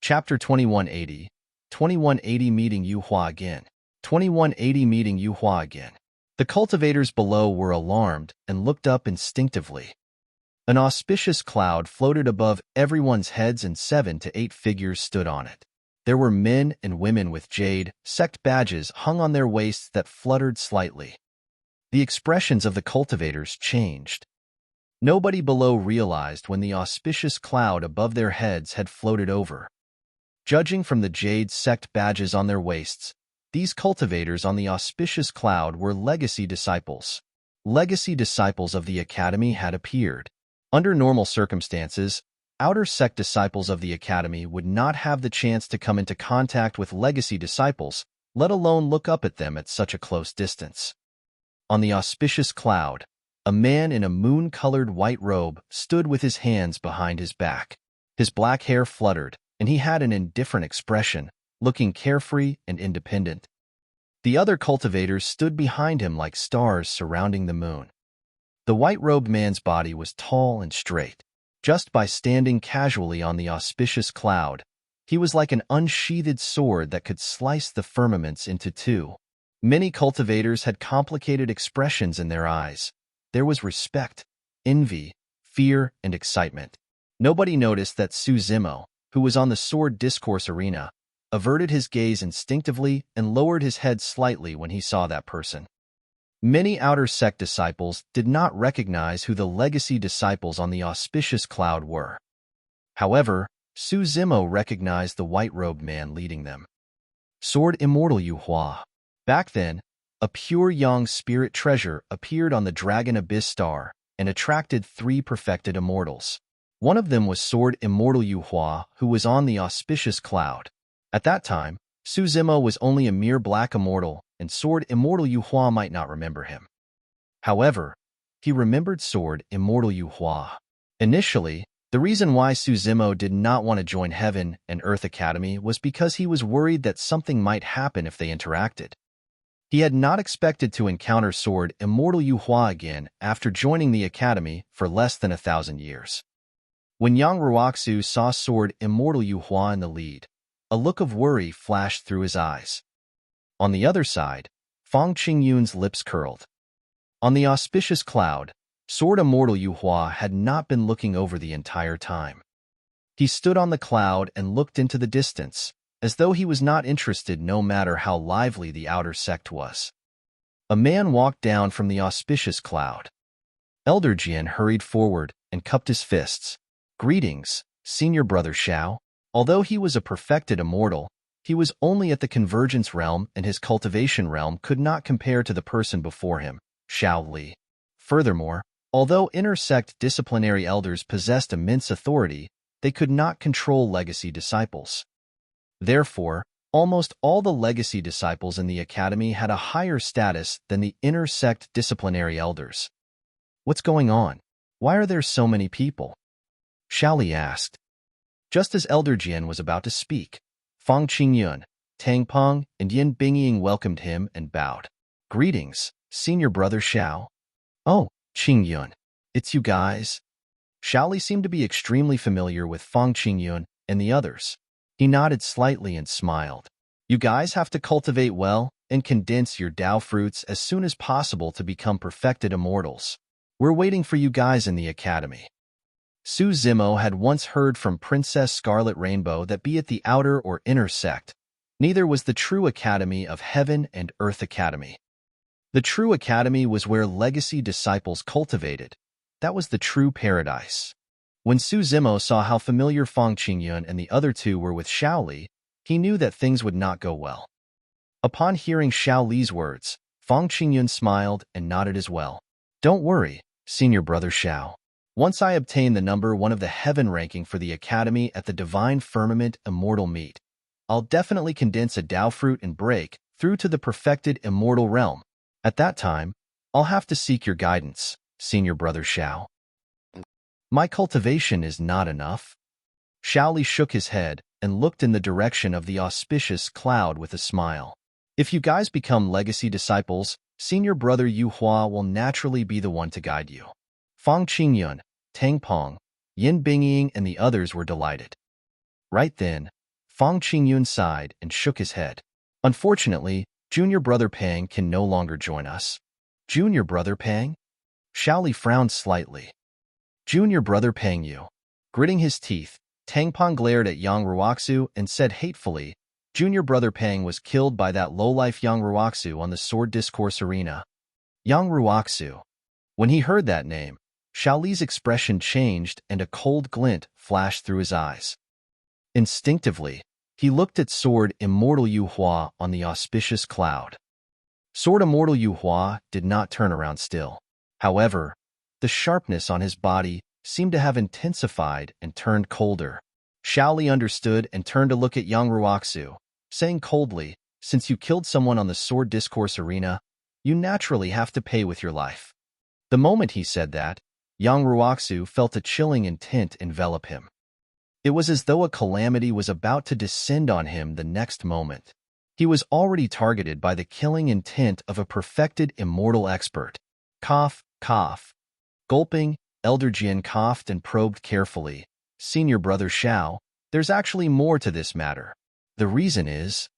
Chapter 2180. 2180 Meeting Yu Hua again. 2180 Meeting Yu Hua again. The cultivators below were alarmed and looked up instinctively. An auspicious cloud floated above everyone's heads and 7 to 8 figures stood on it. There were men and women with jade, sect badges hung on their waists that fluttered slightly. The expressions of the cultivators changed. Nobody below realized when the auspicious cloud above their heads had floated over. Judging from the jade sect badges on their waists, these cultivators on the auspicious cloud were legacy disciples. Legacy disciples of the academy had appeared. Under normal circumstances, outer sect disciples of the academy would not have the chance to come into contact with legacy disciples, let alone look up at them at such a close distance. On the auspicious cloud, a man in a moon-colored white robe stood with his hands behind his back. His black hair fluttered, and he had an indifferent expression, looking carefree and independent. The other cultivators stood behind him like stars surrounding the moon. The white-robed man's body was tall and straight. Just by standing casually on the auspicious cloud, he was like an unsheathed sword that could slice the firmaments into two. Many cultivators had complicated expressions in their eyes. There was respect, envy, fear, and excitement. Nobody noticed that Su Zimo, who was on the sword discourse arena, averted his gaze instinctively and lowered his head slightly when he saw that person. Many outer sect disciples did not recognize who the legacy disciples on the auspicious cloud were. However, Su Zimo recognized the white-robed man leading them. Sword Immortal Yu Hua. Back then, a pure yang spirit treasure appeared on the Dragon Abyss star and attracted 3 perfected immortals. One of them was Sword Immortal Yu Hua, who was on the auspicious cloud. At that time, Su Zimo was only a mere black immortal, and Sword Immortal Yu Hua might not remember him. However, he remembered Sword Immortal Yu Hua. Initially, the reason why Su Zimo did not want to join Heaven and Earth Academy was because he was worried that something might happen if they interacted. He had not expected to encounter Sword Immortal Yu Hua again after joining the Academy for less than 1,000 years. When Yang Ruoxu saw Sword Immortal Yu Hua in the lead, a look of worry flashed through his eyes. On the other side, Fang Qingyun's lips curled. On the auspicious cloud, Sword Immortal Yu Hua had not been looking over the entire time. He stood on the cloud and looked into the distance, as though he was not interested no matter how lively the outer sect was. A man walked down from the auspicious cloud. Elder Jian hurried forward and cupped his fists. Greetings, Senior Brother Xiao. Although he was a perfected immortal, he was only at the convergence realm and his cultivation realm could not compare to the person before him, Xiao Li. Furthermore, although inter-sect disciplinary elders possessed immense authority, they could not control legacy disciples. Therefore, almost all the legacy disciples in the academy had a higher status than the inter-sect disciplinary elders. What's going on? Why are there so many people? Xiao Li asked. Just as Elder Jian was about to speak, Fang Qingyun, Tang Peng, and Yin Bingying welcomed him and bowed. Greetings, Senior Brother Xiao. Oh, Qingyun, it's you guys. Xiao Li seemed to be extremely familiar with Fang Qingyun and the others. He nodded slightly and smiled. You guys have to cultivate well and condense your Dao fruits as soon as possible to become perfected immortals. We're waiting for you guys in the academy. Su Zimo had once heard from Princess Scarlet Rainbow that be it the outer or inner sect, neither was the true academy of Heaven and Earth Academy. The true academy was where legacy disciples cultivated. That was the true paradise. When Su Zimo saw how familiar Fang Qingyun and the other two were with Xiao Li, he knew that things would not go well. Upon hearing Xiao Li's words, Fang Qingyun smiled and nodded as well. Don't worry, Senior Brother Xiao. Once I obtain the number 1 of the Heaven ranking for the Academy at the Divine Firmament Immortal Meet, I'll definitely condense a Dao fruit and break through to the perfected immortal realm. At that time, I'll have to seek your guidance, Senior Brother Xiao. My cultivation is not enough. Xiao Li shook his head and looked in the direction of the auspicious cloud with a smile. If you guys become legacy disciples, Senior Brother Yu Hua will naturally be the one to guide you. Fang Qingyun, Tang Peng, Yin Bingying, and the others were delighted. Right then, Fang Qingyun sighed and shook his head. Unfortunately, junior brother Pang can no longer join us. Junior brother Pang? Shaoli frowned slightly. Junior brother Pang Yu. Gritting his teeth, Tang Pong glared at Yang Ruoxu and said hatefully, Junior brother Pang was killed by that lowlife Yang Ruoxu on the sword discourse arena. Yang Ruoxu. When he heard that name, Shaoli's expression changed and a cold glint flashed through his eyes. Instinctively, he looked at Sword Immortal Yu Hua on the auspicious cloud. Sword Immortal Yu Hua did not turn around still. However, the sharpness on his body seemed to have intensified and turned colder. Shaoli understood and turned to look at Yang Ruoxu, saying coldly, since you killed someone on the sword discourse arena, you naturally have to pay with your life. The moment he said that, Yang Ruoxu felt a chilling intent envelop him. It was as though a calamity was about to descend on him the next moment. He was already targeted by the killing intent of a perfected immortal expert. Cough, cough. Gulping, Elder Jian coughed and probed carefully. Senior brother Xiao, there's actually more to this matter. The reason is,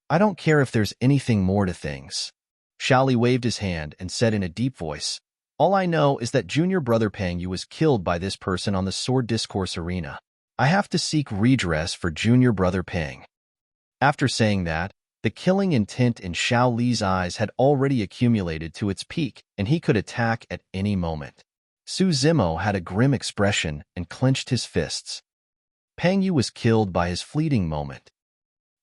I don't care if there's anything more to things. Shaoli waved his hand and said in a deep voice, all I know is that junior brother Pang Yu was killed by this person on the sword discourse arena. I have to seek redress for junior brother Pang. After saying that, the killing intent in Xiao Li's eyes had already accumulated to its peak, and he could attack at any moment. Su Zimo had a grim expression and clenched his fists. Pang Yu was killed by his fleeting moment.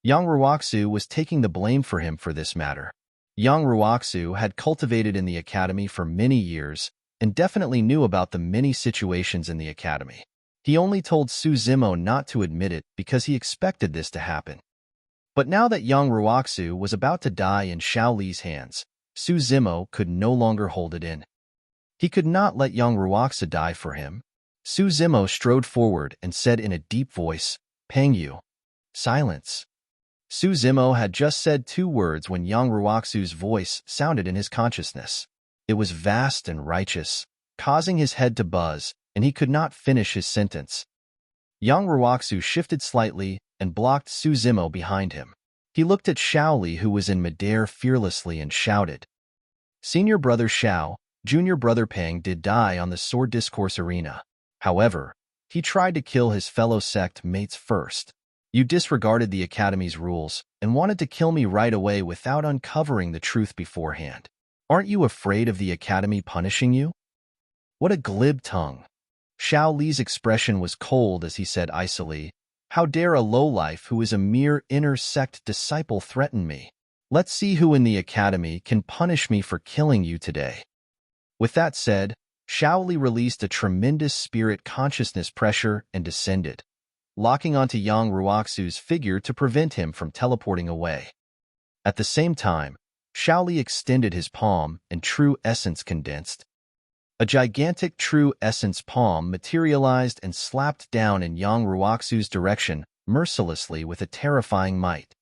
Yang Ruoxu was taking the blame for him for this matter. Yang Ruoxu had cultivated in the academy for many years and definitely knew about the many situations in the academy. He only told Su Zimo not to admit it because he expected this to happen. But now that Yang Ruoxu was about to die in Xiao Li's hands, Su Zimo could no longer hold it in. He could not let Yang Ruoxu die for him. Su Zimo strode forward and said in a deep voice, Pang Yu. Silence. Su Zimo had just said 2 words when Yang Ruoxu's voice sounded in his consciousness. It was vast and righteous, causing his head to buzz, and he could not finish his sentence. Yang Ruoxu shifted slightly and blocked Su Zimo behind him. He looked at Shaoli, who was in midair fearlessly, and shouted, Senior brother Xiao, junior brother Pang did die on the sword discourse arena. However, he tried to kill his fellow sect mates first. You disregarded the academy's rules and wanted to kill me right away without uncovering the truth beforehand. Aren't you afraid of the academy punishing you? What a glib tongue. Xiao Li's expression was cold as he said icily, How dare a lowlife who is a mere inner sect disciple threaten me? Let's see who in the academy can punish me for killing you today. With that said, Xiao Li released a tremendous spirit consciousness pressure and descended, locking onto Yang Ruoxu's figure to prevent him from teleporting away. At the same time, Xiao Li extended his palm and true essence condensed. A gigantic true essence palm materialized and slapped down in Yang Ruoxu's direction mercilessly with a terrifying might.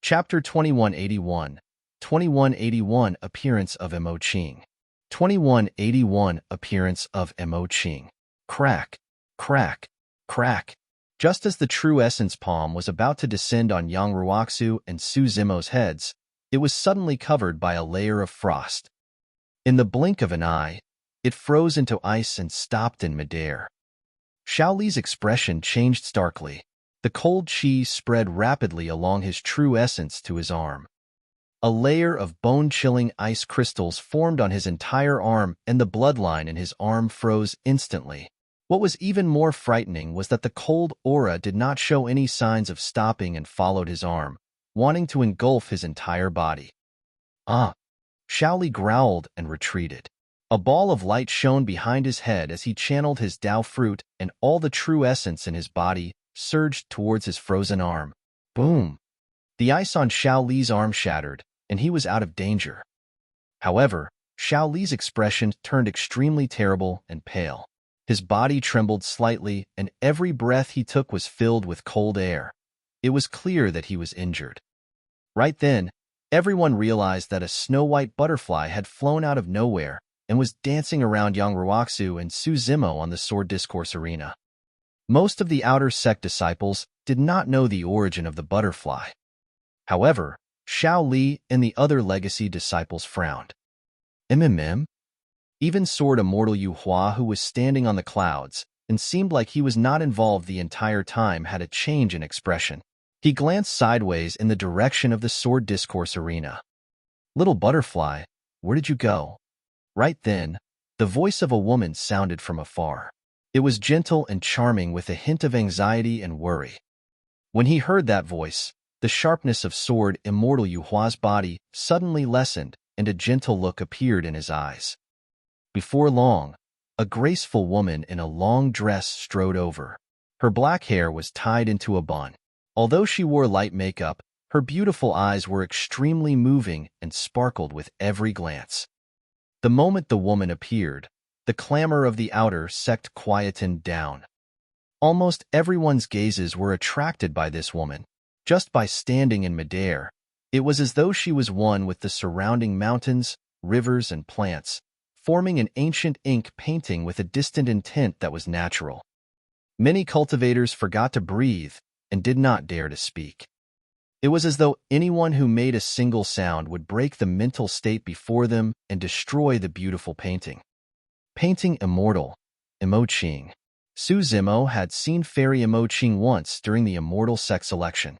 Chapter 2181 2181 Appearance of Mo Qing 2181 Appearance of Mo Qing. Crack, crack, crack. Just as the true essence palm was about to descend on Yang Ruoxu and Su Zimo's heads, it was suddenly covered by a layer of frost. In the blink of an eye, it froze into ice and stopped in midair. Xiao Li's expression changed starkly. The cold chi spread rapidly along his true essence to his arm. A layer of bone-chilling ice crystals formed on his entire arm, and the bloodline in his arm froze instantly. What was even more frightening was that the cold aura did not show any signs of stopping and followed his arm, wanting to engulf his entire body. Xiao Li growled and retreated. A ball of light shone behind his head as he channeled his Dao fruit, and all the true essence in his body surged towards his frozen arm. Boom! The ice on Xiao Li's arm shattered, and he was out of danger. However, Xiao Li's expression turned extremely terrible and pale. His body trembled slightly, and every breath he took was filled with cold air. It was clear that he was injured. Right then, everyone realized that a snow-white butterfly had flown out of nowhere and was dancing around Yang Ruoxu and Su Zimo on the sword discourse arena. Most of the outer sect disciples did not know the origin of the butterfly. However, Xiao Li and the other legacy disciples frowned. Even Sword Immortal Yu Hua, who was standing on the clouds and seemed like he was not involved the entire time, had a change in expression. He glanced sideways in the direction of the sword discourse arena. "Little butterfly, where did you go?" Right then, the voice of a woman sounded from afar. It was gentle and charming with a hint of anxiety and worry. When he heard that voice, the sharpness of Sword Immortal Yu Hua's body suddenly lessened and a gentle look appeared in his eyes. Before long, a graceful woman in a long dress strode over. Her black hair was tied into a bun. Although she wore light makeup, her beautiful eyes were extremely moving and sparkled with every glance. The moment the woman appeared, the clamor of the outer sect quietened down. Almost everyone's gazes were attracted by this woman. Just by standing in midair, it was as though she was one with the surrounding mountains, rivers, and plants, forming an ancient ink painting with a distant intent that was natural. Many cultivators forgot to breathe and did not dare to speak. It was as though anyone who made a single sound would break the mental state before them and destroy the beautiful painting. Painting Immortal, Qing. Su Zimo had seen Fairy Qing once during the Immortal sect selection.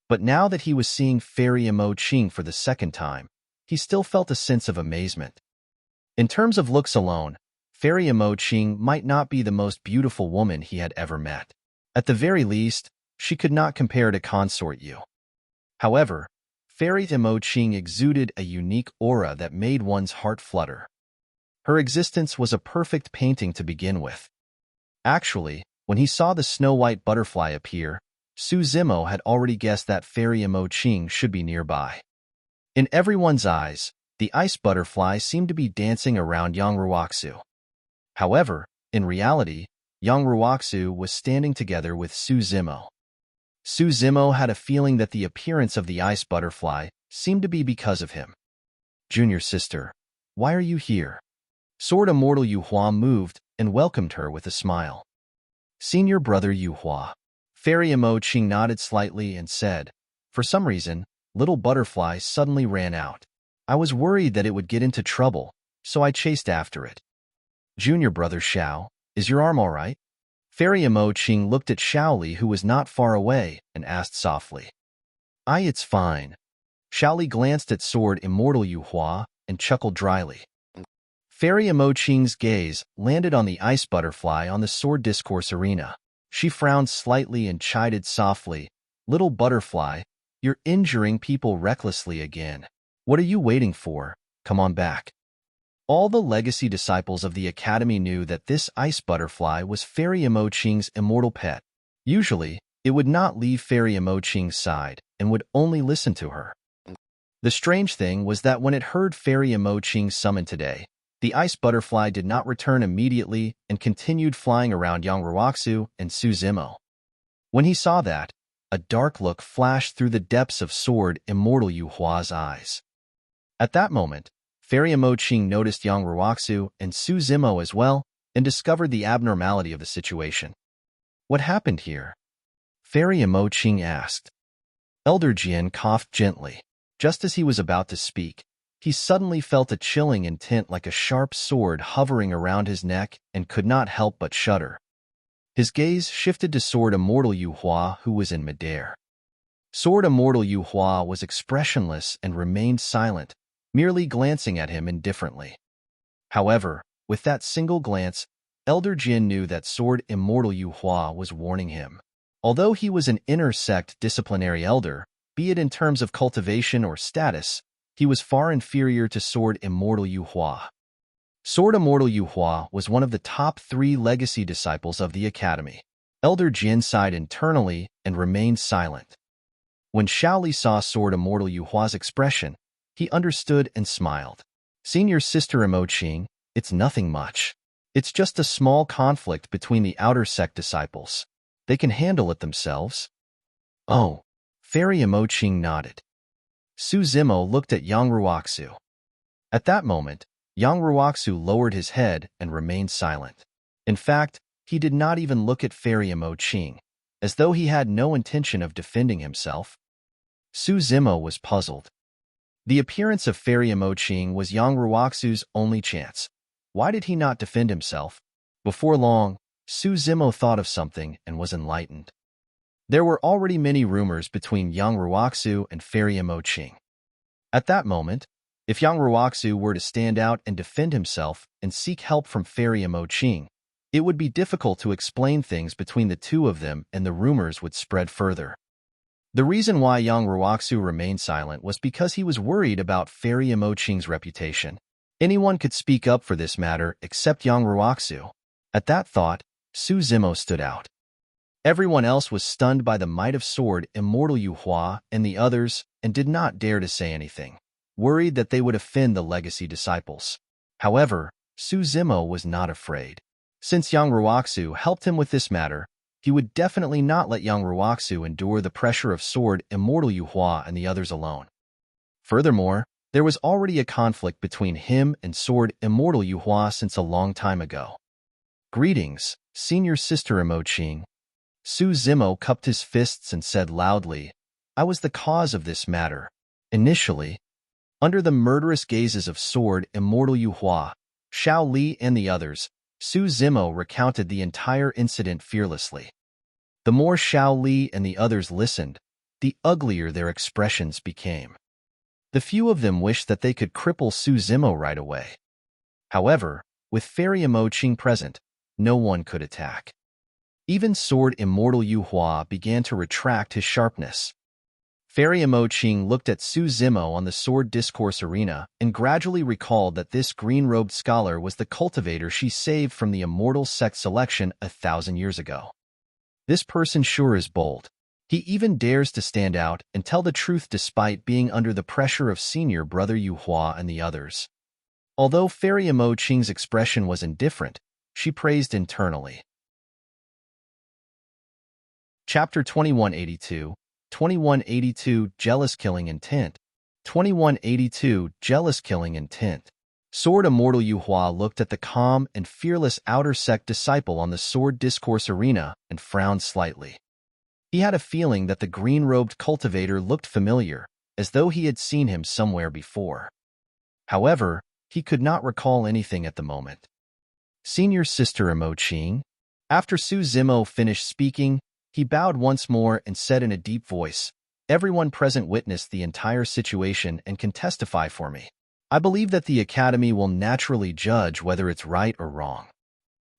But now that he was seeing Fairy Qing for the second time, he still felt a sense of amazement. In terms of looks alone, Fairy Qing might not be the most beautiful woman he had ever met. At the very least, she could not compare to Consort Yu. However, Fairy Qing exuded a unique aura that made one's heart flutter. Her existence was a perfect painting to begin with. Actually, when he saw the snow-white butterfly appear, Su Zimo had already guessed that Fairy Qing should be nearby. In everyone's eyes, the ice butterfly seemed to be dancing around Yang Ruoxu. However, in reality, Yang Ruoxu was standing together with Su Zimo. Su Zimo had a feeling that the appearance of the ice butterfly seemed to be because of him. "Junior sister, why are you here?" Sword Immortal Yu Hua moved and welcomed her with a smile. "Senior brother Yu Hua." Fairy Qing nodded slightly and said, "For some reason, Little Butterfly suddenly ran out. I was worried that it would get into trouble, so I chased after it." "Junior brother Xiao, is your arm all right?" Fairy Qing looked at Xiao Li, who was not far away, and asked softly. It's fine." Xiao Li glanced at Sword Immortal Yu Hua and chuckled dryly. Fairy Qing's gaze landed on the ice butterfly on the sword discourse arena. She frowned slightly and chided softly, "Little butterfly, you're injuring people recklessly again. What are you waiting for? Come on back." All the legacy disciples of the academy knew that this ice butterfly was Fairy Qing's immortal pet. Usually, it would not leave Fairy Qing's side and would only listen to her. The strange thing was that when it heard Fairy Qing summon today, the ice butterfly did not return immediately and continued flying around Yang Ruoxu and Su Zimo. When he saw that, a dark look flashed through the depths of Sword Immortal Yu Hua's eyes. At that moment, Fairy Qing noticed Yang Ruoxu and Su Zimo as well and discovered the abnormality of the situation. "What happened here?" Fairy Qing asked. Elder Jian coughed gently. Just as he was about to speak, he suddenly felt a chilling intent like a sharp sword hovering around his neck and could not help but shudder. His gaze shifted to Sword Immortal Yu Hua, who was in midair. Sword Immortal Yu Hua was expressionless and remained silent, merely glancing at him indifferently. However, with that single glance, Elder Jin knew that Sword Immortal Yu Hua was warning him. Although he was an inner sect disciplinary elder, be it in terms of cultivation or status, he was far inferior to Sword Immortal Yu Hua. Sword Immortal Yu Hua was one of the top 3 legacy disciples of the academy. Elder Jin sighed internally and remained silent. When Xiao Li saw Sword Immortal Yu Hua's expression, he understood and smiled. "Senior sister Qing, it's nothing much. It's just a small conflict between the outer sect disciples. They can handle it themselves." "Oh." Fairy Qing nodded. Su Zimo looked at Yang Ruoxu. At that moment, Yang Ruoxu lowered his head and remained silent. In fact, he did not even look at Fairy Qing, as though he had no intention of defending himself. Su Zimo was puzzled. The appearance of Fairy Qing was Yang Ruoxu's only chance. Why did he not defend himself? Before long, Su Zimo thought of something and was enlightened. There were already many rumors between Yang Ruoxu and Fairy Qing. At that moment, if Yang Ruoxu were to stand out and defend himself and seek help from Fairy Qing, it would be difficult to explain things between the two of them and the rumors would spread further. The reason why Yang Ruoxu remained silent was because he was worried about Fairy Qing's reputation. Anyone could speak up for this matter except Yang Ruoxu. At that thought, Su Zimo stood out. Everyone else was stunned by the might of sword Immortal Yuhua and the others and did not dare to say anything, worried that they would offend the legacy disciples. However, Su Zimo was not afraid. Since Yang Ruoxu helped him with this matter, he would definitely not let Yang Ruoxu endure the pressure of sword Immortal Yuhua and the others alone. Furthermore, there was already a conflict between him and sword Immortal Yuhua since a long time ago. Greetings, Senior Sister Qing. Su Zimo cupped his fists and said loudly, I was the cause of this matter. Initially, under the murderous gazes of sword Immortal Yuhua, Xiao Li and the others, Su Zimo recounted the entire incident fearlessly. The more Xiao Li and the others listened, the uglier their expressions became. The few of them wished that they could cripple Su Zimo right away. However, with Fairy Qing present, no one could attack. Even sword Immortal Yuhua began to retract his sharpness. Fairy Qing looked at Su Zimo on the sword discourse arena and gradually recalled that this green-robed scholar was the cultivator she saved from the Immortals sect selection 1,000 years ago. This person sure is bold. He even dares to stand out and tell the truth despite being under the pressure of senior brother Yuhua and the others. Although Fairy Qing's expression was indifferent, she praised internally. Chapter 2182, 2182 Jealous Killing Intent. 2182 Jealous Killing Intent. Sword Immortal Yuhua looked at the calm and fearless outer sect disciple on the sword discourse arena and frowned slightly. He had a feeling that the green-robed cultivator looked familiar, as though he had seen him somewhere before. However, he could not recall anything at the moment. Senior Sister Qing. After Su Zimo finished speaking, he bowed once more and said in a deep voice, Everyone present witnessed the entire situation and can testify for me. I believe that the Academy will naturally judge whether it's right or wrong.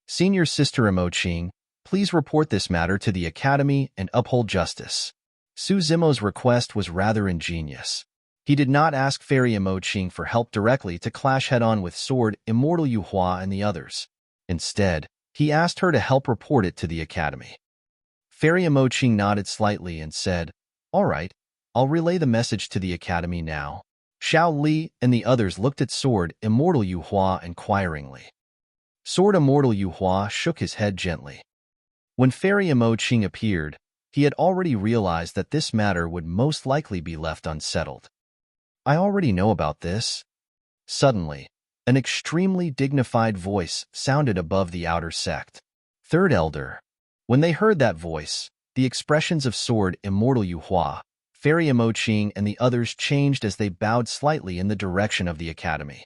Senior Sister Qing, please report this matter to the Academy and uphold justice. Su Zimo's request was rather ingenious. He did not ask Fairy Qing for help directly to clash head-on with sword Immortal Yuhua and the others. Instead, he asked her to help report it to the Academy. Fairy Qing nodded slightly and said, All right, I'll relay the message to the Academy now. Xiao Li and the others looked at sword Immortal Yuhua inquiringly. Sword Immortal Yuhua shook his head gently. When Fairy Qing appeared, he had already realized that this matter would most likely be left unsettled. I already know about this. Suddenly, an extremely dignified voice sounded above the outer sect. Third Elder. When they heard that voice, the expressions of sword Immortal Yuhua, Fairy Qing and the others changed as they bowed slightly in the direction of the Academy.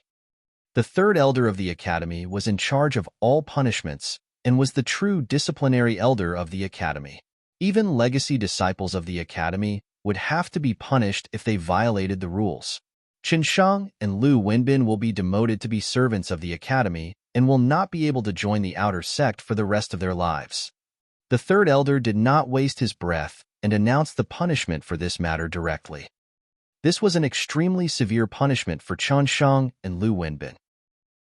The third Elder of the Academy was in charge of all punishments and was the true disciplinary elder of the Academy. Even legacy disciples of the Academy would have to be punished if they violated the rules. Qingcheng and Lu Wenbin will be demoted to be servants of the Academy and will not be able to join the outer sect for the rest of their lives. The third elder did not waste his breath and announced the punishment for this matter directly. This was an extremely severe punishment for Qingcheng and Lu Wenbin.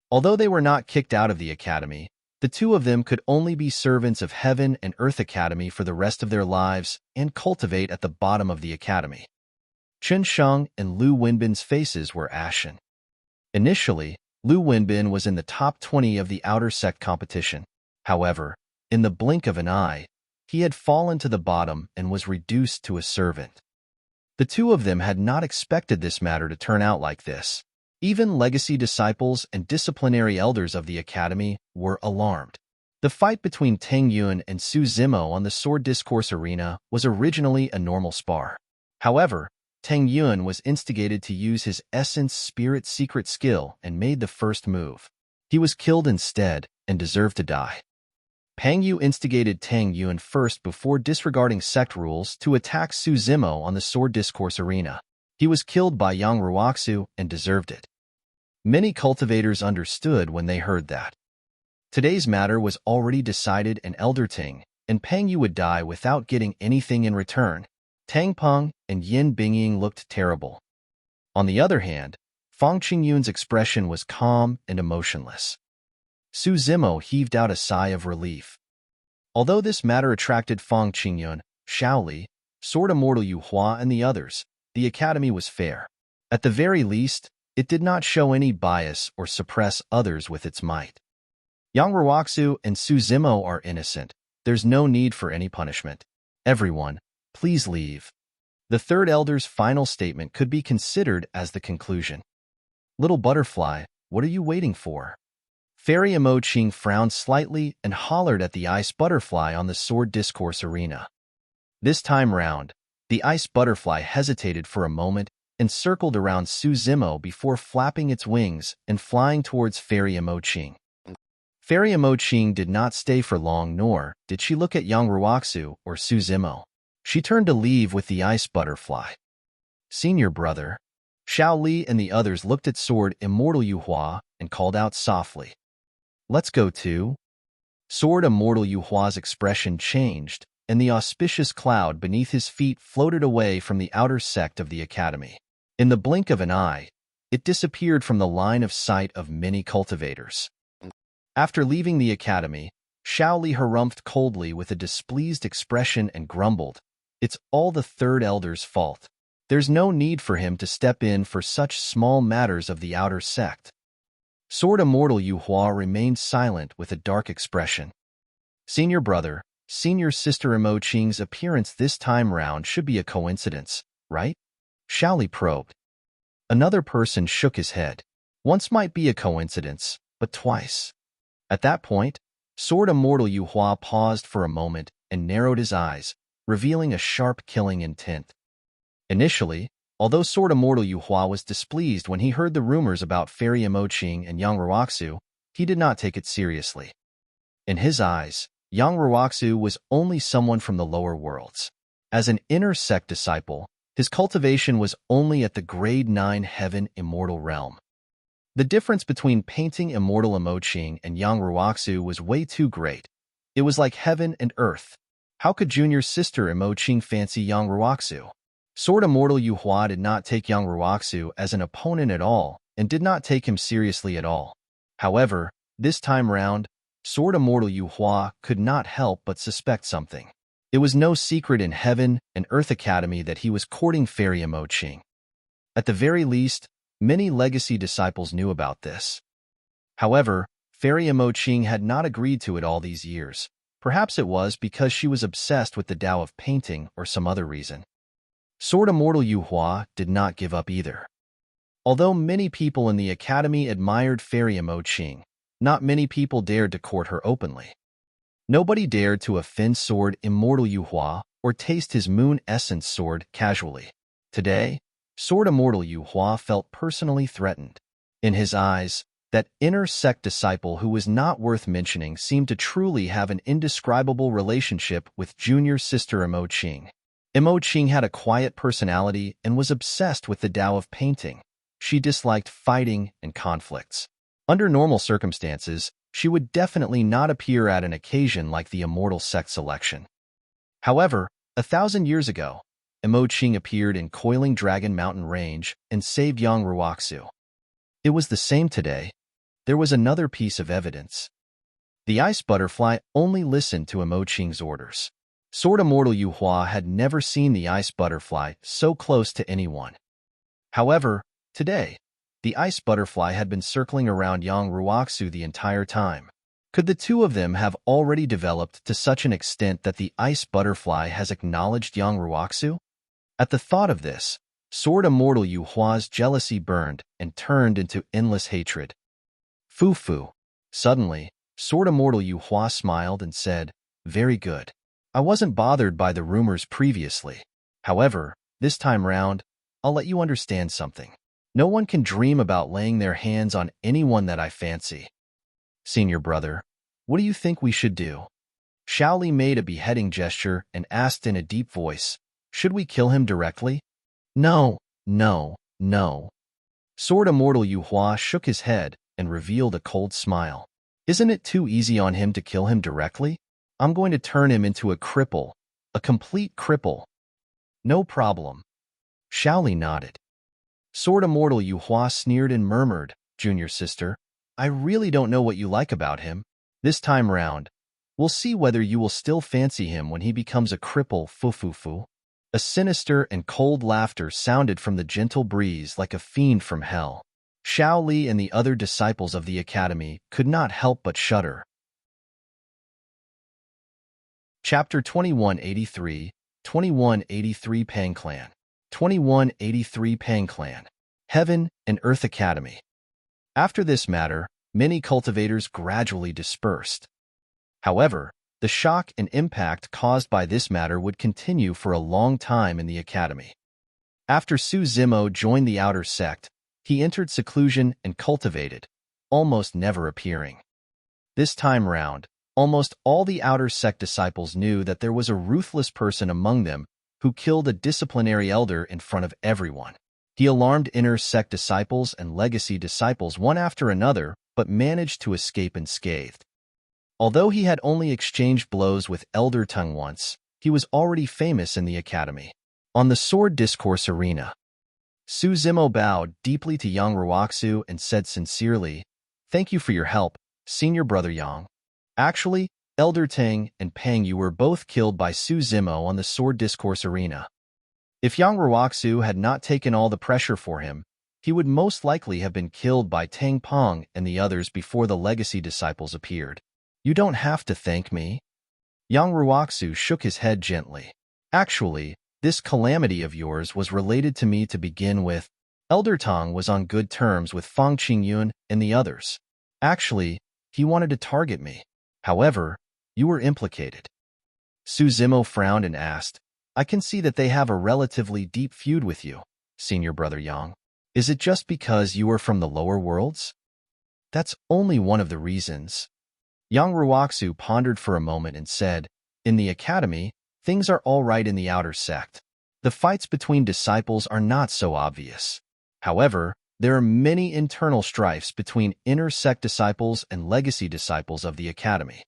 Although they were not kicked out of the Academy, the two of them could only be servants of Heaven and Earth Academy for the rest of their lives and cultivate at the bottom of the Academy. Qingcheng and Lu Wenbin's faces were ashen. Initially, Lu Wenbin was in the top 20 of the outer sect competition. However, in the blink of an eye, he had fallen to the bottom and was reduced to a servant. The two of them had not expected this matter to turn out like this. Even legacy disciples and disciplinary elders of the Academy were alarmed. The fight between Tang Yun and Su Zimo on the sword discourse arena was originally a normal spar. However, Tang Yun was instigated to use his essence spirit secret skill and made the first move. He was killed instead and deserved to die. Pang Yu instigated Tang Yun first before disregarding sect rules to attack Su Zimo on the sword discourse arena. He was killed by Yang Ruoxu and deserved it. Many cultivators understood when they heard that. Today's matter was already decided in Elder Ting, and Pang Yu would die without getting anything in return. Tang Peng and Yin Bingying looked terrible. On the other hand, Fang Qingyun's expression was calm and emotionless. Su Zimo heaved out a sigh of relief. Although this matter attracted Fang Qingyun, Shaoli, Sword Immortal Yu Hua, and the others, the academy was fair. At the very least, it did not show any bias or suppress others with its might. Yang Ruoxu and Su Zimo are innocent. There's no need for any punishment. Everyone, please leave. The third elder's final statement could be considered as the conclusion. Little butterfly, what are you waiting for? Fairy Qing frowned slightly and hollered at the ice butterfly on the sword discourse arena. This time round, the ice butterfly hesitated for a moment and circled around Su Zimo before flapping its wings and flying towards Fairy Qing. Fairy Qing did not stay for long, nor did she look at Yang Ruoxu or Su Zimo. She turned to leave with the ice butterfly. Senior brother, Xiao Li and the others looked at Sword Immortal Yu Hua and called out softly. Let's go too. Sword Immortal Yu Hua's expression changed, and the auspicious cloud beneath his feet floated away from the outer sect of the academy. In the blink of an eye, it disappeared from the line of sight of many cultivators. After leaving the academy, Xiao Li harumphed coldly with a displeased expression and grumbled, "It's all the third elder's fault. There's no need for him to step in for such small matters of the outer sect." Sword Immortal Yu Hua remained silent with a dark expression. Senior brother, senior sister Qing's appearance this time round should be a coincidence, right? Xiao Li probed. Another person shook his head. Once might be a coincidence, but twice. At that point, Sword Immortal Yu Hua paused for a moment and narrowed his eyes, revealing a sharp killing intent. Initially, although Sword Immortal Yu Hua was displeased when he heard the rumors about Fairy Qing and Yang Ruoxu, he did not take it seriously. In his eyes, Yang Ruoxu was only someone from the lower worlds. As an inner sect disciple, his cultivation was only at the grade 9 heaven immortal realm. The difference between painting Immortal Qing and Yang Ruoxu was way too great. It was like heaven and earth. How could junior sister Qing fancy Yang Ruoxu? Sword Immortal Yu Hua did not take Yang Ruoxu as an opponent at all and did not take him seriously at all. However, this time round, Sword Immortal Yu Hua could not help but suspect something. It was no secret in Heaven and Earth Academy that he was courting Fairy Qing. At the very least, many legacy disciples knew about this. However, Fairy Qing had not agreed to it all these years. Perhaps it was because she was obsessed with the Tao of painting or some other reason. Sword Immortal Yu Hua did not give up either. Although many people in the academy admired Fairy Qing, not many people dared to court her openly. Nobody dared to offend Sword Immortal Yu Hua or taste his moon essence sword casually. Today, Sword Immortal Yu Hua felt personally threatened. In his eyes, that inner sect disciple who was not worth mentioning seemed to truly have an indescribable relationship with junior sister Qing. Qing had a quiet personality and was obsessed with the Tao of painting. She disliked fighting and conflicts. Under normal circumstances, she would definitely not appear at an occasion like the Immortal sect selection. However, 1,000 years ago, Qing appeared in Coiling Dragon Mountain Range and saved Yang Ruoxu. It was the same today. There was another piece of evidence. The ice butterfly only listened to Qing's orders. Sword Immortal Yu Hua had never seen the ice butterfly so close to anyone. However, today, the ice butterfly had been circling around Yang Ruoxu the entire time. Could the two of them have already developed to such an extent that the ice butterfly has acknowledged Yang Ruoxu? At the thought of this, Sword Immortal Yu Hua's jealousy burned and turned into endless hatred. Fu. Suddenly, Sword Immortal Yu Hua smiled and said, "Very good. I wasn't bothered by the rumors previously. However, this time round, I'll let you understand something. No one can dream about laying their hands on anyone that I fancy. Senior brother, what do you think we should do?" Shaoli made a beheading gesture and asked in a deep voice, "Should we kill him directly?" "No, no, no." Sword Immortal Yu Hua shook his head and revealed a cold smile. "Isn't it too easy on him to kill him directly? I'm going to turn him into a cripple, a complete cripple." "No problem." Shaoli nodded. Sword Immortal Yu Hua sneered and murmured, "Junior sister, I really don't know what you like about him. This time round, we'll see whether you will still fancy him when he becomes a cripple." Fu. A sinister and cold laughter sounded from the gentle breeze like a fiend from hell. Xiao Li and the other disciples of the academy could not help but shudder. Chapter 2183, 2183 Pang Clan. 2183 Pang Clan. Heaven and Earth Academy. After this matter, many cultivators gradually dispersed. However, the shock and impact caused by this matter would continue for a long time in the academy. After Su Zimo joined the outer sect, he entered seclusion and cultivated, almost never appearing. This time round, almost all the outer sect disciples knew that there was a ruthless person among them who killed a disciplinary elder in front of everyone. He alarmed inner sect disciples and legacy disciples one after another, but managed to escape unscathed. Although he had only exchanged blows with Elder Tung once, he was already famous in the academy. On the sword discourse arena, Su Zimo bowed deeply to Yang Ruoxu and said sincerely, "Thank you for your help, senior brother Yang. Actually, Elder Ting and Pang Yu were both killed by Su Zimo on the sword discourse arena. If Yang Ruoxu had not taken all the pressure for him, he would most likely have been killed by Tang Peng and the others before the legacy disciples appeared." "You don't have to thank me." Yang Ruoxu shook his head gently. "Actually, this calamity of yours was related to me to begin with. Elder Tang was on good terms with Fang Qingyun and the others. Actually, he wanted to target me. However, you were implicated." Su Zimo frowned and asked, "I can see that they have a relatively deep feud with you, senior brother Yang. Is it just because you are from the lower worlds?" "That's only one of the reasons." Yang Ruoxu pondered for a moment and said, "In the academy, things are all right in the outer sect. The fights between disciples are not so obvious. However, there are many internal strifes between inner sect disciples and legacy disciples of the academy.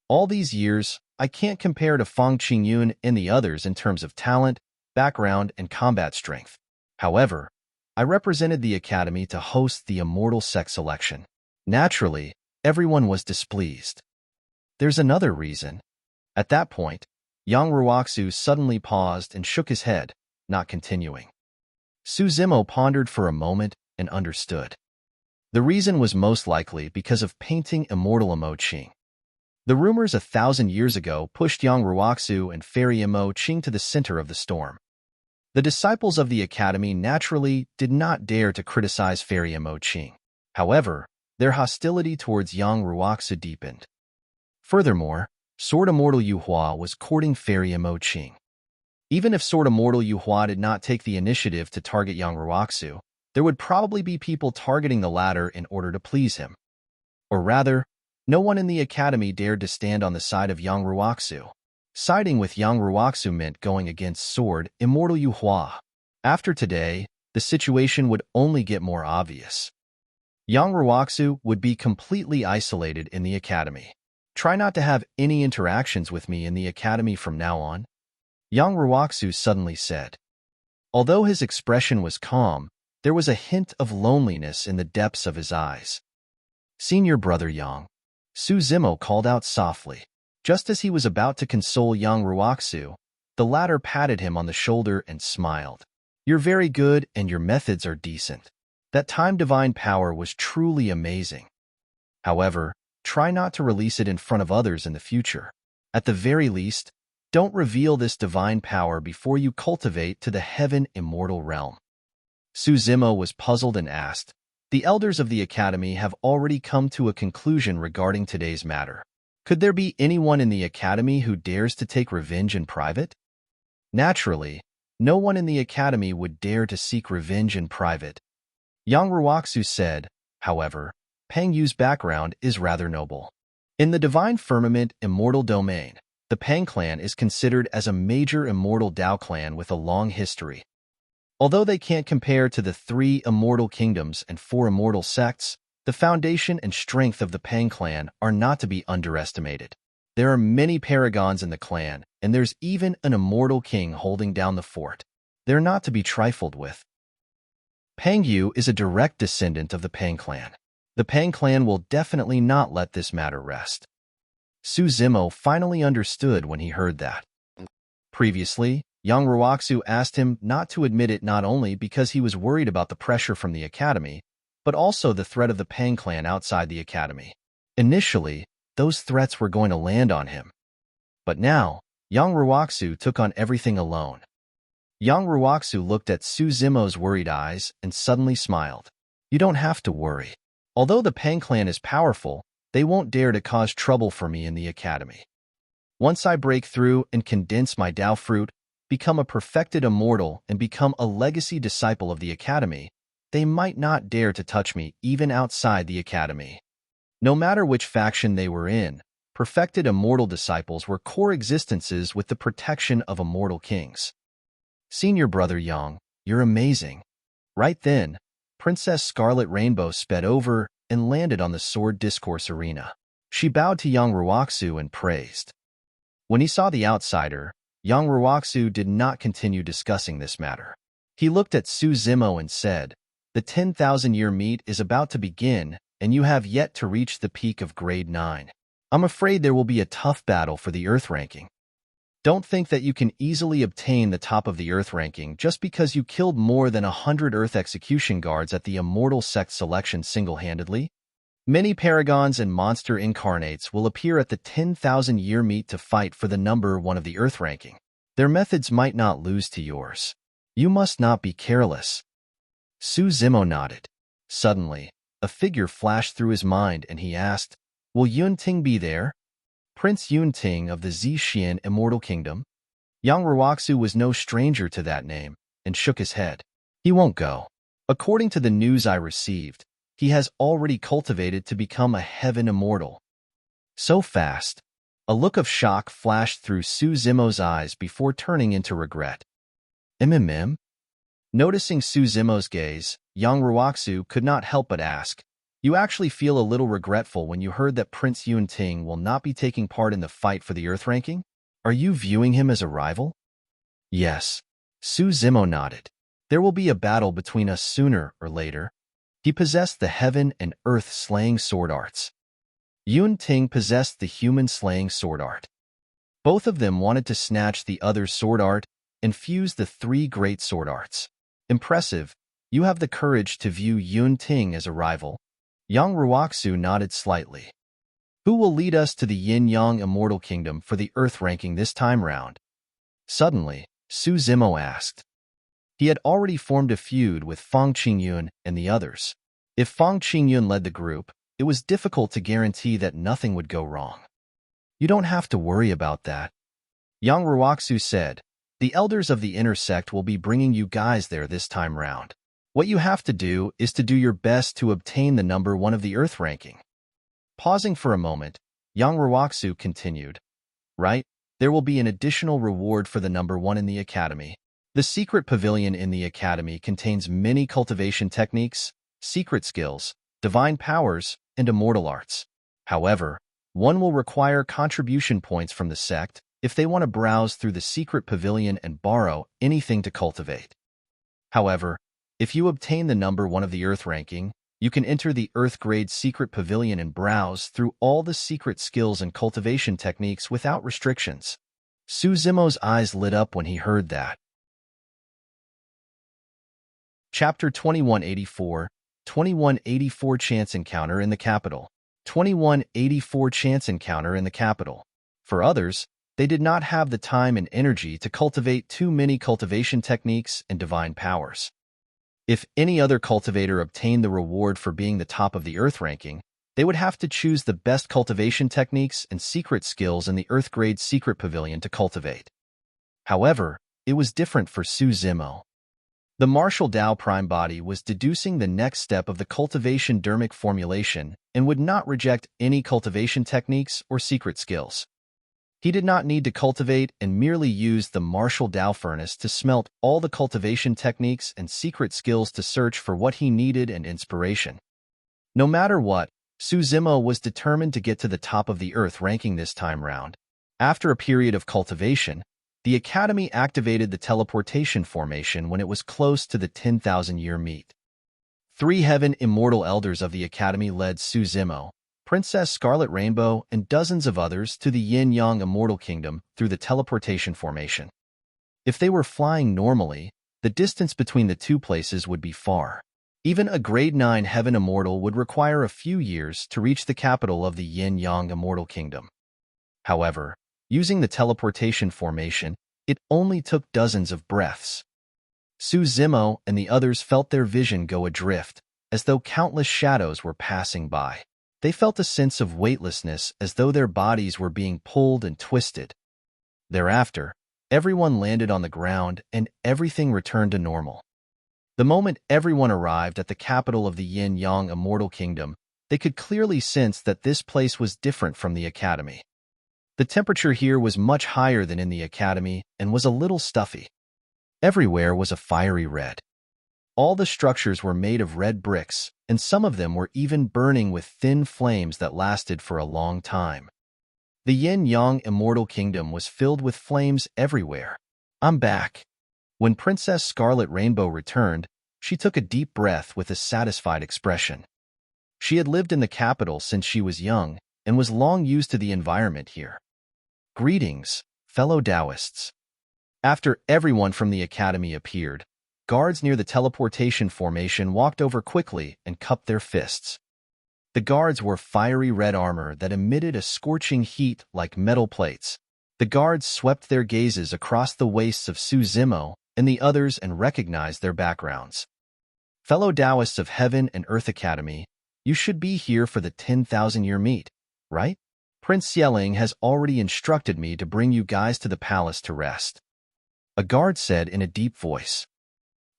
All these years, I can't compare to Fang Qingyun and the others in terms of talent, background, and combat strength. However, I represented the academy to host the Immortal sect selection. Naturally, everyone was displeased. There's another reason." At that point, Yang Ruoxu suddenly paused and shook his head, not continuing. Su Zimo pondered for a moment and understood. The reason was most likely because of painting Immortal Imo Qing. The rumors 1,000 years ago pushed Yang Ruoxu and Fairy Imo Qing to the center of the storm. The disciples of the academy naturally did not dare to criticize Fairy Imo Qing. However, their hostility towards Yang Ruoxu deepened. Furthermore, Sword Immortal Yu Hua was courting Fairy Imo Qing. Even if Sword Immortal Yu Hua did not take the initiative to target Yang Ruoxu, there would probably be people targeting the latter in order to please him. Or rather, no one in the academy dared to stand on the side of Yang Ruoxu. Siding with Yang Ruoxu meant going against Sword Immortal Yu Hua. After today, the situation would only get more obvious. Yang Ruoxu would be completely isolated in the academy. "Try not to have any interactions with me in the academy from now on," Yang Ruoxu suddenly said. Although his expression was calm, there was a hint of loneliness in the depths of his eyes. "Senior brother Yang," Su Zimo called out softly. Just as he was about to console Yang Ruoxu, the latter patted him on the shoulder and smiled. "You're very good and your methods are decent. That time divine power was truly amazing. However, try not to release it in front of others in the future. At the very least, don't reveal this divine power before you cultivate to the heaven immortal realm." Su Zimo was puzzled and asked, The elders of the Academy have already come to a conclusion regarding today's matter. Could there be anyone in the Academy who dares to take revenge in private? Naturally, no one in the Academy would dare to seek revenge in private. Yang Ruoxu said, however, Peng Yu's background is rather noble. In the Divine Firmament Immortal Domain, the Peng clan is considered as a major immortal Dao clan with a long history. Although they can't compare to the 3 immortal kingdoms and 4 immortal sects, the foundation and strength of the Peng clan are not to be underestimated. There are many paragons in the clan, and there's even an immortal king holding down the fort. They're not to be trifled with. Peng Yu is a direct descendant of the Peng clan. The Peng clan will definitely not let this matter rest. Su Zimo finally understood when he heard that. Previously, Yang Ruoxu asked him not to admit it not only because he was worried about the pressure from the Academy, but also the threat of the Peng clan outside the Academy. Initially, those threats were going to land on him. But now, Yang Ruoxu took on everything alone. Yang Ruoxu looked at Su Zimo's worried eyes and suddenly smiled. You don't have to worry. Although the Peng clan is powerful, they won't dare to cause trouble for me in the Academy. Once I break through and condense my Dao fruit, become a perfected immortal, and become a legacy disciple of the Academy, they might not dare to touch me even outside the Academy. No matter which faction they were in, perfected immortal disciples were core existences with the protection of immortal kings. Senior Brother Yang, you're amazing. Right then, Princess Scarlet Rainbow sped over and landed on the sword discourse arena. She bowed to Yang Ruoxu and praised. When he saw the outsider, Yang Ruoxu did not continue discussing this matter. He looked at Su Zimo and said, the 10,000-year meet is about to begin, and you have yet to reach the peak of grade 9. I'm afraid there will be a tough battle for the Earth ranking. Don't think that you can easily obtain the top of the Earth ranking just because you killed more than 100 Earth execution guards at the Immortal Sect selection single-handedly. Many paragons and monster incarnates will appear at the 10,000-year meet to fight for the number 1 of the Earth ranking. Their methods might not lose to yours. You must not be careless. Su Zimo nodded. Suddenly, a figure flashed through his mind and he asked, will Yun Ting be there? Prince Yun Ting of the Xie Immortal Kingdom? Yang Ruoxu was no stranger to that name and shook his head. He won't go. According to the news I received, he has already cultivated to become a heaven immortal. So fast. A look of shock flashed through Su Zimo's eyes before turning into regret. Noticing Su Zimo's gaze, Yang Ruoxu could not help but ask, you actually feel a little regretful when you heard that Prince Yun Ting will not be taking part in the fight for the Earth ranking? Are you viewing him as a rival? Yes. Su Zimo nodded. There will be a battle between us sooner or later. He possessed the heaven and earth slaying sword arts. Yun Ting possessed the human slaying sword art. Both of them wanted to snatch the other's sword art and fuse the 3 great sword arts. Impressive. You have the courage to view Yun Ting as a rival. Yang Ruoxu nodded slightly. Who will lead us to the Yin-Yang Immortal Kingdom for the Earth ranking this time round? Suddenly, Su Zimo asked. He had already formed a feud with Fang Qingyun and the others. If Fang Qingyun led the group, it was difficult to guarantee that nothing would go wrong. You don't have to worry about that. Yang Ruoxu said, the elders of the inner sect will be bringing you guys there this time round. What you have to do is to do your best to obtain the number 1 of the Earth ranking. Pausing for a moment, Yang Ruoxu continued. Right, there will be an additional reward for the number 1 in the Academy. The secret pavilion in the Academy contains many cultivation techniques, secret skills, divine powers, and immortal arts. However, one will require contribution points from the sect if they want to browse through the secret pavilion and borrow anything to cultivate. However, if you obtain the number 1 of the Earth ranking, you can enter the Earth grade secret pavilion and browse through all the secret skills and cultivation techniques without restrictions. Su Zimo's eyes lit up when he heard that. Chapter 2184, 2184 Chance Encounter in the Capital. 2184 Chance Encounter in the Capital. For others, they did not have the time and energy to cultivate too many cultivation techniques and divine powers. If any other cultivator obtained the reward for being the top of the Earth ranking, they would have to choose the best cultivation techniques and secret skills in the Earth-grade secret pavilion to cultivate. However, it was different for Su Zimo. The martial Tao prime body was deducing the next step of the cultivation dermic formulation and would not reject any cultivation techniques or secret skills. He did not need to cultivate and merely used the martial Tao furnace to smelt all the cultivation techniques and secret skills to search for what he needed and inspiration. No matter what, Su Zimo was determined to get to the top of the Earth ranking this time round. After a period of cultivation, the Academy activated the teleportation formation when it was close to the 10,000-year meet. 3 heaven immortal elders of the Academy led Su Zimo, Princess Scarlet Rainbow, and dozens of others to the Yin-Yang Immortal Kingdom through the teleportation formation. If they were flying normally, the distance between the two places would be far. Even a grade 9 heaven immortal would require a few years to reach the capital of the Yin-Yang Immortal Kingdom. However, using the teleportation formation, it only took dozens of breaths. Su Zimo and the others felt their vision go adrift, as though countless shadows were passing by. They felt a sense of weightlessness as though their bodies were being pulled and twisted. Thereafter, everyone landed on the ground and everything returned to normal. The moment everyone arrived at the capital of the Yin-Yang Immortal Kingdom, they could clearly sense that this place was different from the Academy. The temperature here was much higher than in the Academy and was a little stuffy. Everywhere was a fiery red. All the structures were made of red bricks, and some of them were even burning with thin flames that lasted for a long time. The Yin-Yang Immortal Kingdom was filled with flames everywhere. "I'm back." When Princess Scarlet Rainbow returned, she took a deep breath with a satisfied expression. She had lived in the capital since she was young and was long used to the environment here. "Greetings, fellow Taoists." After everyone from the Academy appeared, guards near the teleportation formation walked over quickly and cupped their fists. The guards wore fiery red armor that emitted a scorching heat like metal plates. The guards swept their gazes across the waists of Su Zimo and the others and recognized their backgrounds. "Fellow Taoists of Heaven and Earth Academy, you should be here for the 10,000-year meet, right? Prince Xie has already instructed me to bring you guys to the palace to rest," a guard said in a deep voice.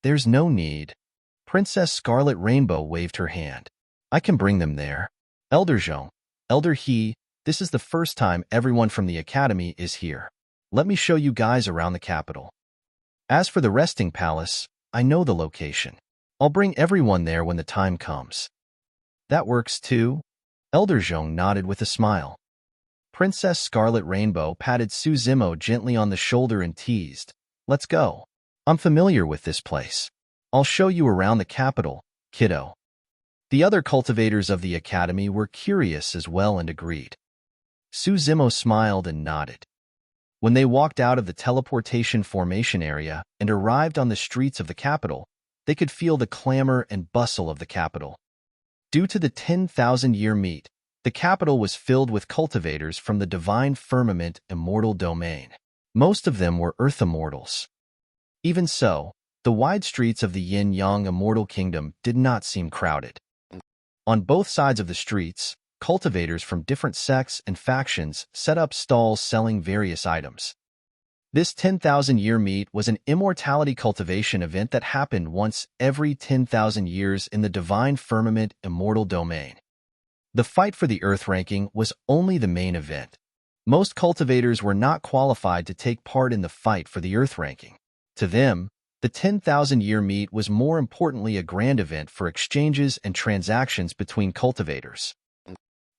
"There's no need." Princess Scarlet Rainbow waved her hand. "I can bring them there. Elder Zhong, Elder He, this is the first time everyone from the Academy is here. Let me show you guys around the capital. As for the resting palace, I know the location. I'll bring everyone there when the time comes." "That works too." Elder Zhong nodded with a smile. Princess Scarlet Rainbow patted Su Zimo gently on the shoulder and teased, "Let's go. I'm familiar with this place. I'll show you around the capital, kiddo." The other cultivators of the Academy were curious as well and agreed. Su Zimo smiled and nodded. When they walked out of the teleportation formation area and arrived on the streets of the capital, they could feel the clamor and bustle of the capital. Due to the 10,000-year meet, the capital was filled with cultivators from the divine firmament immortal domain. Most of them were Earth Immortals. Even so, the wide streets of the Yin-Yang Immortal Kingdom did not seem crowded. On both sides of the streets, cultivators from different sects and factions set up stalls selling various items. This 10,000-year meet was an immortality cultivation event that happened once every 10,000 years in the divine firmament immortal domain. The fight for the Earth ranking was only the main event. Most cultivators were not qualified to take part in the fight for the Earth ranking. To them, the 10,000-year meet was more importantly a grand event for exchanges and transactions between cultivators.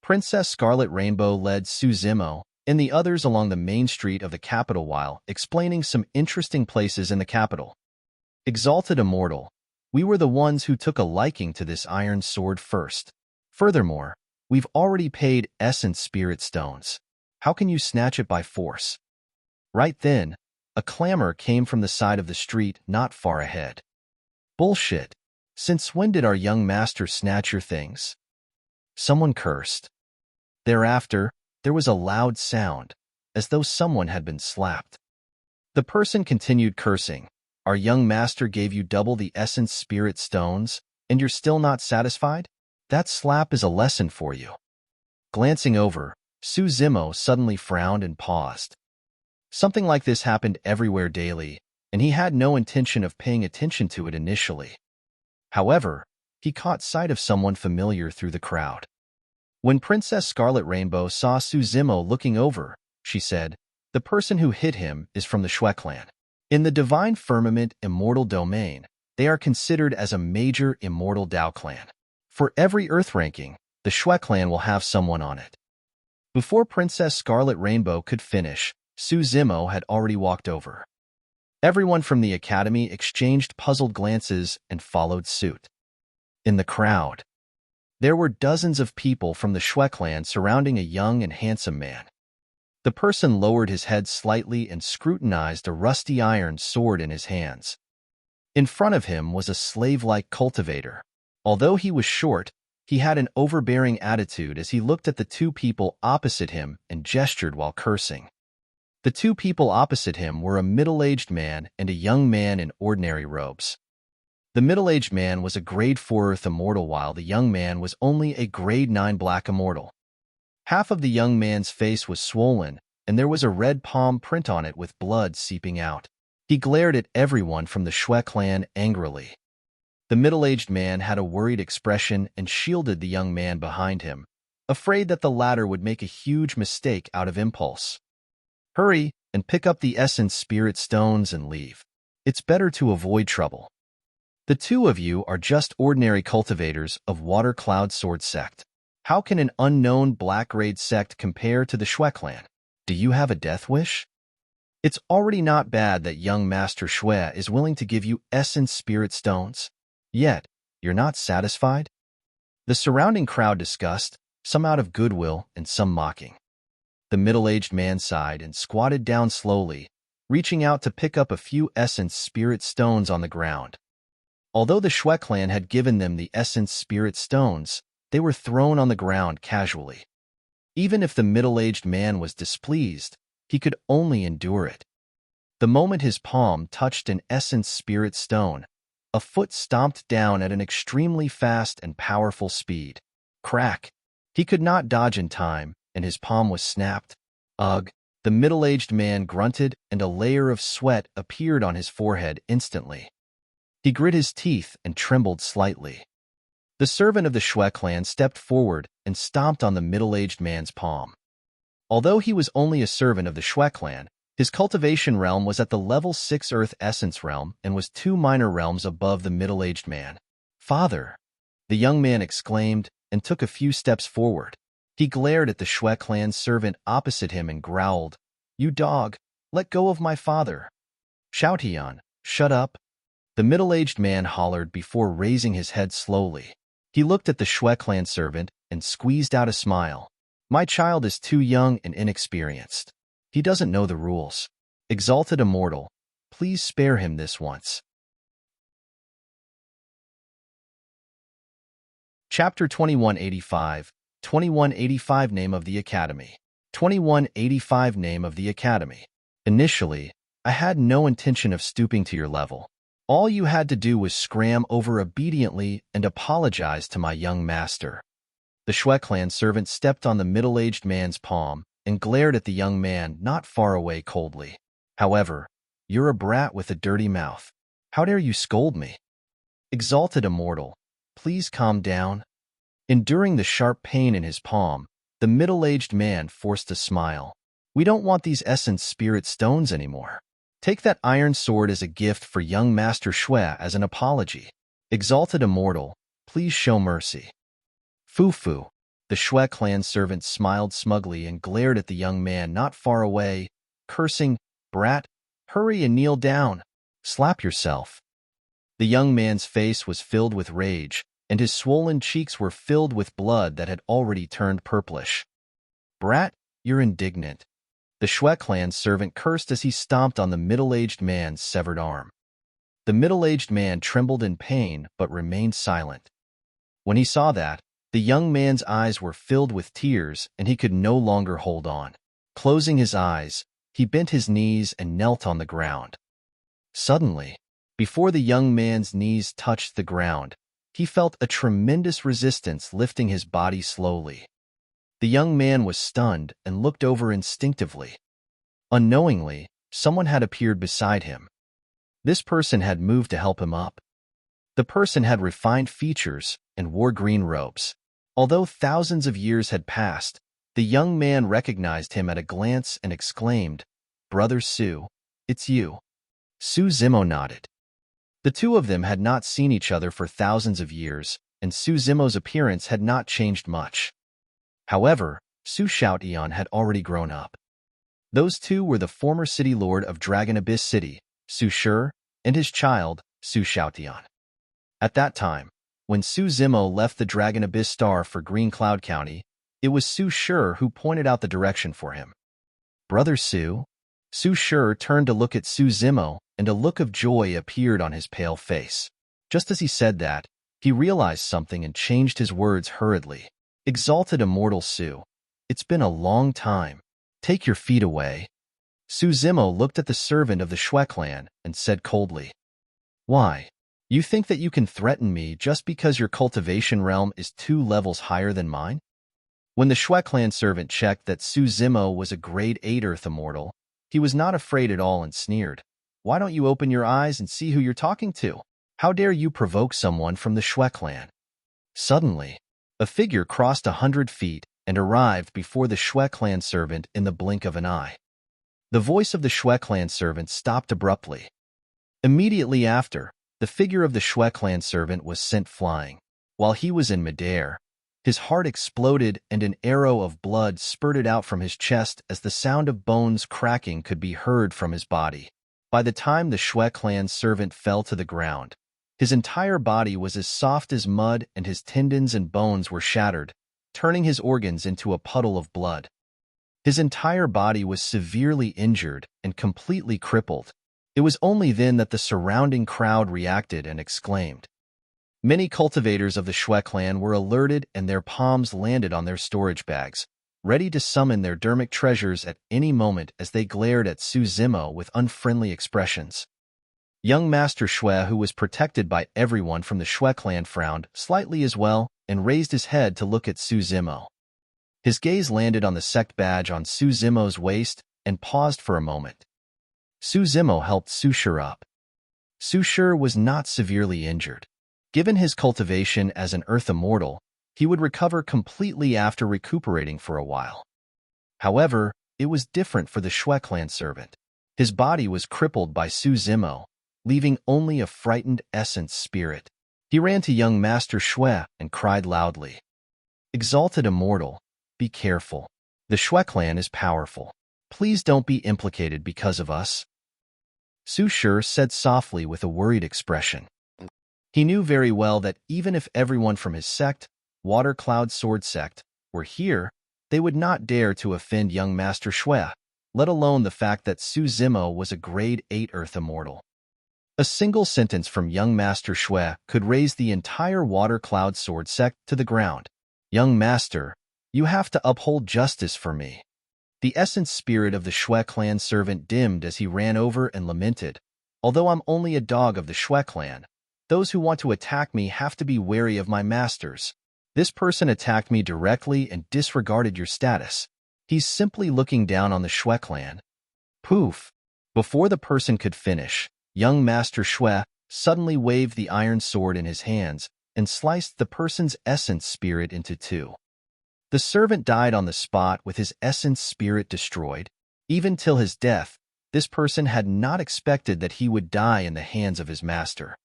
Princess Scarlet Rainbow led Su Zimo and the others along the main street of the capital while explaining some interesting places in the capital. "Exalted Immortal, we were the ones who took a liking to this iron sword first. Furthermore, we've already paid essence spirit stones. How can you snatch it by force?" Right then, a clamor came from the side of the street not far ahead. "Bullshit. Since when did our young master snatch your things?" Someone cursed. Thereafter, there was a loud sound, as though someone had been slapped. The person continued cursing. Our young master gave you double the essence spirit stones, and you're still not satisfied? That slap is a lesson for you. Glancing over, Su Zimo suddenly frowned and paused. Something like this happened everywhere daily, and he had no intention of paying attention to it initially. However, he caught sight of someone familiar through the crowd. When Princess Scarlet Rainbow saw Su Zimo looking over, she said, "The person who hit him is from the Xie clan. In the Divine Firmament Immortal Domain, they are considered as a major immortal Dao clan. For every Earth ranking, the Xie clan will have someone on it." Before Princess Scarlet Rainbow could finish, Su Zimo had already walked over. Everyone from the academy exchanged puzzled glances and followed suit. In the crowd, there were dozens of people from the Xie clan surrounding a young and handsome man. The person lowered his head slightly and scrutinized a rusty iron sword in his hands. In front of him was a slave-like cultivator. Although he was short, he had an overbearing attitude as he looked at the two people opposite him and gestured while cursing. The two people opposite him were a middle-aged man and a young man in ordinary robes. The middle-aged man was a grade 4 Earth Immortal while the young man was only a grade 9 Black Immortal. Half of the young man's face was swollen, and there was a red palm print on it with blood seeping out. He glared at everyone from the Xie clan angrily. The middle-aged man had a worried expression and shielded the young man behind him, afraid that the latter would make a huge mistake out of impulse. "Hurry and pick up the essence spirit stones and leave. It's better to avoid trouble. The two of you are just ordinary cultivators of Water Cloud Sword Sect. How can an unknown Black Raid sect compare to the Xie clan? Do you have a death wish? It's already not bad that young Master Xue is willing to give you essence spirit stones. Yet, you're not satisfied?" The surrounding crowd discussed, some out of goodwill and some mocking. The middle-aged man sighed and squatted down slowly, reaching out to pick up a few essence spirit stones on the ground. Although the Xie clan had given them the essence spirit stones, they were thrown on the ground casually. Even if the middle-aged man was displeased, he could only endure it. The moment his palm touched an essence spirit stone, a foot stomped down at an extremely fast and powerful speed. Crack! He could not dodge in time, and his palm was snapped. Ugh! The middle-aged man grunted, and a layer of sweat appeared on his forehead instantly. He grit his teeth and trembled slightly. The servant of the Xie clan stepped forward and stomped on the middle-aged man's palm. Although he was only a servant of the Xie clan, his cultivation realm was at the level 6 Earth Essence realm and was 2 minor realms above the middle-aged man. "Father!" the young man exclaimed and took a few steps forward. He glared at the Xie clan servant opposite him and growled, "You dog, let go of my father." "Xiaotian, shut up." The middle-aged man hollered before raising his head slowly. He looked at the Xie clan servant and squeezed out a smile. "My child is too young and inexperienced. He doesn't know the rules. Exalted Immortal, please spare him this once." Chapter 2185, 2185 Name of the Academy. 2185 Name of the Academy. Initially, I had no intention of stooping to your level. All you had to do was scram over obediently and apologize to my young master. The Xie clan servant stepped on the middle-aged man's palm and glared at the young man not far away coldly. "However, you're a brat with a dirty mouth. How dare you scold me?" "Exalted Immortal, please calm down." Enduring the sharp pain in his palm, the middle-aged man forced a smile. "We don't want these essence spirit stones anymore. Take that iron sword as a gift for young Master Xue as an apology. Exalted Immortal, please show mercy." "Fu-fu." The Xue clan servant smiled smugly and glared at the young man not far away, cursing, "Brat, hurry and kneel down. Slap yourself." The young man's face was filled with rage, and his swollen cheeks were filled with blood that had already turned purplish. "Brat, you're indignant." The Xue clan servant cursed as he stomped on the middle-aged man's severed arm. The middle-aged man trembled in pain but remained silent. When he saw that, the young man's eyes were filled with tears and he could no longer hold on. Closing his eyes, he bent his knees and knelt on the ground. Suddenly, Before the young man's knees touched the ground, he felt a tremendous resistance lifting his body slowly. The young man was stunned and looked over instinctively. Unknowingly, someone had appeared beside him. This person had moved to help him up. The person had refined features and wore green robes. Although thousands of years had passed, the young man recognized him at a glance and exclaimed, "Brother Su, it's you." Su Zimo nodded. The two of them had not seen each other for thousands of years, and Su Zimo's appearance had not changed much. However, Su Xiaotian had already grown up. Those two were the former city lord of Dragon Abyss City, Su Shi, and his child, Su Xiaotian. At that time, when Su Zimo left the Dragon Abyss Star for Green Cloud County, it was Su Shi who pointed out the direction for him. "Brother Su?" Su Shi turned to look at Su Zimo, and a look of joy appeared on his pale face. Just as he said that, he realized something and changed his words hurriedly. "Exalted Immortal Su, it's been a long time. Take your feet away." Su Zimo looked at the servant of the Xie clan and said coldly, "Why? You think that you can threaten me just because your cultivation realm is 2 levels higher than mine?" When the Xie clan servant checked that Su Zimo was a grade 8 Earth Immortal, he was not afraid at all and sneered, "Why don't you open your eyes and see who you're talking to? How dare you provoke someone from the Xie clan?" Suddenly, a figure crossed 100 feet and arrived before the Xie clan servant in the blink of an eye. The voice of the Xie clan servant stopped abruptly. Immediately after, the figure of the Xie clan servant was sent flying. While he was in midair, his heart exploded and an arrow of blood spurted out from his chest as the sound of bones cracking could be heard from his body. By the time the Xie clan servant fell to the ground, his entire body was as soft as mud and his tendons and bones were shattered, turning his organs into a puddle of blood. His entire body was severely injured and completely crippled. It was only then that the surrounding crowd reacted and exclaimed. Many cultivators of the Xie clan were alerted and their palms landed on their storage bags, ready to summon their dermic treasures at any moment as they glared at Su Zimo with unfriendly expressions. Young Master Xue, who was protected by everyone from the Xie clan, frowned slightly as well and raised his head to look at Su Zimo. His gaze landed on the sect badge on Su Zimo's waist and paused for a moment. Su Zimo helped Su Shi up. Su Shi was not severely injured. Given his cultivation as an Earth Immortal, he would recover completely after recuperating for a while. However, it was different for the Xie clan servant. His body was crippled by Su Zimo, leaving only a frightened essence spirit. He ran to young Master Xue and cried loudly, "Exalted Immortal, be careful. The Xie clan is powerful. Please don't be implicated because of us." Su Shi said softly with a worried expression. He knew very well that even if everyone from his sect, Water Cloud Sword Sect, were here, they would not dare to offend young Master Xue, let alone the fact that Su Zimo was a grade 8 Earth Immortal. A single sentence from young Master Xue could raise the entire Water Cloud Sword Sect to the ground. "Young Master, you have to uphold justice for me." The essence spirit of the Xie clan servant dimmed as he ran over and lamented, "Although I'm only a dog of the Xie clan, those who want to attack me have to be wary of my masters. This person attacked me directly and disregarded your status. He's simply looking down on the Xie clan." Poof! Before the person could finish, young Master Xue suddenly waved the iron sword in his hands and sliced the person's essence spirit into 2. The servant died on the spot with his essence spirit destroyed. Even till his death, this person had not expected that he would die in the hands of his master.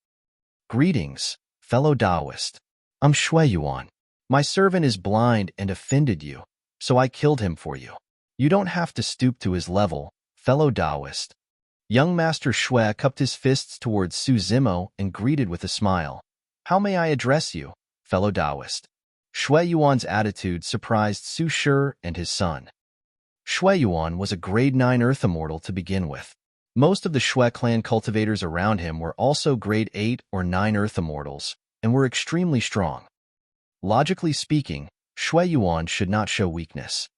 "Greetings, fellow Taoist. I'm Xue Yuan. My servant is blind and offended you, so I killed him for you. You don't have to stoop to his level, fellow Taoist." Young Master Xue cupped his fists towards Su Zimo and greeted with a smile. "How may I address you, fellow Taoist?" Xue Yuan's attitude surprised Su Shi and his son. Xue Yuan was a grade 9 Earth Immortal to begin with. Most of the Xue clan cultivators around him were also grade 8 or 9 Earth Immortals, and were extremely strong. Logically speaking, Xue Yuan should not show weakness.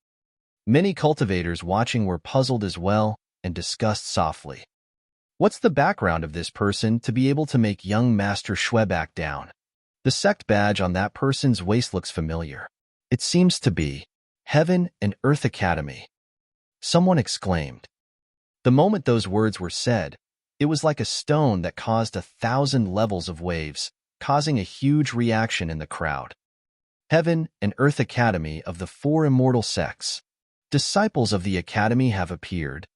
Many cultivators watching were puzzled as well and discussed softly. What's the background of this person to be able to make young Master Xue back down? The sect badge on that person's waist looks familiar. It seems to be Heaven and Earth Academy. Someone exclaimed. The moment those words were said, it was like a stone that caused 1,000 levels of waves, causing a huge reaction in the crowd. Heaven and Earth Academy of the 4 immortal sects. Disciples of the academy have appeared.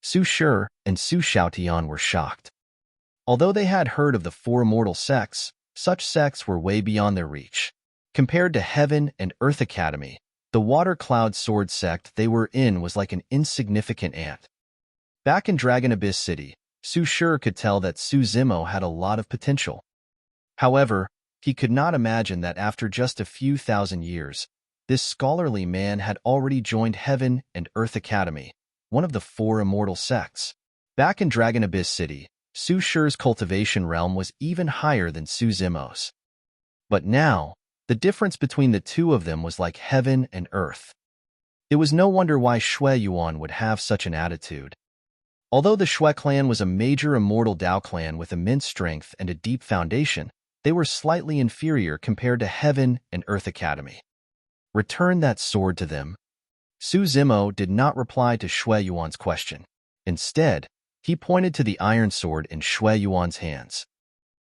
Su Shi and Su Xiaotian were shocked. Although they had heard of the 4 immortal sects, such sects were way beyond their reach. Compared to Heaven and Earth Academy, the Water Cloud Sword sect they were in was like an insignificant ant. Back in Dragon Abyss City, Su Shi could tell that Su Zimo had a lot of potential. However, he could not imagine that after just a few thousand years, this scholarly man had already joined Heaven and Earth Academy, one of the 4 immortal sects. Back in Dragon Abyss City, Su Shi's cultivation realm was even higher than Su Zimo's. But now, the difference between the two of them was like heaven and earth. It was no wonder why Xue Yuan would have such an attitude. Although the Xue clan was a major immortal Dao clan with immense strength and a deep foundation, they were slightly inferior compared to Heaven and Earth Academy. Return that sword to them. Su Zimo did not reply to Xue Yuan's question. Instead, he pointed to the iron sword in Xue Yuan's hands.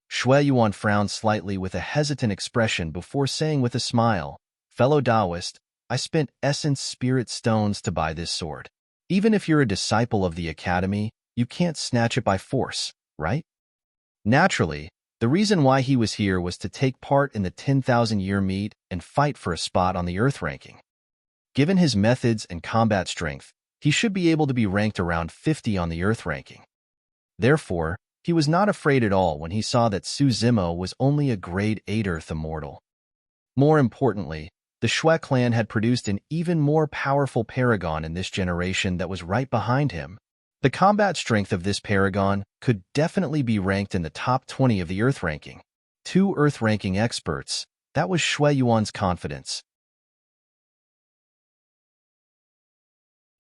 Xue Yuan frowned slightly with a hesitant expression before saying with a smile, "Fellow Taoist, I spent essence spirit stones to buy this sword. Even if you're a disciple of the academy, you can't snatch it by force, right?" Naturally, the reason why he was here was to take part in the 10,000-year meet and fight for a spot on the Earth ranking. Given his methods and combat strength, he should be able to be ranked around 50 on the Earth ranking. Therefore, he was not afraid at all when he saw that Su Zimo was only a grade 8 Earth immortal. More importantly, the Xue clan had produced an even more powerful paragon in this generation that was right behind him. The combat strength of this paragon could definitely be ranked in the top 20 of the Earth ranking. 2 Earth ranking experts, that was Xue Yuan's confidence.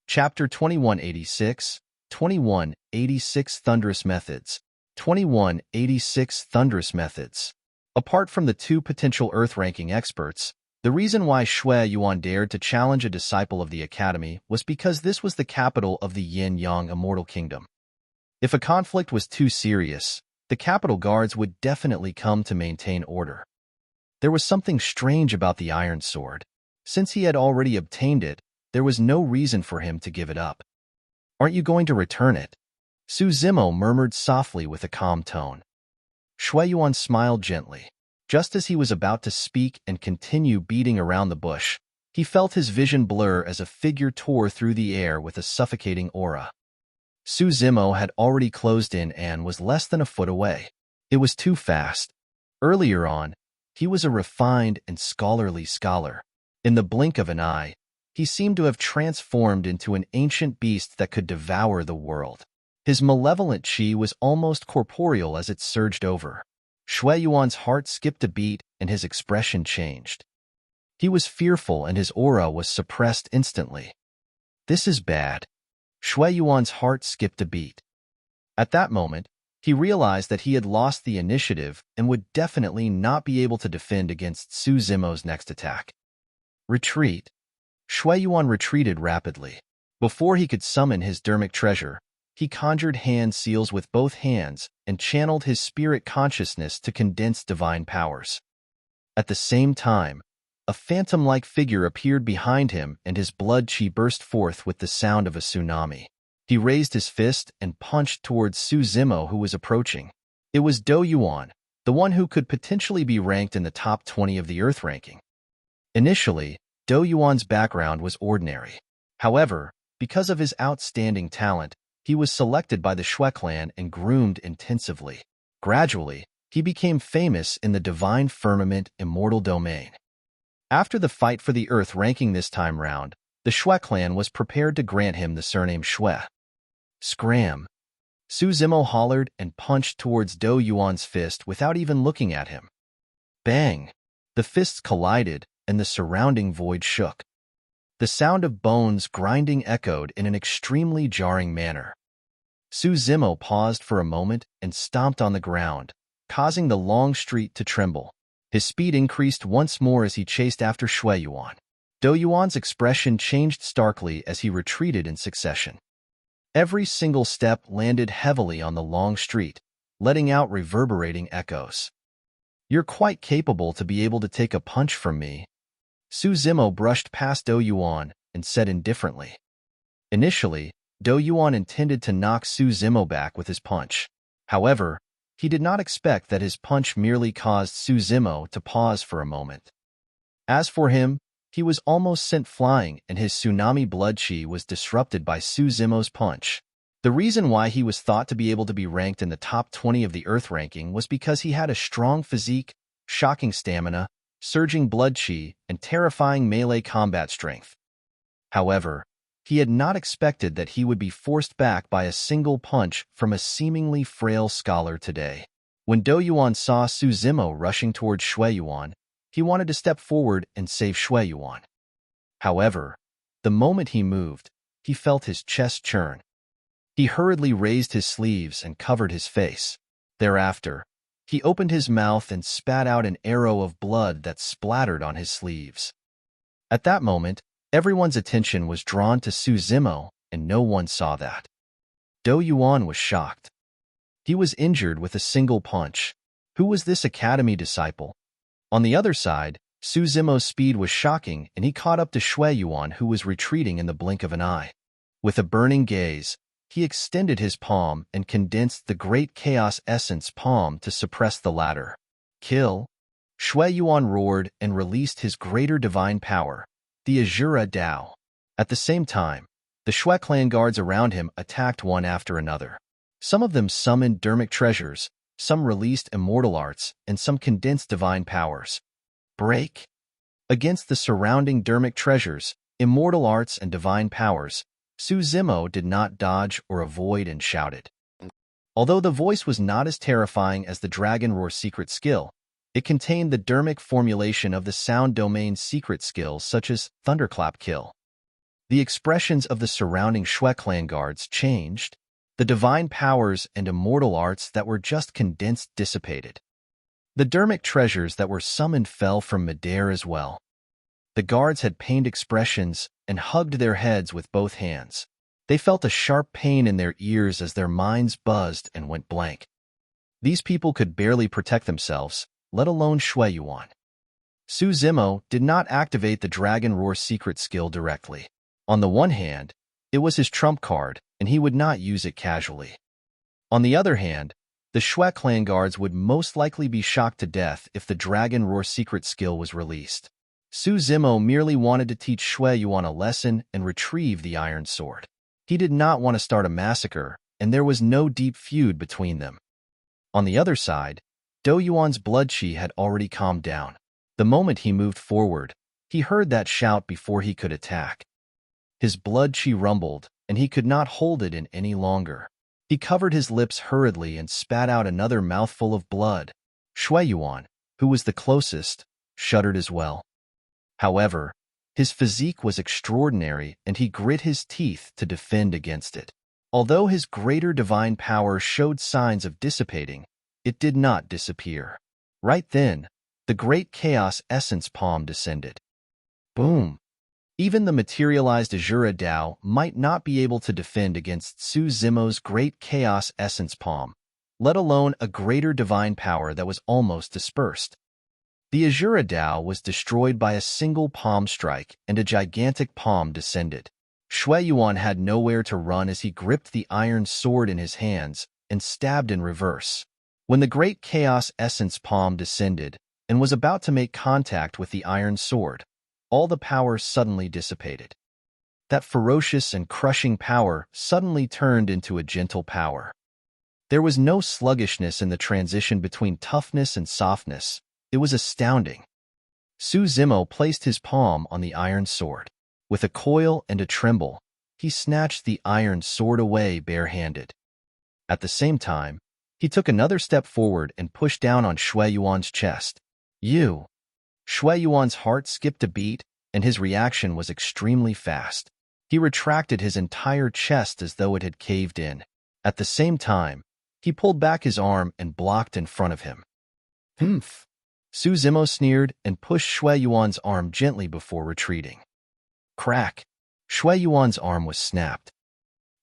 Chapter 2186, 2186 Thunderous Methods. 2186 Thunderous Methods. Apart from the 2 potential Earth ranking experts, the reason why Xue Yuan dared to challenge a disciple of the academy was because this was the capital of the Yin-Yang Immortal Kingdom. If a conflict was too serious, the capital guards would definitely come to maintain order. There was something strange about the iron sword. Since he had already obtained it, there was no reason for him to give it up. "Aren't you going to return it?" Su Zimo murmured softly with a calm tone. Xue Yuan smiled gently. Just as he was about to speak and continue beating around the bush, he felt his vision blur as a figure tore through the air with a suffocating aura. Su Zimo had already closed in and was less than a foot away. It was too fast. Earlier on, he was a refined and scholarly scholar. In the blink of an eye, he seemed to have transformed into an ancient beast that could devour the world. His malevolent qi was almost corporeal as it surged over. Xue Yuan's heart skipped a beat and his expression changed. He was fearful and his aura was suppressed instantly. This is bad. Xue Yuan's heart skipped a beat. At that moment, he realized that he had lost the initiative and would definitely not be able to defend against Su Zimo's next attack. Retreat. Xue Yuan retreated rapidly. Before he could summon his dermic treasure, he conjured hand seals with both hands and channeled his spirit consciousness to condense divine powers. At the same time, a phantom-like figure appeared behind him and his blood qi burst forth with the sound of a tsunami. He raised his fist and punched towards Su Zimo, who was approaching. It was Do Yuan, the one who could potentially be ranked in the top 20 of the Earth ranking. Initially, Do Yuan's background was ordinary. However, because of his outstanding talent, he was selected by the Xue clan and groomed intensively. Gradually, he became famous in the Divine Firmament Immortal Domain. After the fight for the Earth ranking this time round, the Xue clan was prepared to grant him the surname Xue. Scram! Su Zimo hollered and punched towards Do Yuan's fist without even looking at him. Bang! The fists collided and the surrounding void shook. The sound of bones grinding echoed in an extremely jarring manner. Su Zimo paused for a moment and stomped on the ground, causing the long street to tremble. His speed increased once more as he chased after Xue Yuan. Dou Yuan's expression changed starkly as he retreated in succession. Every single step landed heavily on the long street, letting out reverberating echoes. "You're quite capable to be able to take a punch from me." Su Zimo brushed past Dou Yuan and said indifferently. Initially, Dou Yuan intended to knock Su Zimo back with his punch. However, he did not expect that his punch merely caused Su Zimo to pause for a moment. As for him, he was almost sent flying and his tsunami blood chi was disrupted by Su Zimo's punch. The reason why he was thought to be able to be ranked in the top 20 of the Earth ranking was because he had a strong physique, shocking stamina, surging blood chi, and terrifying melee combat strength. However, he had not expected that he would be forced back by a single punch from a seemingly frail scholar today. When Dou Yuan saw Su Zimo rushing towards Xue Yuan, he wanted to step forward and save Xue Yuan. However, the moment he moved, he felt his chest churn. He hurriedly raised his sleeves and covered his face. Thereafter, he opened his mouth and spat out an arrow of blood that splattered on his sleeves. At that moment, everyone's attention was drawn to Su Zimo, and no one saw that. Dou Yuan was shocked. He was injured with a single punch. Who was this academy disciple? On the other side, Su Zimo's speed was shocking, and he caught up to Xue Yuan, who was retreating in the blink of an eye. With a burning gaze, he extended his palm and condensed the Great Chaos Essence palm to suppress the latter. "Kill!" Xue Yuan roared and released his greater divine power, the Azura Dao. At the same time, the Xue clan guards around him attacked one after another. Some of them summoned dermic treasures, some released immortal arts, and some condensed divine powers. Break! Against the surrounding dermic treasures, immortal arts, and divine powers, Su Zimo did not dodge or avoid and shouted. Although the voice was not as terrifying as the Dragon Roar secret skill, it contained the dermic formulation of the sound domain secret skills such as Thunderclap Kill. The expressions of the surrounding Xue clan guards changed. The divine powers and immortal arts that were just condensed dissipated. The dermic treasures that were summoned fell from midair as well. The guards had pained expressions and hugged their heads with both hands. They felt a sharp pain in their ears as their minds buzzed and went blank. These people could barely protect themselves, let alone Xue Yuan. Su Zimo did not activate the Dragon Roar secret skill directly. On the one hand, it was his trump card, and he would not use it casually. On the other hand, the Xue clan guards would most likely be shocked to death if the Dragon Roar secret skill was released. Su Zimo merely wanted to teach Xue Yuan a lesson and retrieve the Iron Sword. He did not want to start a massacre, and there was no deep feud between them. On the other side, Dou Yuan's blood chi had already calmed down. The moment he moved forward, he heard that shout before he could attack. His blood chi rumbled, and he could not hold it in any longer. He covered his lips hurriedly and spat out another mouthful of blood. Xue Yuan, who was the closest, shuddered as well. However, his physique was extraordinary, and he grit his teeth to defend against it. Although his greater divine power showed signs of dissipating, it did not disappear. Right then, the Great Chaos Essence palm descended. Boom! Even the materialized Azura Dao might not be able to defend against Su Zimo's Great Chaos Essence palm, let alone a greater divine power that was almost dispersed. The Azura Dao was destroyed by a single palm strike, and a gigantic palm descended. Xue Yuan had nowhere to run as he gripped the iron sword in his hands and stabbed in reverse. When the Great Chaos Essence palm descended and was about to make contact with the iron sword, all the power suddenly dissipated. That ferocious and crushing power suddenly turned into a gentle power. There was no sluggishness in the transition between toughness and softness. It was astounding. Su Zimo placed his palm on the iron sword. With a coil and a tremble, he snatched the iron sword away barehanded. At the same time, he took another step forward and pushed down on Xue Yuan's chest. "You!" Xue Yuan's heart skipped a beat, and his reaction was extremely fast. He retracted his entire chest as though it had caved in. At the same time, he pulled back his arm and blocked in front of him. Humph! Su Zimo sneered and pushed Xue Yuan's arm gently before retreating. Crack! Xue Yuan's arm was snapped.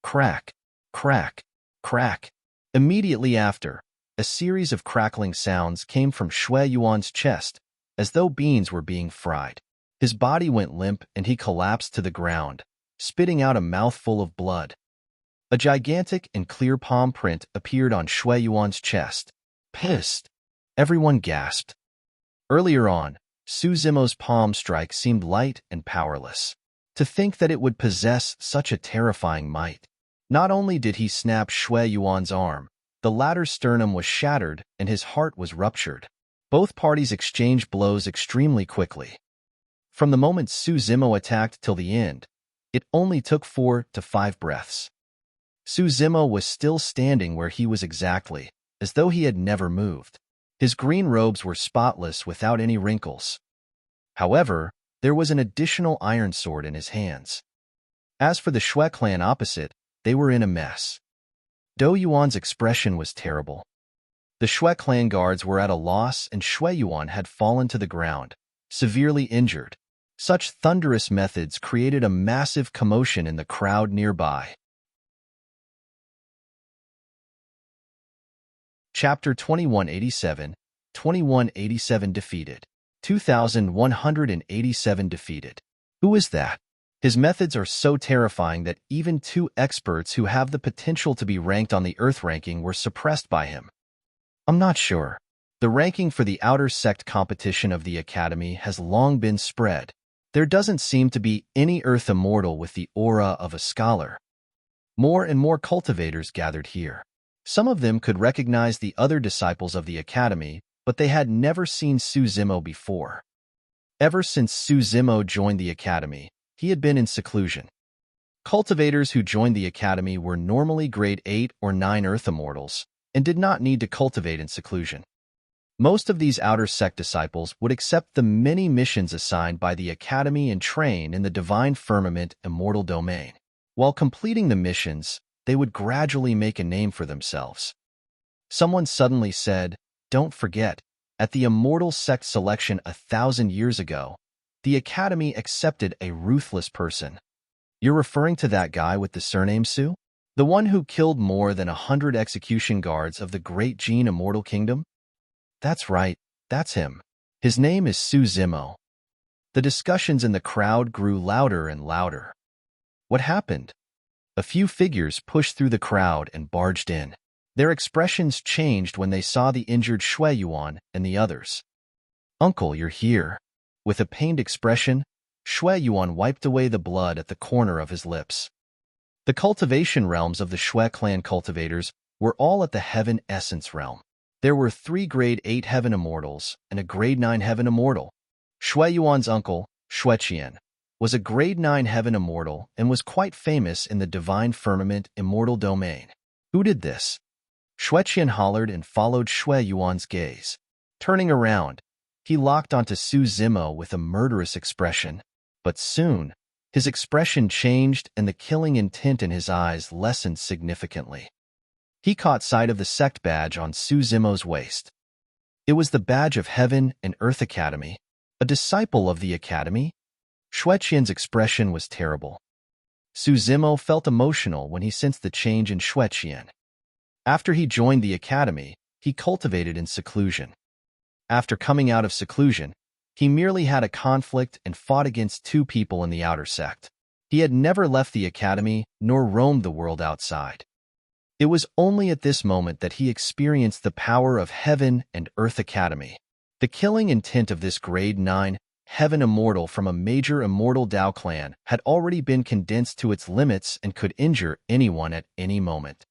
Crack! Crack! Crack! Immediately after, a series of crackling sounds came from Xue Yuan's chest, as though beans were being fried. His body went limp and he collapsed to the ground, spitting out a mouthful of blood. A gigantic and clear palm print appeared on Xue Yuan's chest. Pissed! Everyone gasped. Earlier on, Su Zimo's palm strike seemed light and powerless. To think that it would possess such a terrifying might. Not only did he snap Xue Yuan's arm, the latter's sternum was shattered and his heart was ruptured. Both parties exchanged blows extremely quickly. From the moment Su Zimo attacked till the end, it only took 4 to 5 breaths. Su Zimo was still standing where he was exactly, as though he had never moved. His green robes were spotless without any wrinkles. However, there was an additional iron sword in his hands. As for the Xue clan opposite, they were in a mess. Dou Yuan's expression was terrible. The Xue clan guards were at a loss and Xue Yuan had fallen to the ground, severely injured. Such thunderous methods created a massive commotion in the crowd nearby. Chapter 2187, 2187 defeated. 2187 defeated. Who is that? His methods are so terrifying that even 2 experts who have the potential to be ranked on the Earth ranking were suppressed by him. I'm not sure. The ranking for the outer sect competition of the Academy has long been spread. There doesn't seem to be any Earth immortal with the aura of a scholar. More and more cultivators gathered here. Some of them could recognize the other disciples of the Academy, but they had never seen Su Zimo before. Ever since Su Zimo joined the Academy, he had been in seclusion. Cultivators who joined the Academy were normally grade 8 or 9 Earth Immortals, and did not need to cultivate in seclusion. Most of these outer sect disciples would accept the many missions assigned by the Academy and train in the Divine Firmament Immortal Domain. While completing the missions, they would gradually make a name for themselves. Someone suddenly said, "Don't forget, at the Immortal Sect selection 1,000 years ago, the Academy accepted a ruthless person." You're referring to that guy with the surname Su? The one who killed more than 100 execution guards of the Great Qing Immortal Kingdom? That's right, that's him. His name is Su Zimo. The discussions in the crowd grew louder and louder. What happened? A few figures pushed through the crowd and barged in. Their expressions changed when they saw the injured Xue Yuan and the others. "Uncle, you're here." With a pained expression, Xue Yuan wiped away the blood at the corner of his lips. The cultivation realms of the Xue clan cultivators were all at the Heaven Essence realm. There were 3 grade 8 Heaven Immortals and a grade 9 Heaven Immortal. Xue Yuan's uncle, Xie Qingcheng, was a grade 9 Heaven Immortal and was quite famous in the Divine Firmament Immortal Domain. Who did this? Xie Qingcheng hollered and followed Xue Yuan's gaze. Turning around, he locked onto Su Zimo with a murderous expression. But soon, his expression changed and the killing intent in his eyes lessened significantly. He caught sight of the sect badge on Su Zimo's waist. It was the badge of Heaven and Earth Academy. A disciple of the Academy? Xie Qingcheng's expression was terrible. Su Zimo felt emotional when he sensed the change in Xie Qingcheng. After he joined the Academy, he cultivated in seclusion. After coming out of seclusion, he merely had a conflict and fought against 2 people in the outer sect. He had never left the Academy nor roamed the world outside. It was only at this moment that he experienced the power of Heaven and Earth Academy. The killing intent of this grade 9 Heaven Immortal from a major Immortal Dao clan had already been condensed to its limits and could injure anyone at any moment.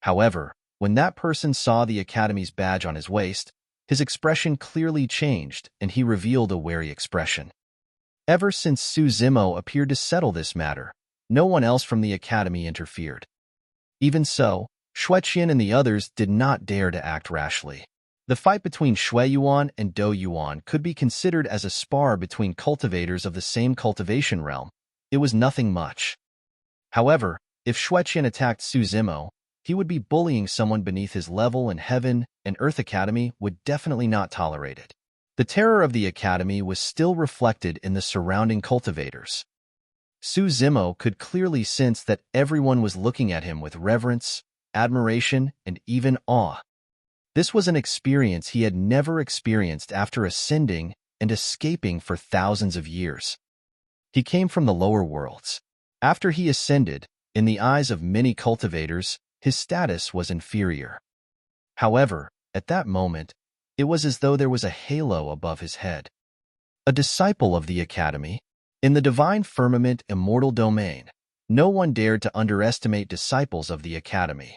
However, when that person saw the Academy's badge on his waist, his expression clearly changed and he revealed a wary expression. Ever since Su Zimo appeared to settle this matter, no one else from the Academy interfered. Even so, Xie Qingcheng and the others did not dare to act rashly. The fight between Xue Yuan and Dou Yuan could be considered as a spar between cultivators of the same cultivation realm. It was nothing much. However, if Xie Qingcheng attacked Su Zimo, he would be bullying someone beneath his level, and Heaven and Earth Academy would definitely not tolerate it. The terror of the Academy was still reflected in the surrounding cultivators. Su Zimo could clearly sense that everyone was looking at him with reverence, admiration, and even awe. This was an experience he had never experienced after ascending and escaping for thousands of years. He came from the lower worlds. After he ascended, in the eyes of many cultivators, his status was inferior. However, at that moment, it was as though there was a halo above his head. A disciple of the Academy, in the divine firmament immortal domain, no one dared to underestimate disciples of the Academy.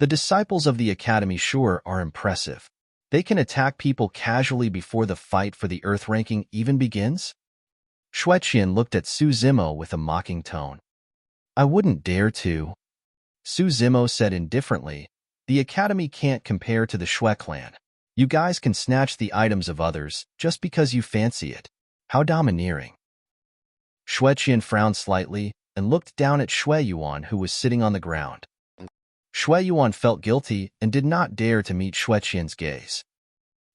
The disciples of the Academy sure are impressive. They can attack people casually before the fight for the Earth ranking even begins? Xie Qingcheng looked at Su Zimo with a mocking tone. I wouldn't dare to. Su Zimo said indifferently, the Academy can't compare to the Xue clan. You guys can snatch the items of others just because you fancy it. How domineering. Xie Qingcheng frowned slightly and looked down at Xue Yuan, who was sitting on the ground. Xue Yuan felt guilty and did not dare to meet Xie Qingcheng's gaze.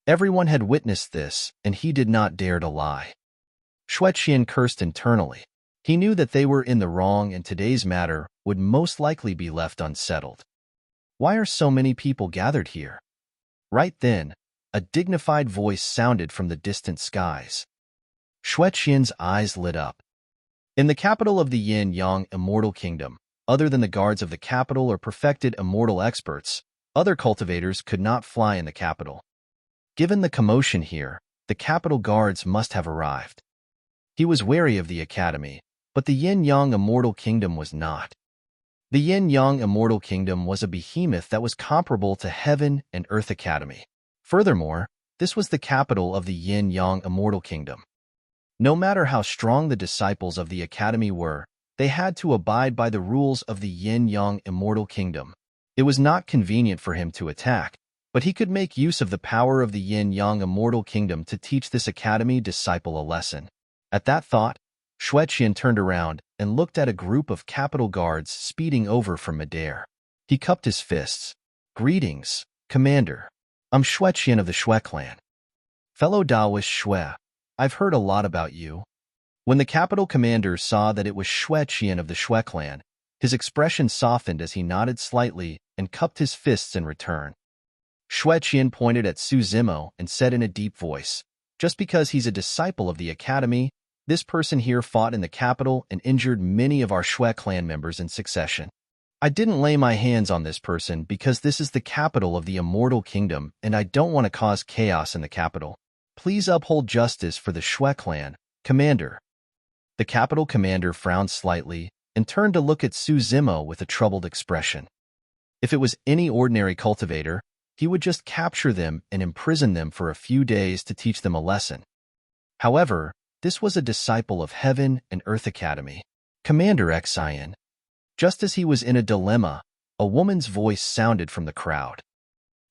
Everyone had witnessed this, and he did not dare to lie. Xie Qingcheng cursed internally. He knew that they were in the wrong, and today's matter would most likely be left unsettled. Why are so many people gathered here? Right then, a dignified voice sounded from the distant skies. Xie Qingcheng's eyes lit up. In the capital of the Yin-Yang Immortal Kingdom, other than the guards of the capital or perfected immortal experts, other cultivators could not fly in the capital. Given the commotion here, the capital guards must have arrived. He was wary of the Academy, but the Yin-Yang Immortal Kingdom was not. The Yin-Yang Immortal Kingdom was a behemoth that was comparable to Heaven and Earth Academy. Furthermore, this was the capital of the Yin-Yang Immortal Kingdom. No matter how strong the disciples of the Academy were, they had to abide by the rules of the Yin-Yang Immortal Kingdom. It was not convenient for him to attack, but he could make use of the power of the Yin-Yang Immortal Kingdom to teach this Academy disciple a lesson. At that thought, Xie Qingcheng turned around and looked at a group of capital guards speeding over from midair. He cupped his fists. Greetings, Commander. I'm Xie Qingcheng of the Xue clan. Fellow Taoist Xue, I've heard a lot about you. When the capital commander saw that it was Xie Qingcheng of the Xue clan, his expression softened as he nodded slightly and cupped his fists in return. Xie Qingcheng pointed at Su Zimo and said in a deep voice, just because he's a disciple of the Academy, this person here fought in the capital and injured many of our Xue clan members in succession. I didn't lay my hands on this person because this is the capital of the Immortal Kingdom and I don't want to cause chaos in the capital. Please uphold justice for the Xue clan, Commander. The capital commander frowned slightly and turned to look at Su Zimo with a troubled expression. If it was any ordinary cultivator, he would just capture them and imprison them for a few days to teach them a lesson. However, this was a disciple of Heaven and Earth Academy. Commander Xian. Just as he was in a dilemma, a woman's voice sounded from the crowd.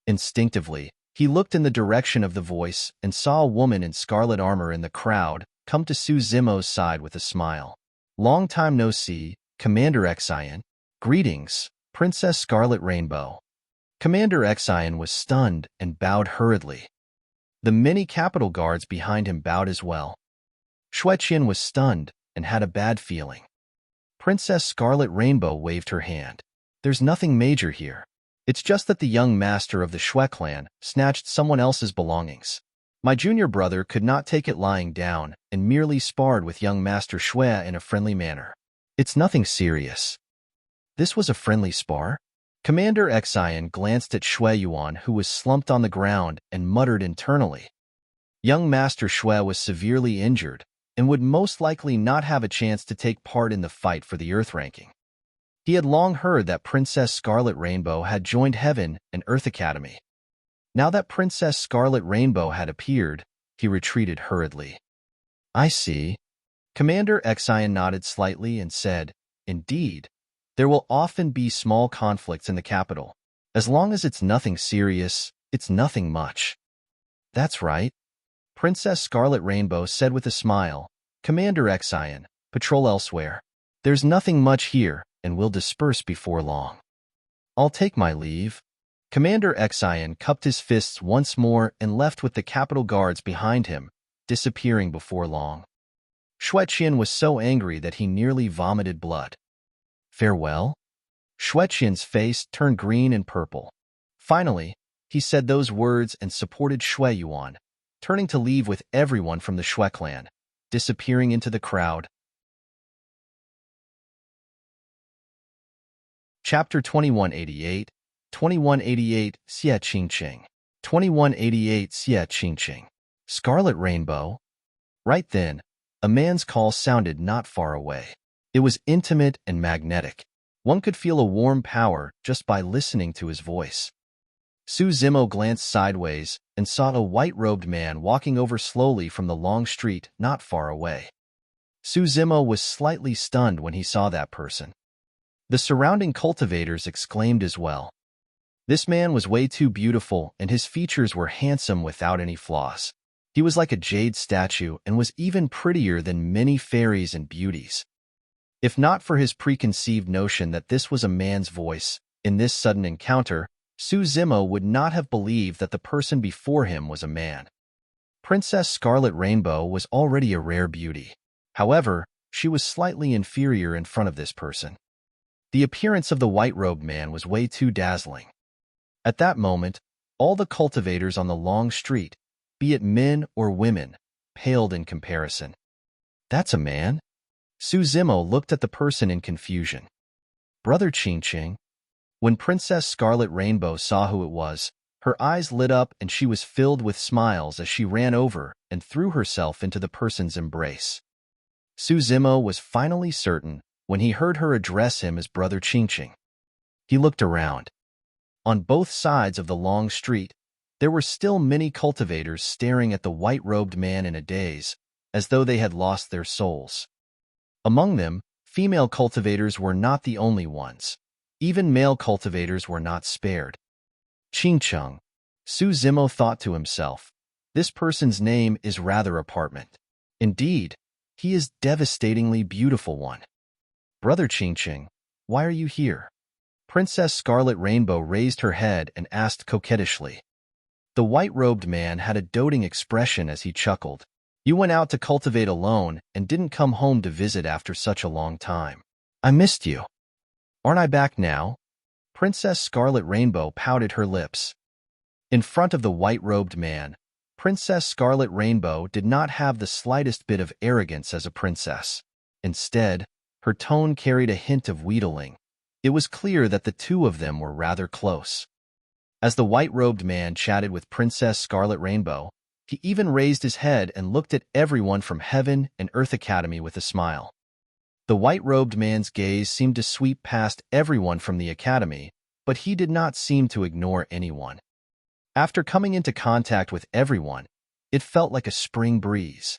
Instinctively, he looked in the direction of the voice and saw a woman in scarlet armor in the crowd come to Su Zimo's side with a smile. Long time no see, Commander Xian. Greetings, Princess Scarlet Rainbow. Commander Xian was stunned and bowed hurriedly. The many capital guards behind him bowed as well. Xie Qingcheng was stunned and had a bad feeling. Princess Scarlet Rainbow waved her hand. There's nothing major here. It's just that the young master of the Xue clan snatched someone else's belongings. My junior brother could not take it lying down and merely sparred with young Master Xue in a friendly manner. It's nothing serious. This was a friendly spar? Commander Xian glanced at Xue Yuan, who was slumped on the ground, and muttered internally. Young Master Xue was severely injured and would most likely not have a chance to take part in the fight for the Earth ranking. He had long heard that Princess Scarlet Rainbow had joined Heaven and Earth Academy. Now that Princess Scarlet Rainbow had appeared, he retreated hurriedly. I see. Commander Xian nodded slightly and said, Indeed, there will often be small conflicts in the capital. As long as it's nothing serious, it's nothing much. That's right. Princess Scarlet Rainbow said with a smile, Commander Xian, patrol elsewhere. There's nothing much here, and we'll disperse before long. I'll take my leave. Commander Xian cupped his fists once more and left with the capital guards behind him, disappearing before long. Xie Qingcheng was so angry that he nearly vomited blood. Farewell? Xie Qingcheng's face turned green and purple. Finally, he said those words and supported Xue Yuan, turning to leave with everyone from the Xue clan, disappearing into the crowd. Chapter 2188, 2188 Xie Qingcheng. 2188 Xie Qingcheng. Scarlet Rainbow. Right then, a man's call sounded not far away. It was intimate and magnetic. One could feel a warm power just by listening to his voice. Su Zimo glanced sideways and saw a white-robed man walking over slowly from the long street not far away. Su Zimo was slightly stunned when he saw that person. The surrounding cultivators exclaimed as well. This man was way too beautiful, and his features were handsome without any flaws. He was like a jade statue and was even prettier than many fairies and beauties. If not for his preconceived notion that this was a man's voice, in this sudden encounter, Su Zimo would not have believed that the person before him was a man. Princess Scarlet Rainbow was already a rare beauty. However, she was slightly inferior in front of this person. The appearance of the white-robed man was way too dazzling. At that moment, all the cultivators on the long street, be it men or women, paled in comparison. That's a man? Su Zimo looked at the person in confusion. Brother Qingcheng. When Princess Scarlet Rainbow saw who it was, her eyes lit up and she was filled with smiles as she ran over and threw herself into the person's embrace. Su Zimo was finally certain when he heard her address him as Brother Qingcheng. He looked around. On both sides of the long street, there were still many cultivators staring at the white-robed man in a daze, as though they had lost their souls. Among them, female cultivators were not the only ones. Even male cultivators were not spared. Qingcheng. Su Zimo thought to himself, this person's name is rather apartment. Indeed, he is devastatingly beautiful one. Brother Qingcheng, why are you here? Princess Scarlet Rainbow raised her head and asked coquettishly. The white-robed man had a doting expression as he chuckled. You went out to cultivate alone and didn't come home to visit after such a long time. I missed you. Aren't I back now? Princess Scarlet Rainbow pouted her lips. In front of the white-robed man, Princess Scarlet Rainbow did not have the slightest bit of arrogance as a princess. Instead, her tone carried a hint of wheedling. It was clear that the two of them were rather close. As the white-robed man chatted with Princess Scarlet Rainbow, he even raised his head and looked at everyone from Heaven and Earth Academy with a smile. The white-robed man's gaze seemed to sweep past everyone from the academy, but he did not seem to ignore anyone. After coming into contact with everyone, it felt like a spring breeze.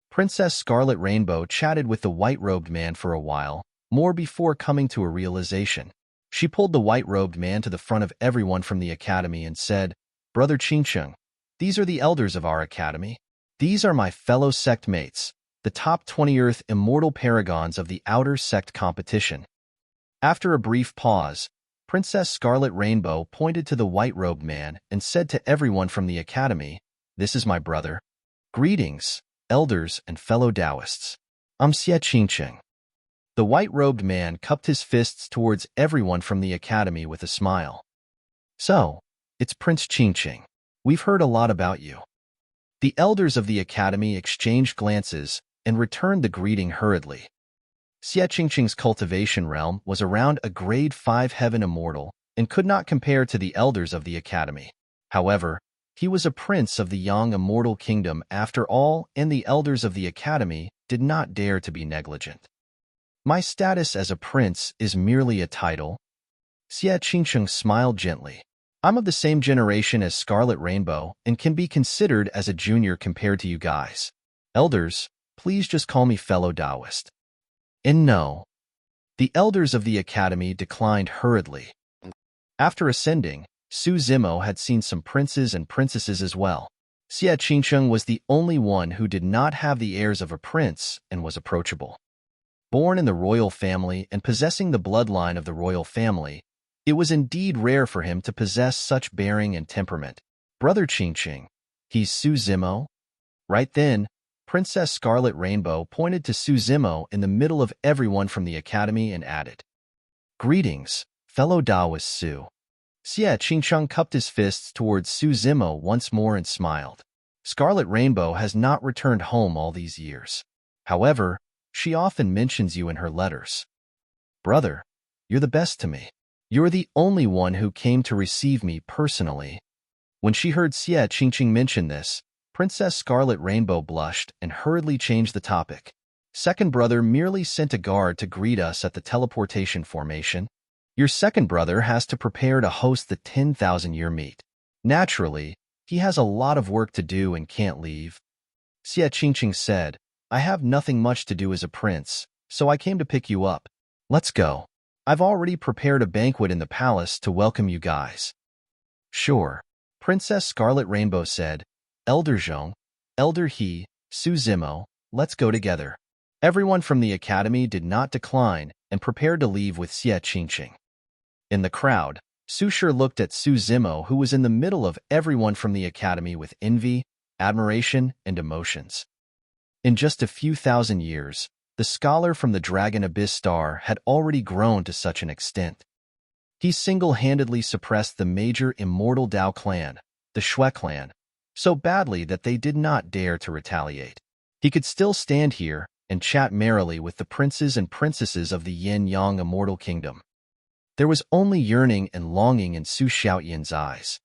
Princess Scarlet Rainbow chatted with the white-robed man for a while, more before coming to a realization. She pulled the white-robed man to the front of everyone from the academy and said, Brother Qingcheng, these are the elders of our academy. These are my fellow sect mates, the top 20 Earth immortal paragons of the Outer Sect competition. After a brief pause, Princess Scarlet Rainbow pointed to the white-robed man and said to everyone from the academy, This is my brother. Greetings, elders and fellow Taoists. I'm Xie Qingcheng. The white-robed man cupped his fists towards everyone from the academy with a smile. So, it's Prince Qingcheng. We've heard a lot about you. The elders of the academy exchanged glances and returned the greeting hurriedly. Xie Qingcheng's cultivation realm was around a grade 5 heaven immortal and could not compare to the elders of the academy. However, he was a prince of the Yang immortal kingdom after all, and the elders of the academy did not dare to be negligent. My status as a prince is merely a title. Xie Qingcheng smiled gently. I'm of the same generation as Scarlet Rainbow and can be considered as a junior compared to you guys. Elders, please just call me fellow Taoist. And no. The elders of the academy declined hurriedly. After ascending, Su Zimo had seen some princes and princesses as well. Xie Qingcheng was the only one who did not have the airs of a prince and was approachable. Born in the royal family and possessing the bloodline of the royal family, It was indeed rare for him to possess such bearing and temperament. Brother Qingcheng, he's Su Zimo? Right then, Princess Scarlet Rainbow pointed to Su Zimo in the middle of everyone from the academy and added, "Greetings, fellow Taoist Su." Xie Qingcheng cupped his fists towards Su Zimo once more and smiled. Scarlet Rainbow has not returned home all these years. However, she often mentions you in her letters. Brother, you're the best to me. You're the only one who came to receive me personally. When she heard Xie Qingcheng mention this, Princess Scarlet Rainbow blushed and hurriedly changed the topic. Second brother merely sent a guard to greet us at the teleportation formation. Your second brother has to prepare to host the 10,000-year meet. Naturally, he has a lot of work to do and can't leave. Xie Qingcheng said, I have nothing much to do as a prince, so I came to pick you up. Let's go. I've already prepared a banquet in the palace to welcome you guys. Sure. Princess Scarlet Rainbow said, Elder Zhong, Elder He, Su Zimo, let's go together. Everyone from the academy did not decline and prepared to leave with Xie Qingcheng. In the crowd, Su Shi looked at Su Zimo, who was in the middle of everyone from the academy with envy, admiration, and emotions. In just a few thousand years, the scholar from the Dragon Abyss Star had already grown to such an extent. He single-handedly suppressed the major immortal Dao clan, the Xue clan, so badly that they did not dare to retaliate. He could still stand here and chat merrily with the princes and princesses of the Yin-Yang immortal kingdom. There was only yearning and longing in Su Xiaotian's eyes.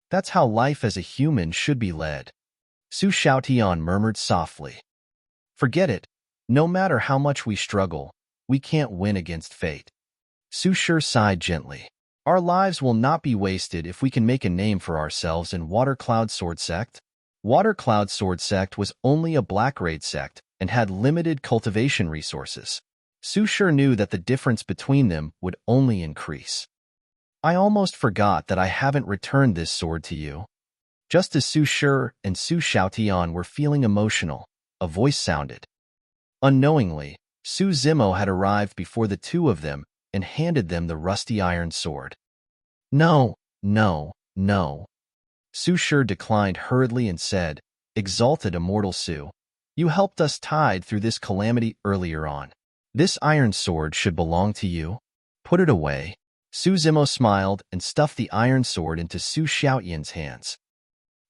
That's how life as a human should be led. Su Xiaotian murmured softly. Forget it. No matter how much we struggle, we can't win against fate. Su Shi sighed gently. Our lives will not be wasted if we can make a name for ourselves in Water Cloud Sword Sect. Water Cloud Sword Sect was only a black raid sect and had limited cultivation resources. Su Shi knew that the difference between them would only increase. I almost forgot that I haven't returned this sword to you. Just as Su Shi and Su Xiaotian were feeling emotional, a voice sounded. Unknowingly, Su Zimo had arrived before the two of them and handed them the rusty iron sword. No, no, no. Su Shi declined hurriedly and said, Exalted Immortal Su, you helped us tide through this calamity earlier on. This iron sword should belong to you. Put it away. Su Zimo smiled and stuffed the iron sword into Su Xiaotian's hands.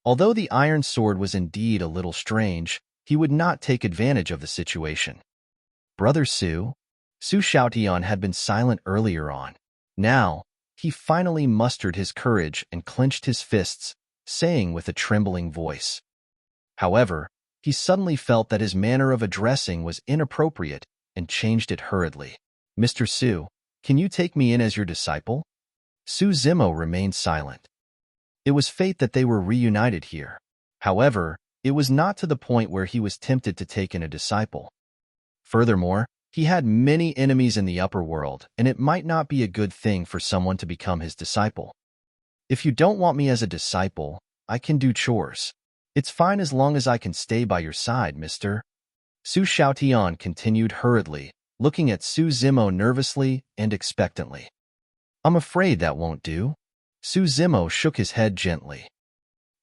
Although the iron sword was indeed a little strange, he would not take advantage of the situation. Brother Su? Su Xiaotian had been silent earlier on. Now, he finally mustered his courage and clenched his fists, saying with a trembling voice. However, he suddenly felt that his manner of addressing was inappropriate and changed it hurriedly. Mr. Su, can you take me in as your disciple? Su Zimo remained silent. It was fate that they were reunited here. However, it was not to the point where he was tempted to take in a disciple. Furthermore, he had many enemies in the upper world, and it might not be a good thing for someone to become his disciple. If you don't want me as a disciple, I can do chores. It's fine as long as I can stay by your side, mister. Su Xiaotian continued hurriedly, looking at Su Zimo nervously and expectantly. I'm afraid that won't do. Su Zimo shook his head gently.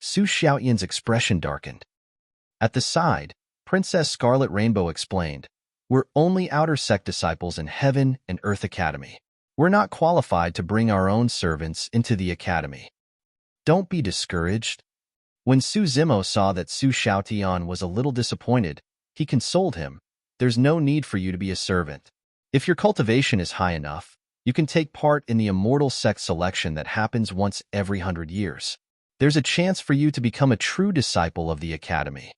Su Xiaotian's expression darkened. At the side, Princess Scarlet Rainbow explained, We're only outer sect disciples in Heaven and Earth Academy. We're not qualified to bring our own servants into the academy. Don't be discouraged. When Su Zimo saw that Su Xiaotian was a little disappointed, he consoled him. There's no need for you to be a servant. If your cultivation is high enough, you can take part in the Immortal sect selection that happens once every 100 years. There's a chance for you to become a true disciple of the academy.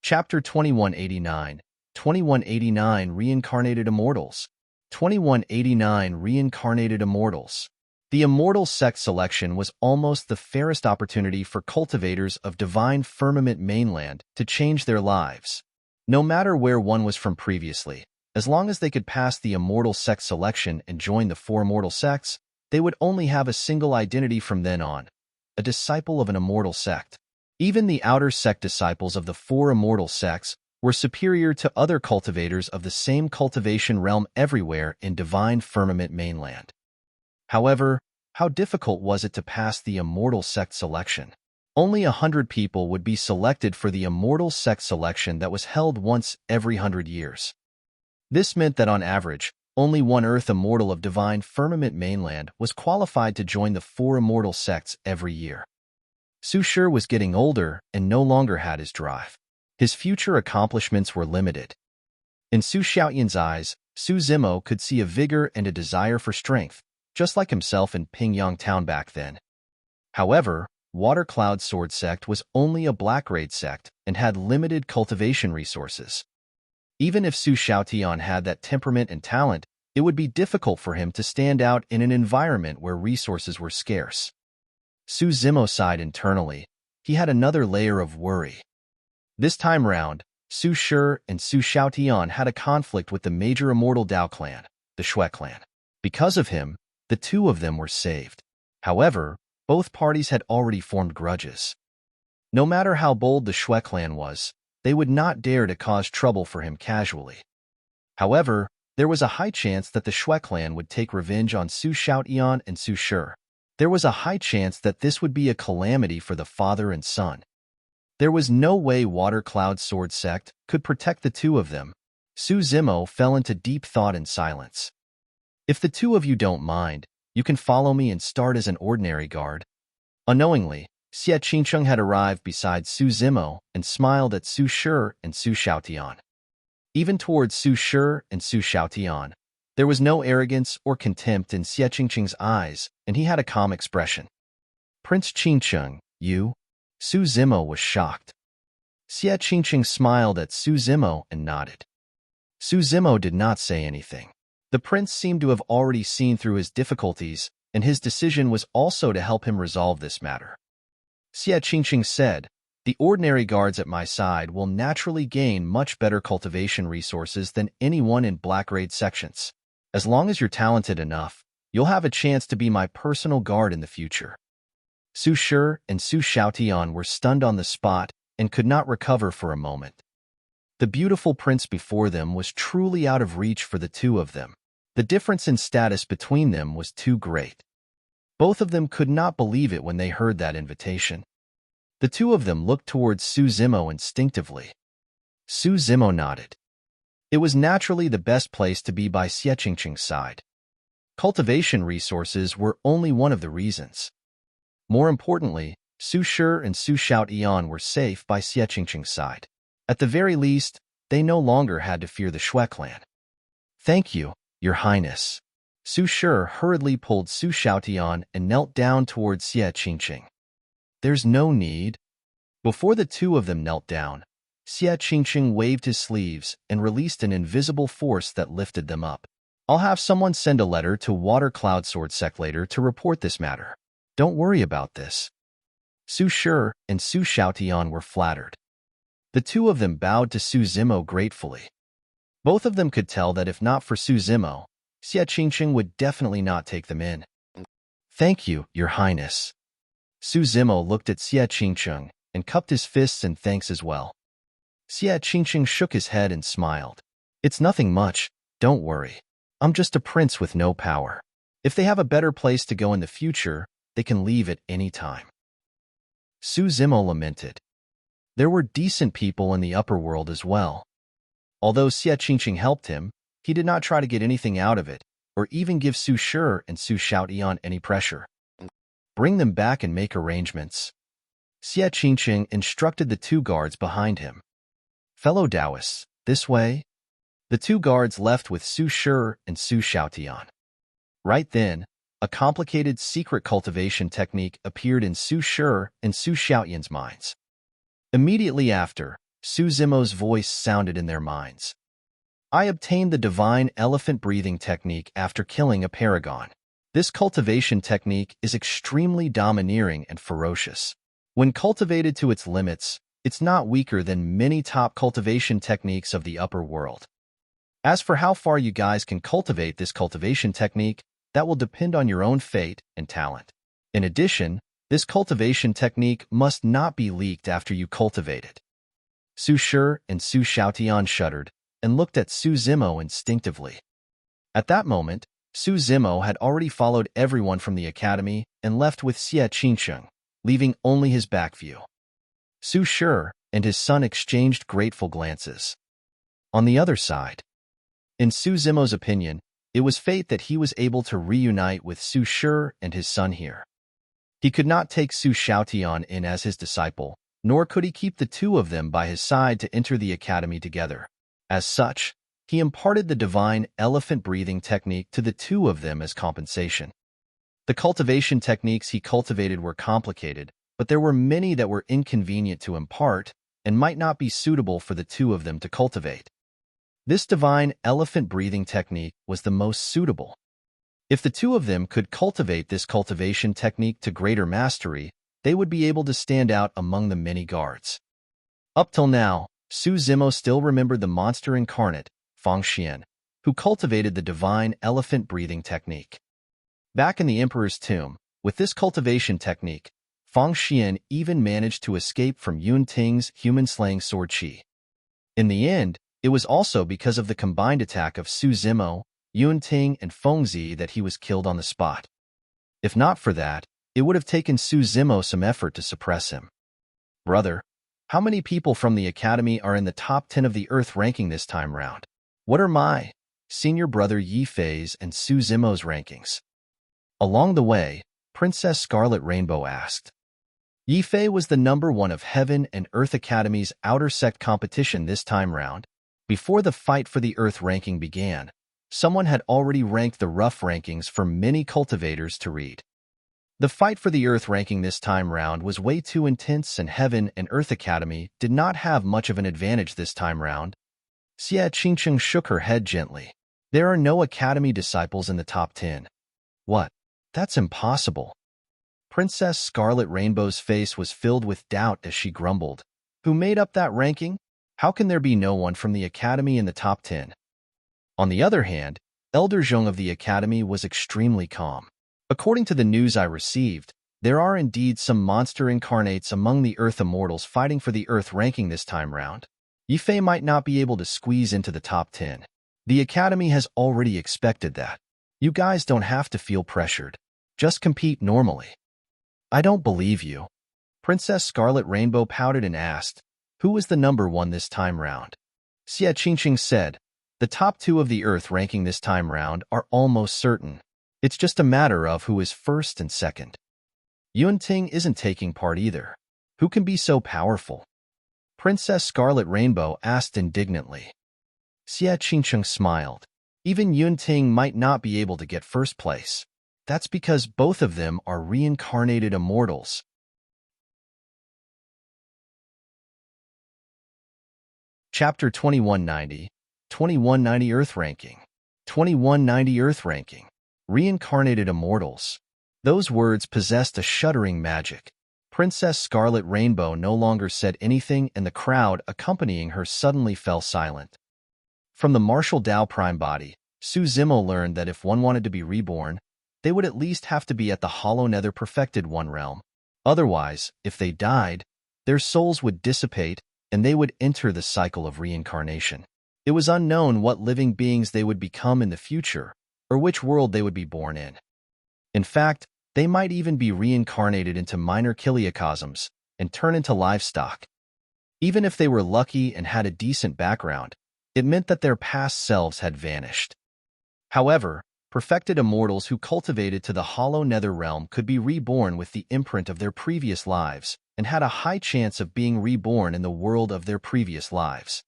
Chapter 2189, 2189 Reincarnated Immortals. 2189 Reincarnated Immortals. The Immortal sect selection was almost the fairest opportunity for cultivators of Divine Firmament mainland to change their lives. No matter where one was from previously, as long as they could pass the Immortal sect selection and join the four Immortal sects, they would only have a single identity from then on, a disciple of an Immortal sect. Even the outer sect disciples of the four Immortal sects were superior to other cultivators of the same cultivation realm everywhere in Divine Firmament mainland. However, how difficult was it to pass the Immortal sect selection? Only 100 people would be selected for the Immortal sect selection that was held once every 100 years. This meant that on average, only one Earth Immortal of Divine Firmament mainland was qualified to join the 4 Immortal sects every year. Su Shi was getting older and no longer had his drive. His future accomplishments were limited. In Su Xiaoyan's eyes, Su Zimo could see a vigor and a desire for strength, just like himself in Pingyang Town back then. However, Water Cloud Sword Sect was only a Black Raid sect and had limited cultivation resources. Even if Su Xiaotian had that temperament and talent, it would be difficult for him to stand out in an environment where resources were scarce. Su Zimo sighed internally. He had another layer of worry. This time round, Su Shi and Su Xiaotian had a conflict with the major immortal Dao clan, the Shui clan. Because of him, the two of them were saved. However, both parties had already formed grudges. No matter how bold the Shui clan was, they would not dare to cause trouble for him casually. However, there was a high chance that the Shui clan would take revenge on Su Xiaotian and Su Shi. There was a high chance that this would be a calamity for the father and son. There was no way Water Cloud Sword Sect could protect the two of them. Su Zimo fell into deep thought and silence. If the two of you don't mind, you can follow me and start as an ordinary guard. Unknowingly, Xie Qingcheng had arrived beside Su Zimo and smiled at Su Shi and Su Xiaotian. Even towards Su Shi and Su Xiaotian, there was no arrogance or contempt in Xie Qingcheng's eyes, and he had a calm expression. Prince Qingcheng, you? Su Zimo was shocked. Xie Qingcheng smiled at Su Zimo and nodded. Su Zimo did not say anything. The prince seemed to have already seen through his difficulties, and his decision was also to help him resolve this matter. Xie Qingcheng said, "The ordinary guards at my side will naturally gain much better cultivation resources than anyone in Black Raid sections. As long as you're talented enough, you'll have a chance to be my personal guard in the future." Su Shi and Su Xiaotian were stunned on the spot and could not recover for a moment. The beautiful prince before them was truly out of reach for the two of them. The difference in status between them was too great. Both of them could not believe it when they heard that invitation. The two of them looked towards Su Zimo instinctively. Su Zimo nodded. It was naturally the best place to be by Xie Qingcheng's side. Cultivation resources were only one of the reasons. More importantly, Su Shi and Su Xiaotian were safe by Xie Qingcheng's side. At the very least, they no longer had to fear the Shui clan. "Thank you, Your Highness." Su Shi hurriedly pulled Su Xiaotian and knelt down towards Xie Qingcheng. "There's no need." Before the two of them knelt down, Xie Qingcheng waved his sleeves and released an invisible force that lifted them up. "I'll have someone send a letter to Water Cloud Sword Sect later to report this matter. Don't worry about this." Su Shi and Su Xiaotian were flattered. The two of them bowed to Su Zimo gratefully. Both of them could tell that if not for Su Zimo, Xie Qingcheng would definitely not take them in. "Thank you, Your Highness." Su Zimo looked at Xie Qingcheng and cupped his fists in thanks as well. Xie Qingcheng shook his head and smiled. "It's nothing much, don't worry. I'm just a prince with no power. If they have a better place to go in the future, they can leave at any time." Su Zimo lamented. There were decent people in the upper world as well. Although Xie Qingcheng helped him, he did not try to get anything out of it, or even give Su Shi and Su Xiaotian any pressure. "Bring them back and make arrangements." Xie Qingcheng instructed the two guards behind him. "Fellow Taoists, this way." The two guards left with Su Shi and Su Xiaotian. Right then, a complicated secret cultivation technique appeared in Su Shi and Su Xiaotian's minds. Immediately after, Su Zimo's voice sounded in their minds. "I obtained the divine elephant breathing technique after killing a paragon. This cultivation technique is extremely domineering and ferocious. When cultivated to its limits, it's not weaker than many top cultivation techniques of the upper world. As for how far you guys can cultivate this cultivation technique, that will depend on your own fate and talent. In addition, this cultivation technique must not be leaked after you cultivate it." Su Shi and Su Xiaotian shuddered and looked at Su Zimo instinctively. At that moment, Su Zimo had already followed everyone from the academy and left with Xie Qingcheng, leaving only his back view. Su Shi and his son exchanged grateful glances. On the other side, in Su Zimo's opinion, it was fate that he was able to reunite with Su Shi and his son here. He could not take Su Xiaotian in as his disciple, nor could he keep the two of them by his side to enter the academy together. As such, he imparted the divine elephant-breathing technique to the two of them as compensation. The cultivation techniques he cultivated were complicated, but there were many that were inconvenient to impart and might not be suitable for the two of them to cultivate. This divine elephant-breathing technique was the most suitable. If the two of them could cultivate this cultivation technique to greater mastery, they would be able to stand out among the many guards. Up till now, Su Zimo still remembered the monster incarnate, Fang Xian, who cultivated the divine elephant-breathing technique. Back in the Emperor's tomb, with this cultivation technique, Fang Xian even managed to escape from Yun Ting's human-slaying sword Qi. In the end, it was also because of the combined attack of Su Zimo, Yun Ting, and Fengzi that he was killed on the spot. If not for that, it would have taken Su Zimo some effort to suppress him. Brother, how many people from the academy are in the top 10 of the Earth ranking this time round? What are my senior brother Yi Fei's and Su Zimo's rankings? Along the way, Princess Scarlet Rainbow asked. Yi Fei was the #1 of Heaven and Earth Academy's outer sect competition this time round. Before the fight for the Earth ranking began, someone had already ranked the rough rankings for many cultivators to read. The fight for the Earth ranking this time round was way too intense, and Heaven and Earth Academy did not have much of an advantage this time round. Xie Qingcheng shook her head gently. There are no Academy disciples in the top 10. What? That's impossible. Princess Scarlet Rainbow's face was filled with doubt as she grumbled. Who made up that ranking? How can there be no one from the Academy in the top 10? On the other hand, Elder Zhong of the Academy was extremely calm. According to the news I received, there are indeed some monster incarnates among the Earth Immortals fighting for the Earth ranking this time round. Yi Fei might not be able to squeeze into the top 10. The Academy has already expected that. You guys don't have to feel pressured. Just compete normally. I don't believe you. Princess Scarlet Rainbow pouted and asked, who was the #1 this time round? Xie Qingcheng said, the top 2 of the Earth ranking this time round are almost certain. It's just a matter of who is first and second. Yun Ting isn't taking part either. Who can be so powerful? Princess Scarlet Rainbow asked indignantly. Xie Qingcheng smiled. Even Yun Ting might not be able to get first place. That's because both of them are reincarnated immortals. Chapter 2190, 2190 Earth Ranking. 2190 Earth Ranking. Reincarnated Immortals. Those words possessed a shuddering magic. Princess Scarlet Rainbow no longer said anything, and the crowd accompanying her suddenly fell silent. From the martial Dao Prime body, Su Zimo learned that if one wanted to be reborn, they would at least have to be at the Hollow Nether Perfected One realm. Otherwise, if they died, their souls would dissipate and they would enter the cycle of reincarnation. It was unknown what living beings they would become in the future, or which world they would be born in. In fact, they might even be reincarnated into minor chiliocosms and turn into livestock. Even if they were lucky and had a decent background, it meant that their past selves had vanished. However, perfected immortals who cultivated to the Hollow Nether realm could be reborn with the imprint of their previous lives and had a high chance of being reborn in the world of their previous lives.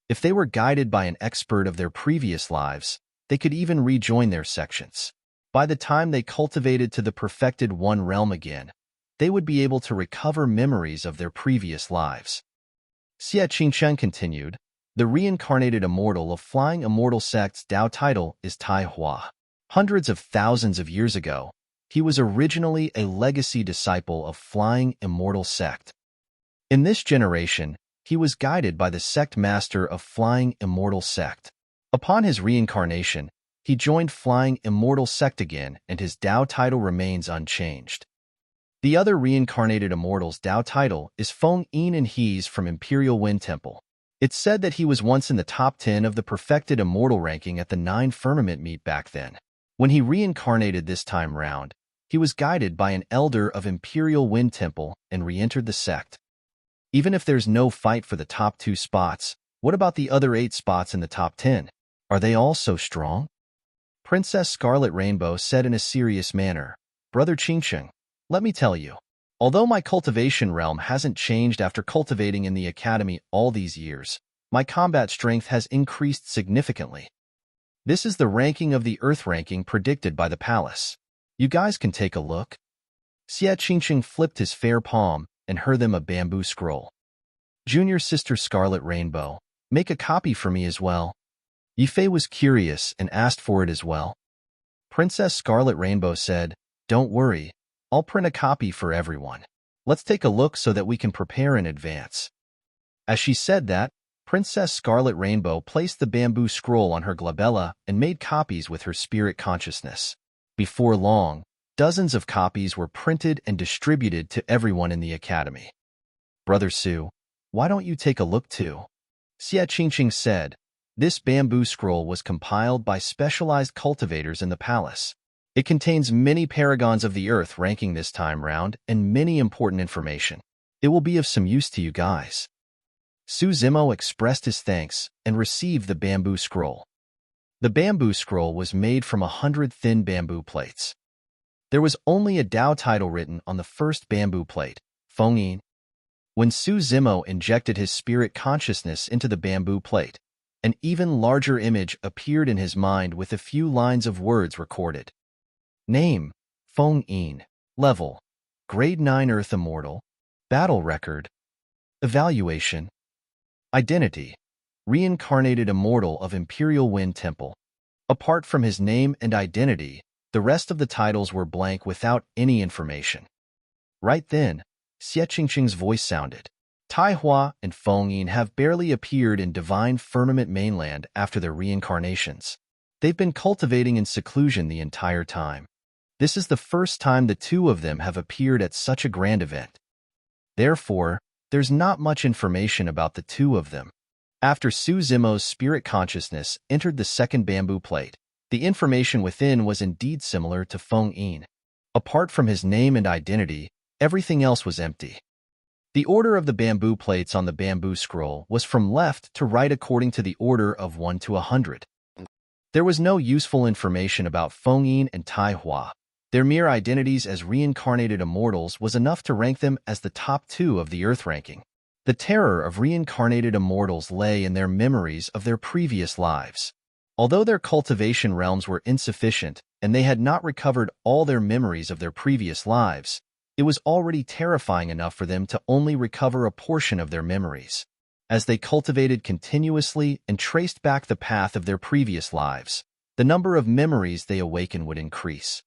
If they were guided by an expert of their previous lives, they could even rejoin their sections. By the time they cultivated to the Perfected One realm again, they would be able to recover memories of their previous lives. Xie Qingcheng continued, the reincarnated immortal of Flying Immortal Sect's Dao title is Tai Hua. Hundreds of thousands of years ago, he was originally a legacy disciple of Flying Immortal Sect. In this generation, he was guided by the sect master of Flying Immortal Sect. Upon his reincarnation, he joined Flying Immortal Sect again, and his Dao title remains unchanged. The other reincarnated Immortals' Dao title is Feng Yin, and he's from Imperial Wind Temple. It's said that he was once in the top 10 of the perfected immortal ranking at the 9 Firmament meet back then. When he reincarnated this time round, he was guided by an elder of Imperial Wind Temple and re-entered the sect. Even if there's no fight for the top 2 spots, what about the other 8 spots in the top 10? Are they all so strong? Princess Scarlet Rainbow said in a serious manner, "Brother Qingcheng, let me tell you, although my cultivation realm hasn't changed after cultivating in the academy all these years, my combat strength has increased significantly. This is the ranking of the Earth ranking predicted by the palace. You guys can take a look." Xie Qingcheng flipped his fair palm and hurled them a bamboo scroll. "Junior sister Scarlet Rainbow, make a copy for me as well." Yifei was curious and asked for it as well. Princess Scarlet Rainbow said, "Don't worry, I'll print a copy for everyone. Let's take a look so that we can prepare in advance." As she said that, Princess Scarlet Rainbow placed the bamboo scroll on her glabella and made copies with her spirit consciousness. Before long, dozens of copies were printed and distributed to everyone in the academy. "Brother Su, why don't you take a look too?" Xie Qingcheng said. This bamboo scroll was compiled by specialized cultivators in the palace. It contains many paragons of the Earth ranking this time round and many important information. It will be of some use to you guys. Su Zimo expressed his thanks and received the bamboo scroll. The bamboo scroll was made from 100 thin bamboo plates. There was only a Dao title written on the first bamboo plate, Feng Yin. When Su Zimo injected his spirit consciousness into the bamboo plate, an even larger image appeared in his mind with a few lines of words recorded. Name, Feng Yin. Level, Grade 9 Earth Immortal. Battle Record. Evaluation. Identity, Reincarnated Immortal of Imperial Wind Temple. Apart from his name and identity, the rest of the titles were blank without any information. Right then, Xie Qingcheng's voice sounded. Tai Hua and Feng Yin have barely appeared in Divine Firmament Mainland after their reincarnations. They've been cultivating in seclusion the entire time. This is the first time the two of them have appeared at such a grand event. Therefore, there's not much information about the two of them. After Su Zimo's spirit consciousness entered the second bamboo plate, the information within was indeed similar to Feng Yin. Apart from his name and identity, everything else was empty. The order of the bamboo plates on the bamboo scroll was from left to right according to the order of 1 to 100. There was no useful information about Feng Yin and Tai Hua. Their mere identities as reincarnated immortals was enough to rank them as the top 2 of the Earth ranking. The terror of reincarnated immortals lay in their memories of their previous lives. Although their cultivation realms were insufficient and they had not recovered all their memories of their previous lives, it was already terrifying enough for them to only recover a portion of their memories. As they cultivated continuously and traced back the path of their previous lives, the number of memories they awakened would increase.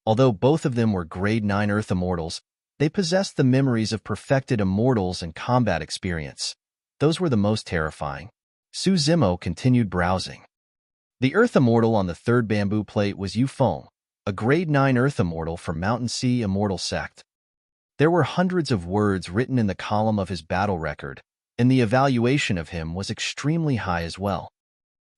Although both of them were Grade 9 Earth Immortals, they possessed the memories of perfected immortals and combat experience. Those were the most terrifying. Su Zimo continued browsing. The Earth Immortal on the third bamboo plate was Yu Feng, a Grade 9 Earth Immortal from Mountain Sea Immortal Sect. There were hundreds of words written in the column of his battle record, and the evaluation of him was extremely high as well.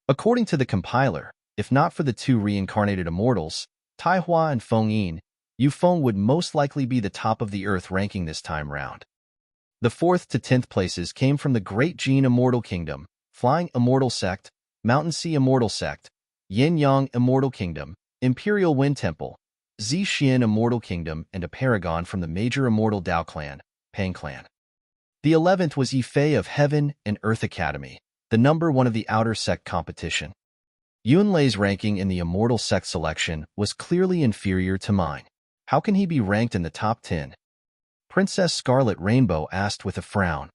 According to the compiler, if not for the two reincarnated immortals, Tai Hua and Feng Yin, Yu Feng would most likely be the top of the Earth ranking this time round. The 4th to 10th places came from the Great Jin Immortal Kingdom, Flying Immortal Sect, Mountain Sea Immortal Sect, Yin Yang Immortal Kingdom, Imperial Wind Temple, Xie Qingcheng Immortal Kingdom, and a paragon from the major immortal Dao clan, Pang clan. The 11th was Yifei of Heaven and Earth Academy, the number 1 of the outer sect competition. Yunlei's ranking in the immortal sect selection was clearly inferior to mine. How can he be ranked in the top 10? Princess Scarlet Rainbow asked with a frown.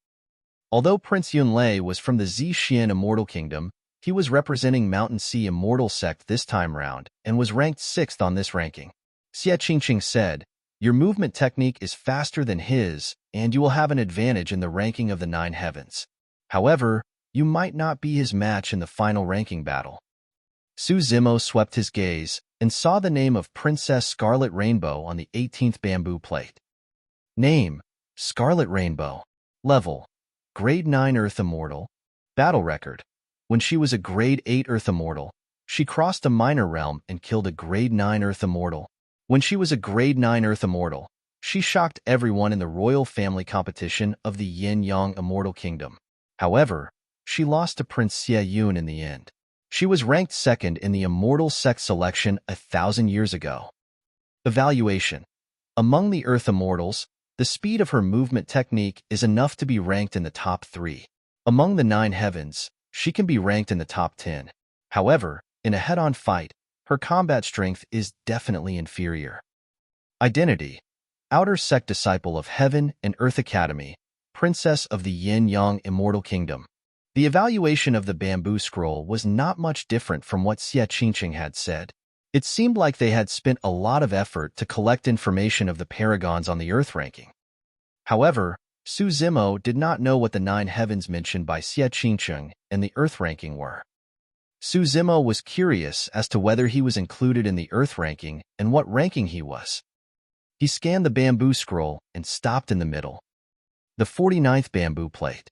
Although Prince Yunlei was from the Xie Qingcheng Immortal Kingdom, he was representing Mountain Sea Immortal Sect this time round and was ranked 6th on this ranking. Xie Qingcheng said, "Your movement technique is faster than his, and you will have an advantage in the ranking of the 9 heavens. However, you might not be his match in the final ranking battle." Su Zimo swept his gaze and saw the name of Princess Scarlet Rainbow on the 18th bamboo plate. Name: Scarlet Rainbow. Level: Grade 9 Earth Immortal. Battle record: when she was a Grade 8 Earth Immortal, she crossed a minor realm and killed a Grade 9 Earth Immortal. When she was a Grade 9 Earth Immortal, she shocked everyone in the royal family competition of the Yin-Yang Immortal Kingdom. However, she lost to Prince Xie Yun in the end. She was ranked second in the Immortal Sex selection 1,000 years ago. Evaluation: among the Earth Immortals, the speed of her movement technique is enough to be ranked in the top 3. Among the 9 heavens, she can be ranked in the top 10. However, in a head-on fight, her combat strength is definitely inferior. Identity: Outer Sect disciple of Heaven and Earth Academy, Princess of the Yin-Yang Immortal Kingdom. The evaluation of the bamboo scroll was not much different from what Xie Qingcheng had said. It seemed like they had spent a lot of effort to collect information of the paragons on the Earth ranking. However, Su Zimo did not know what the 9 heavens mentioned by Xie Qingcheng and the Earth ranking were. Su Zimo was curious as to whether he was included in the Earth ranking and what ranking he was. He scanned the bamboo scroll and stopped in the middle. The 49th bamboo plate.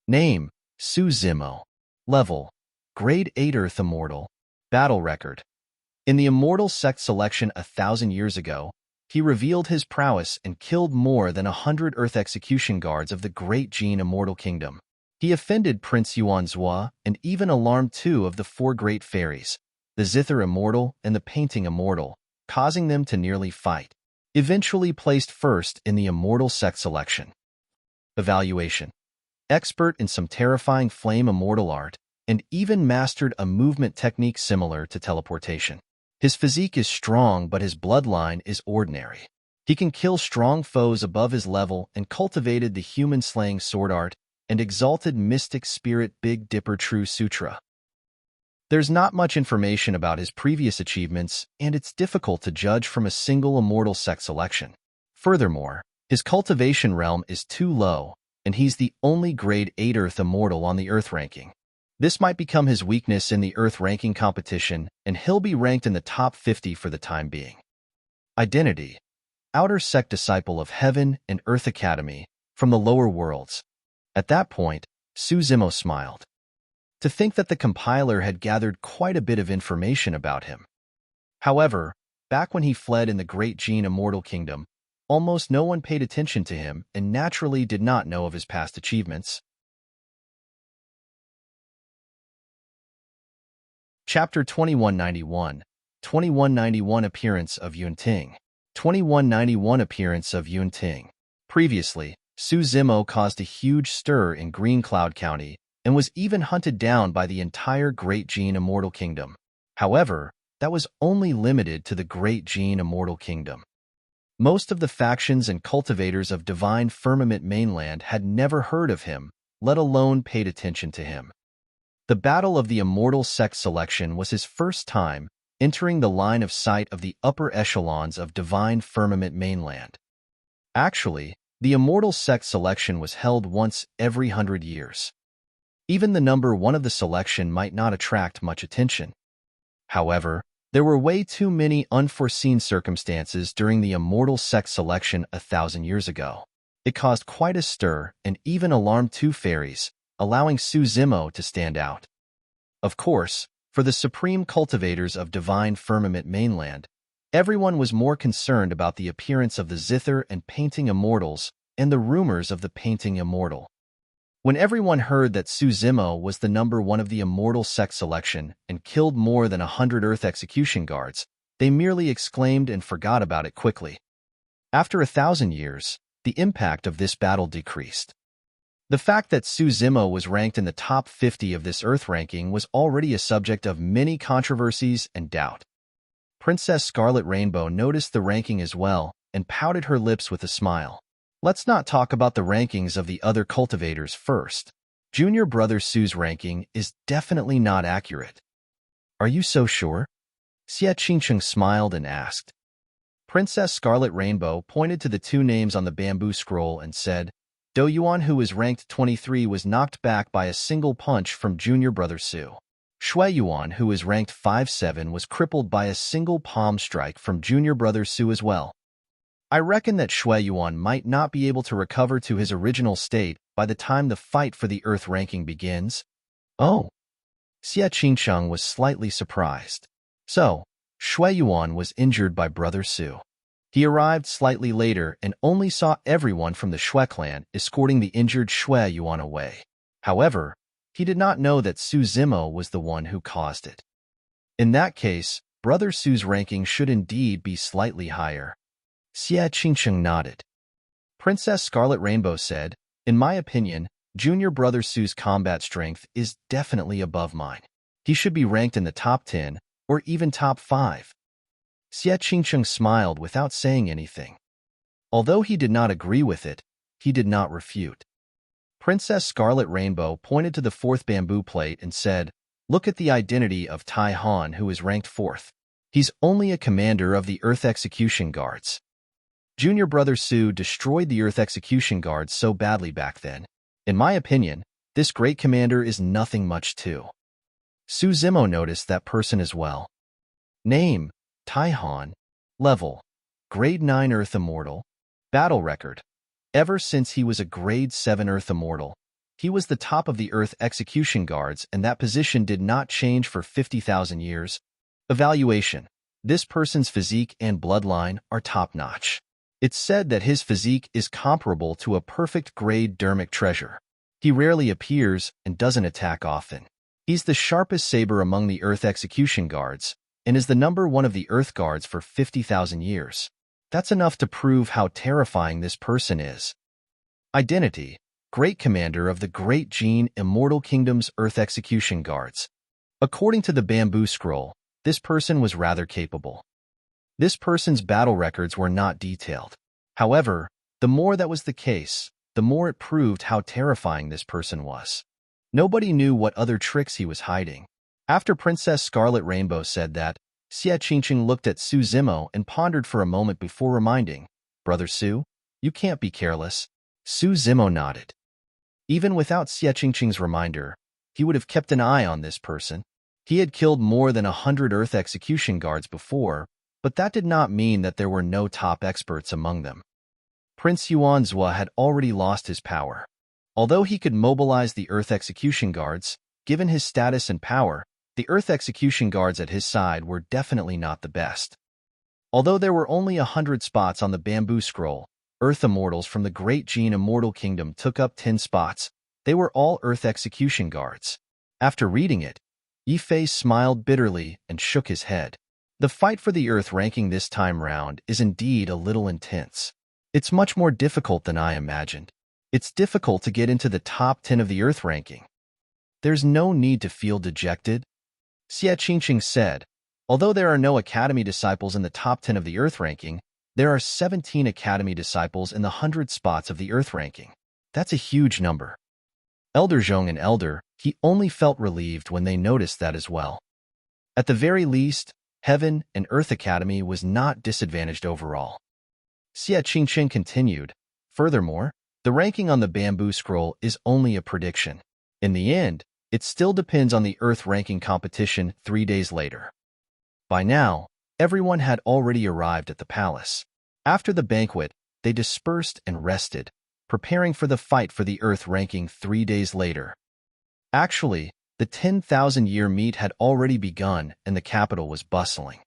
Name: Su Zimo. Level: Grade 8 Earth Immortal. Battle record: in the Immortal Sect selection 1,000 years ago, he revealed his prowess and killed more than 100 Earth execution guards of the Great Qing Immortal Kingdom. He offended Prince Yuanzhua and even alarmed 2 of the 4 great fairies, the Zither Immortal and the Painting Immortal, causing them to nearly fight. Eventually placed first in the Immortal Sect selection. Evaluation: expert in some terrifying flame immortal art, and even mastered a movement technique similar to teleportation. His physique is strong, but his bloodline is ordinary. He can kill strong foes above his level and cultivated the human-slaying sword art and exalted mystic spirit Big Dipper True Sutra. There's not much information about his previous achievements, and it's difficult to judge from a single Immortal Sect selection. Furthermore, his cultivation realm is too low, and he's the only Grade 8 Earth Immortal on the Earth ranking. This might become his weakness in the Earth ranking competition, and he'll be ranked in the top 50 for the time being. Identity: Outer Sect disciple of Heaven and Earth Academy, from the lower worlds. At that point, Su Zimo smiled. To think that the compiler had gathered quite a bit of information about him. However, back when he fled in the Great Qing Immortal Kingdom, almost no one paid attention to him and naturally did not know of his past achievements. Chapter 2191. 2191 Appearance of Yun Ting. 2191 Appearance of Yun Ting. Previously, Su Zimo caused a huge stir in Green Cloud County and was even hunted down by the entire Great Qing Immortal Kingdom. However, that was only limited to the Great Qing Immortal Kingdom. Most of the factions and cultivators of Divine Firmament Mainland had never heard of him, let alone paid attention to him. The Battle of the Immortal Sect selection was his first time entering the line of sight of the upper echelons of Divine Firmament Mainland. Actually, the Immortal Sect selection was held once every 100 years. Even the number 1 of the selection might not attract much attention. However, there were way too many unforeseen circumstances during the Immortal Sect selection 1,000 years ago. It caused quite a stir and even alarmed 2 fairies, allowing Su Zimo to stand out. Of course, for the supreme cultivators of Divine Firmament Mainland, everyone was more concerned about the appearance of the Zither and Painting Immortals and the rumors of the Painting Immortal. When everyone heard that Su Zimo was the number 1 of the Immortal Sect selection and killed more than 100 Earth execution guards, they merely exclaimed and forgot about it quickly. After 1,000 years, the impact of this battle decreased. The fact that Su Zimo was ranked in the top 50 of this Earth ranking was already a subject of many controversies and doubt. Princess Scarlet Rainbow noticed the ranking as well and pouted her lips with a smile. Let's not talk about the rankings of the other cultivators first. Junior brother Su's ranking is definitely not accurate. Are you so sure? Xie Qingcheng smiled and asked. Princess Scarlet Rainbow pointed to the 2 names on the bamboo scroll and said, Do Yuan, who was ranked 23, was knocked back by a single punch from junior brother Su. Xie Yuan, who is ranked 5'7", was crippled by a single palm strike from junior brother Su as well. I reckon that Xie Yuan might not be able to recover to his original state by the time the fight for the Earth ranking begins. Oh. Xie Qingcheng was slightly surprised. So, Xie Yuan was injured by brother Su. He arrived slightly later and only saw everyone from the Xue clan escorting the injured Xie Yuan away. However, he did not know that Su Zimo was the one who caused it. In that case, brother Su's ranking should indeed be slightly higher. Xie Qingcheng nodded. Princess Scarlet Rainbow said, "In my opinion, junior brother Su's combat strength is definitely above mine. He should be ranked in the top 10 or even top 5. Xie Qingcheng smiled without saying anything. Although he did not agree with it, he did not refute. Princess Scarlet Rainbow pointed to the 4th bamboo plate and said, "Look at the identity of Tai Han, who is ranked 4th. He's only a commander of the Earth Execution Guards." Junior brother Su destroyed the Earth Execution Guards so badly back then. In my opinion, this great commander is nothing much too. Su Zimo noticed that person as well. Name, Tai Han. Level, Grade 9 Earth Immortal. Battle record. Ever since he was a Grade 7 Earth Immortal, he was the top of the Earth Execution Guards, and that position did not change for 50,000 years. Evaluation. This person's physique and bloodline are top-notch. It's said that his physique is comparable to a perfect grade dermic treasure. He rarely appears and doesn't attack often. He's the sharpest saber among the Earth Execution Guards and is the number 1 of the Earth Guards for 50,000 years. That's enough to prove how terrifying this person is. Identity. Great Commander of the Great Qing Immortal Kingdom's Earth Execution Guards. According to the bamboo scroll, this person was rather capable. This person's battle records were not detailed. However, the more that was the case, the more it proved how terrifying this person was. Nobody knew what other tricks he was hiding. After Princess Scarlet Rainbow said that, Xie Qingcheng looked at Su Zimo and pondered for a moment before reminding, "Brother Su, you can't be careless." Su Zimo nodded. Even without Xie Qingcheng's reminder, he would have kept an eye on this person. He had killed more than 100 Earth Execution Guards before, but that did not mean that there were no top experts among them. Prince Yuanzhua had already lost his power. Although he could mobilize the Earth Execution Guards, given his status and power, the Earth Execution Guards at his side were definitely not the best. Although there were only 100 spots on the bamboo scroll, Earth Immortals from the Great Qing Immortal Kingdom took up 10 spots. They were all Earth Execution Guards. After reading it, Yi Fei smiled bitterly and shook his head. The fight for the Earth ranking this time round is indeed a little intense. It's much more difficult than I imagined. It's difficult to get into the top 10 of the Earth ranking. There's no need to feel dejected, Xie Qingcheng said. Although there are no Academy disciples in the top 10 of the Earth ranking, there are 17 Academy disciples in the 100 spots of the Earth ranking. That's a huge number. Elder Zhong and Elder, he only felt relieved when they noticed that as well. At the very least, Heaven and Earth Academy was not disadvantaged overall. Xie Qingcheng continued, "Furthermore, the ranking on the bamboo scroll is only a prediction. In the end, it still depends on the Earth ranking competition 3 days later." By now, everyone had already arrived at the palace. After the banquet, they dispersed and rested, preparing for the fight for the Earth ranking 3 days later. Actually, the 10,000-year meet had already begun and the capital was bustling.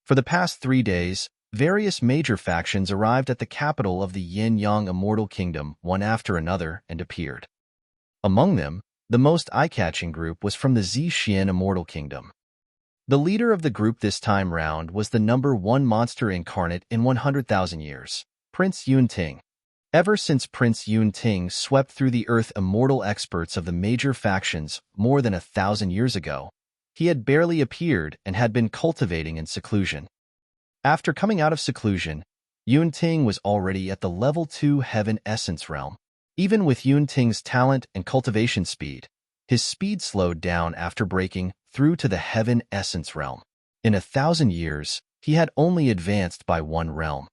For the past 3 days, various major factions arrived at the capital of the Yin-Yang Immortal Kingdom one after another and appeared. Among them, the most eye-catching group was from the Zhixian Immortal Kingdom. The leader of the group this time round was the number 1 monster incarnate in 100,000 years, Prince Yun Ting. Ever since Prince Yun Ting swept through the Earth immortal experts of the major factions more than 1,000 years ago, he had barely appeared and had been cultivating in seclusion. After coming out of seclusion, Yun Ting was already at the level 2 Heaven Essence realm. Even with Yun Ting's talent and cultivation speed, his speed slowed down after breaking through to the Heaven Essence realm. In 1,000 years, he had only advanced by 1 realm.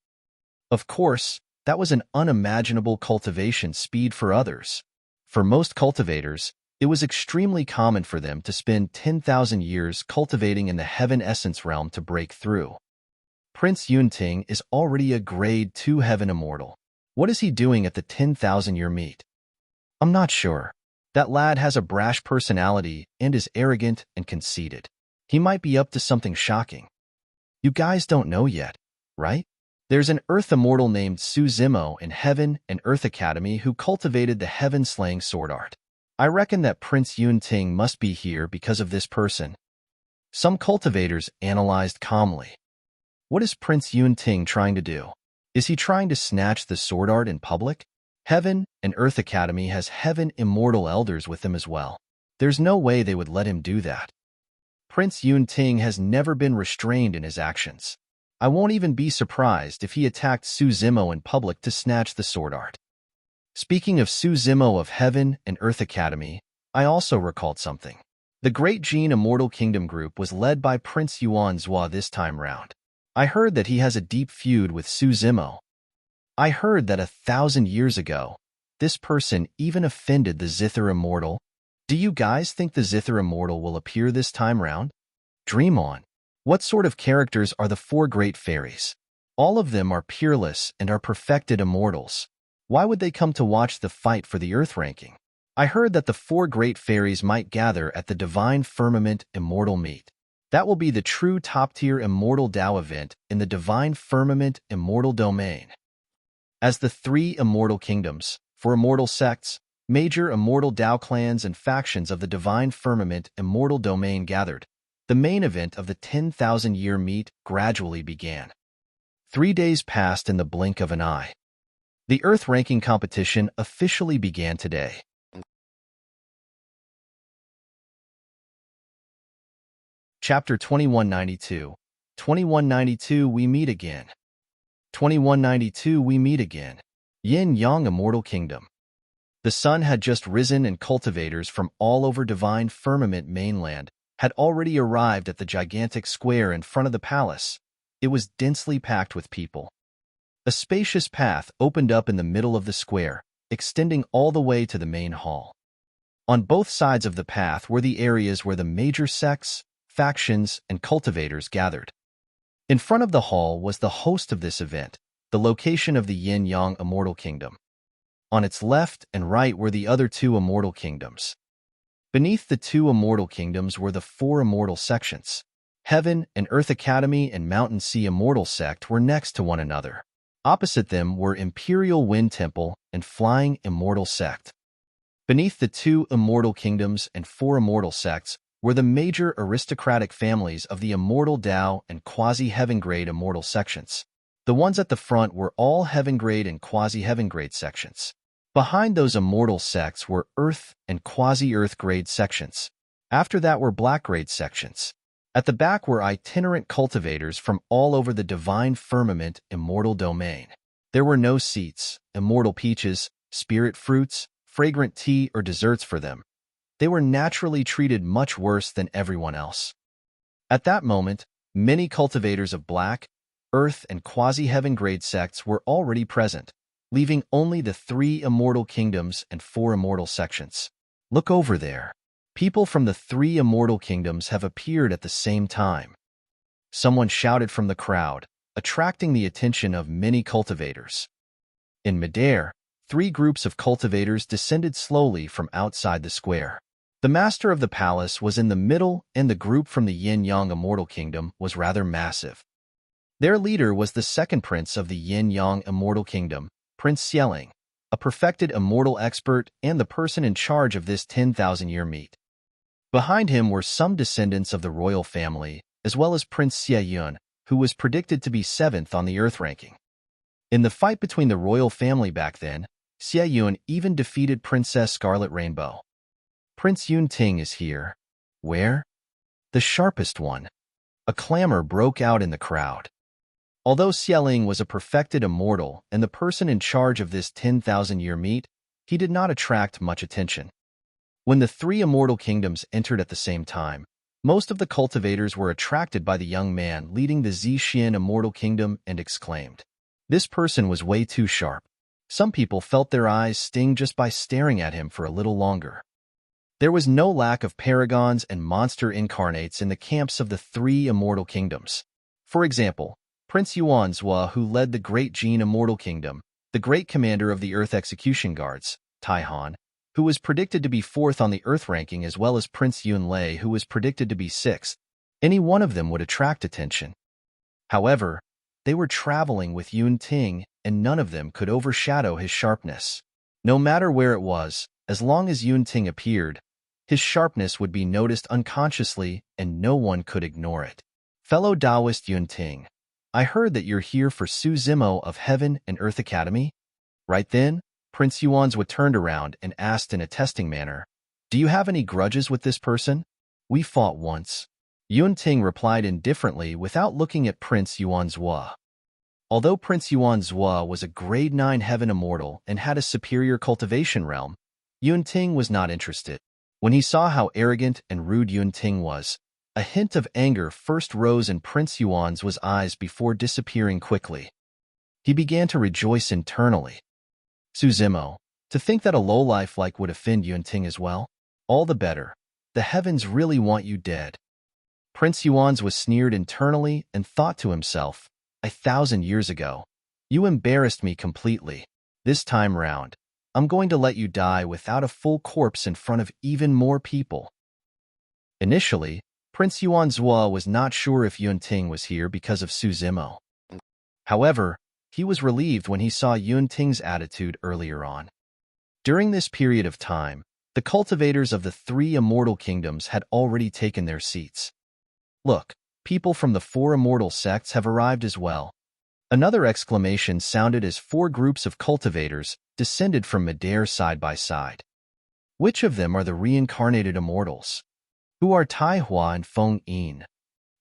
Of course, that was an unimaginable cultivation speed for others. For most cultivators, It was extremely common for them to spend 10,000 years cultivating in the Heaven Essence realm to break through. Prince Ting is already a Grade 2 Heaven Immortal. What is he doing at the 10,000-year meet? I'm not sure. That lad has a brash personality and is arrogant and conceited. He might be up to something shocking. You guys don't know yet, right? There's an Earth Immortal named Zimo in Heaven and Earth Academy who cultivated the heaven-slaying sword art. I reckon that Prince Ting must be here because of this person. Some cultivators analyzed calmly. What is Prince Ting trying to do? Is he trying to snatch the sword art in public? Heaven and Earth Academy has Heaven Immortal Elders with them as well. There's no way they would let him do that. Prince Ting has never been restrained in his actions. I won't even be surprised if he attacked Zimo in public to snatch the sword art. Speaking of Zimo of Heaven and Earth Academy, I also recalled something. The Great Qing Immortal Kingdom group was led by Prince Zhuo this time round. I heard that he has a deep feud with Zimo. I heard that 1,000 years ago, this person even offended the Zither Immortal. Do you guys think the Zither Immortal will appear this time round? Dream on. What sort of characters are the four great fairies? All of them are peerless and are perfected immortals. Why would they come to watch the fight for the Earth ranking? I heard that the four great fairies might gather at the Divine Firmament Immortal Meet. That will be the true top-tier Immortal Dao event in the Divine Firmament Immortal Domain. As the three Immortal Kingdoms, for immortal sects, major Immortal Dao clans and factions of the Divine Firmament Immortal Domain gathered, the main event of the 10,000-year meet gradually began. 3 days passed in the blink of an eye. The Earth ranking competition officially began today. Chapter 2192. 2192 We Meet Again. 2192 We Meet Again. Yin-Yang Immortal Kingdom. The sun had just risen and cultivators from all over Divine Firmament mainland had already arrived at the gigantic square in front of the palace. It was densely packed with people. A spacious path opened up in the middle of the square, extending all the way to the main hall. On both sides of the path were the areas where the major sects, factions, and cultivators gathered. In front of the hall was the host of this event, the location of the Yin-Yang Immortal Kingdom. On its left and right were the other two Immortal Kingdoms. Beneath the two Immortal Kingdoms were the four Immortal sections. Heaven and Earth Academy and Mountain Sea Immortal Sect were next to one another. Opposite them were Imperial Wind Temple and Flying Immortal Sect. Beneath the two Immortal Kingdoms and four Immortal Sects were the major aristocratic families of the Immortal Dao and Quasi-Heaven Grade Immortal sections. The ones at the front were all Heaven Grade and Quasi-Heaven Grade sections. Behind those Immortal sects were Earth and Quasi-Earth Grade sections. After that were Black Grade sections. At the back were itinerant cultivators from all over the Divine Firmament Immortal Domain. There were no seats, immortal peaches, spirit fruits, fragrant tea, or desserts for them. They were naturally treated much worse than everyone else. At that moment, many cultivators of Black, Earth, and Quasi-Heaven Grade sects were already present, leaving only the three Immortal Kingdoms and four Immortal sections. Look over there. People from the three Immortal Kingdoms have appeared at the same time. Someone shouted from the crowd, attracting the attention of many cultivators. In midair, three groups of cultivators descended slowly from outside the square. The master of the palace was in the middle, and the group from the Yin-Yang Immortal Kingdom was rather massive. Their leader was the second prince of the Yin-Yang Immortal Kingdom, Prince Xie Qingcheng, a perfected immortal expert and the person in charge of this 10,000-year meet. Behind him were some descendants of the royal family, as well as Prince Xie Yun, who was predicted to be 7th on the Earth ranking. In the fight between the royal family back then, Xie Yun even defeated Princess Scarlet Rainbow. Prince Ting is here. Where? The sharpest one. A clamor broke out in the crowd. Although Xie Qingcheng was a perfected immortal and the person in charge of this 10,000-year meet, he did not attract much attention. When the three Immortal Kingdoms entered at the same time, most of the cultivators were attracted by the young man leading the Zixin Immortal Kingdom and exclaimed, "This person was way too sharp." Some people felt their eyes sting just by staring at him for a little longer. There was no lack of paragons and monster incarnates in the camps of the three immortal kingdoms. For example, Prince Yuanzhua, who led the Great Jin Immortal Kingdom, the great commander of the Earth Execution Guards, Taihan, who was predicted to be 4th on the Earth ranking, as well as Prince Yunlei, who was predicted to be 6th. Any one of them would attract attention. However, they were traveling with Yun Ting, and none of them could overshadow his sharpness. No matter where it was, as long as Yun Ting appeared, his sharpness would be noticed unconsciously, and no one could ignore it. Fellow Taoist Yun Ting, I heard that you're here for Su Zimo of Heaven and Earth Academy? Right then, Prince Yuanzhua turned around and asked in a testing manner, "Do you have any grudges with this person? We fought once." Yun Ting replied indifferently without looking at Prince Yuanzhua. Although Prince Yuanzhua was a grade 9 Heaven Immortal and had a superior cultivation realm, Yun Ting was not interested. When he saw how arrogant and rude Yun Ting was, a hint of anger first rose in Prince Yuanzhua's eyes before disappearing quickly. He began to rejoice internally. Su Zimo, to think that a lowlife like would offend Yun Ting as well? All the better. The heavens really want you dead. Prince Yuanzhua sneered internally and thought to himself, 1,000 years ago, you embarrassed me completely. This time round, I'm going to let you die without a full corpse in front of even more people. Initially, Prince Yuanzhua was not sure if Yun Ting was here because of Su Zimo. However, he was relieved when he saw Yun Ting's attitude earlier on. During this period of time, the cultivators of the three immortal kingdoms had already taken their seats. Look, people from the 4 immortal sects have arrived as well. Another exclamation sounded as 4 groups of cultivators descended from midair side by side. Which of them are the reincarnated immortals? Who are Tai Hua and Feng Yin?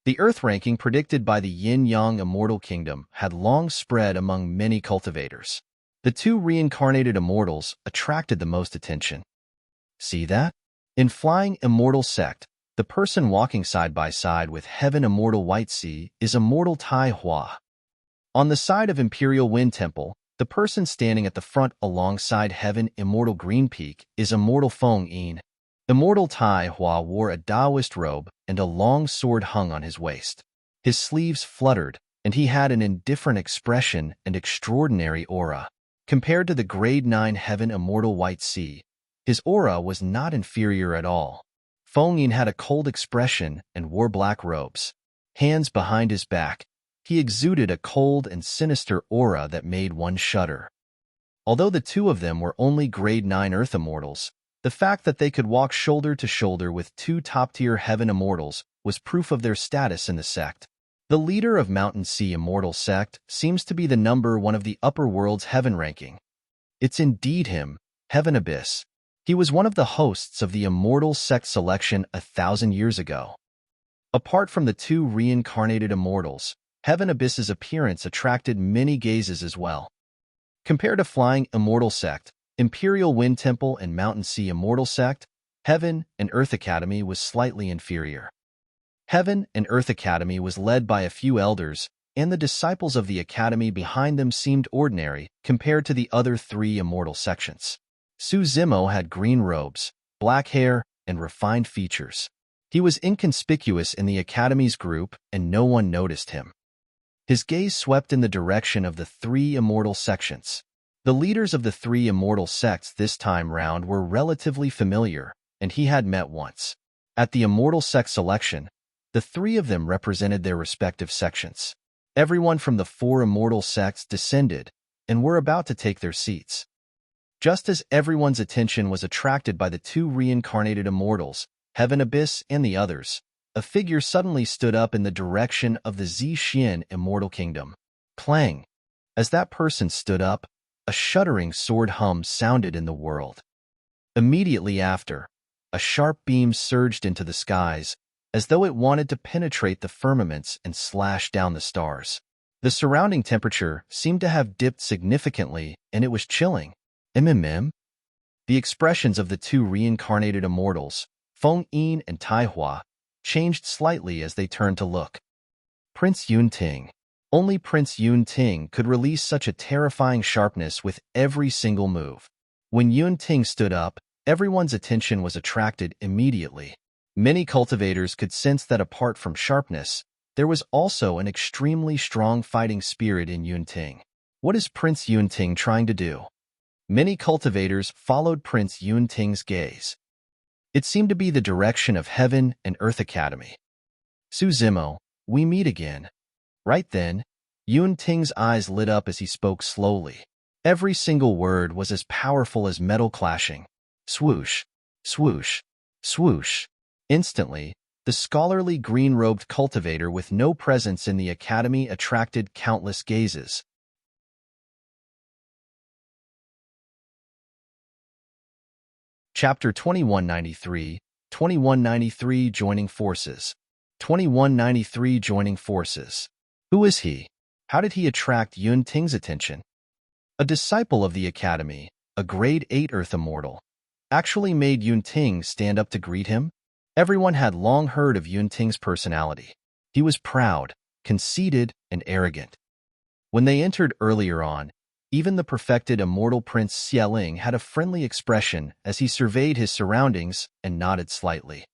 The Earth ranking predicted by the Yin-Yang Immortal Kingdom had long spread among many cultivators. The 2 reincarnated immortals attracted the most attention. See that? In Flying Immortal Sect, the person walking side by side with Heaven Immortal White Sea is Immortal Tai Hua. On the side of Imperial Wind Temple, the person standing at the front alongside Heaven Immortal Green Peak is Immortal Feng Yin. Immortal Tai Hua wore a Taoist robe and a long sword hung on his waist. His sleeves fluttered, and he had an indifferent expression and extraordinary aura. Compared to the Grade 9 Heaven Immortal White Sea, his aura was not inferior at all. Feng Yin had a cold expression and wore black robes. Hands behind his back, he exuded a cold and sinister aura that made one shudder. Although the 2 of them were only Grade 9 Earth Immortals, the fact that they could walk shoulder to shoulder with 2 top-tier Heaven Immortals was proof of their status in the sect. The leader of Mountain Sea Immortal Sect seems to be the number 1 of the upper world's Heaven ranking. It's indeed him, Heaven Abyss. He was one of the hosts of the Immortal Sect selection 1,000 years ago. Apart from the 2 reincarnated immortals, Heaven Abyss's appearance attracted many gazes as well. Compared to Flying Immortal Sect, Imperial Wind Temple and Mountain Sea Immortal Sect, Heaven and Earth Academy was slightly inferior. Heaven and Earth Academy was led by a few elders, and the disciples of the academy behind them seemed ordinary compared to the other 3 immortal sections. Su Zimo had green robes, black hair, and refined features. He was inconspicuous in the academy's group, and no one noticed him. His gaze swept in the direction of the 3 immortal sections. The leaders of the 3 immortal sects this time round were relatively familiar, and he had met once. At the immortal sect selection, the 3 of them represented their respective sections. Everyone from the 4 immortal sects descended and were about to take their seats. Just as everyone's attention was attracted by the 2 reincarnated immortals, Heaven Abyss and the others, a figure suddenly stood up in the direction of the Xie Immortal Kingdom. Clang! As that person stood up, a shuddering sword hum sounded in the world. Immediately after, a sharp beam surged into the skies, as though it wanted to penetrate the firmaments and slash down the stars. The surrounding temperature seemed to have dipped significantly, and it was chilling. The expressions of the 2 reincarnated immortals, Feng Yin and Tai Hua, changed slightly as they turned to look. Prince Yun Ting. Only Prince Yun Ting could release such a terrifying sharpness with every single move. When Yun Ting stood up, Everyone's attention was attracted immediately. Many cultivators could sense that apart from sharpness, there was also an extremely strong fighting spirit in Ting. What is Prince Ting trying to do? Many cultivators followed Prince Ting's gaze. It seemed to be the direction of Heaven and Earth Academy. Su Zimo, we meet again. Right then, Ting's eyes lit up as he spoke slowly. Every single word was as powerful as metal clashing. Swoosh, swoosh, swoosh. Instantly, the scholarly green-robed cultivator with no presence in the academy attracted countless gazes. Chapter 2193, 2193 Joining Forces. 2193 Joining Forces. Who is he? How did he attract Ting's attention? A disciple of the academy, a grade 8 Earth Immortal, actually made Ting stand up to greet him? Everyone had long heard of Ting's personality. He was proud, conceited, and arrogant. When they entered earlier on, even the perfected immortal Prince Xie had a friendly expression as he surveyed his surroundings and nodded slightly.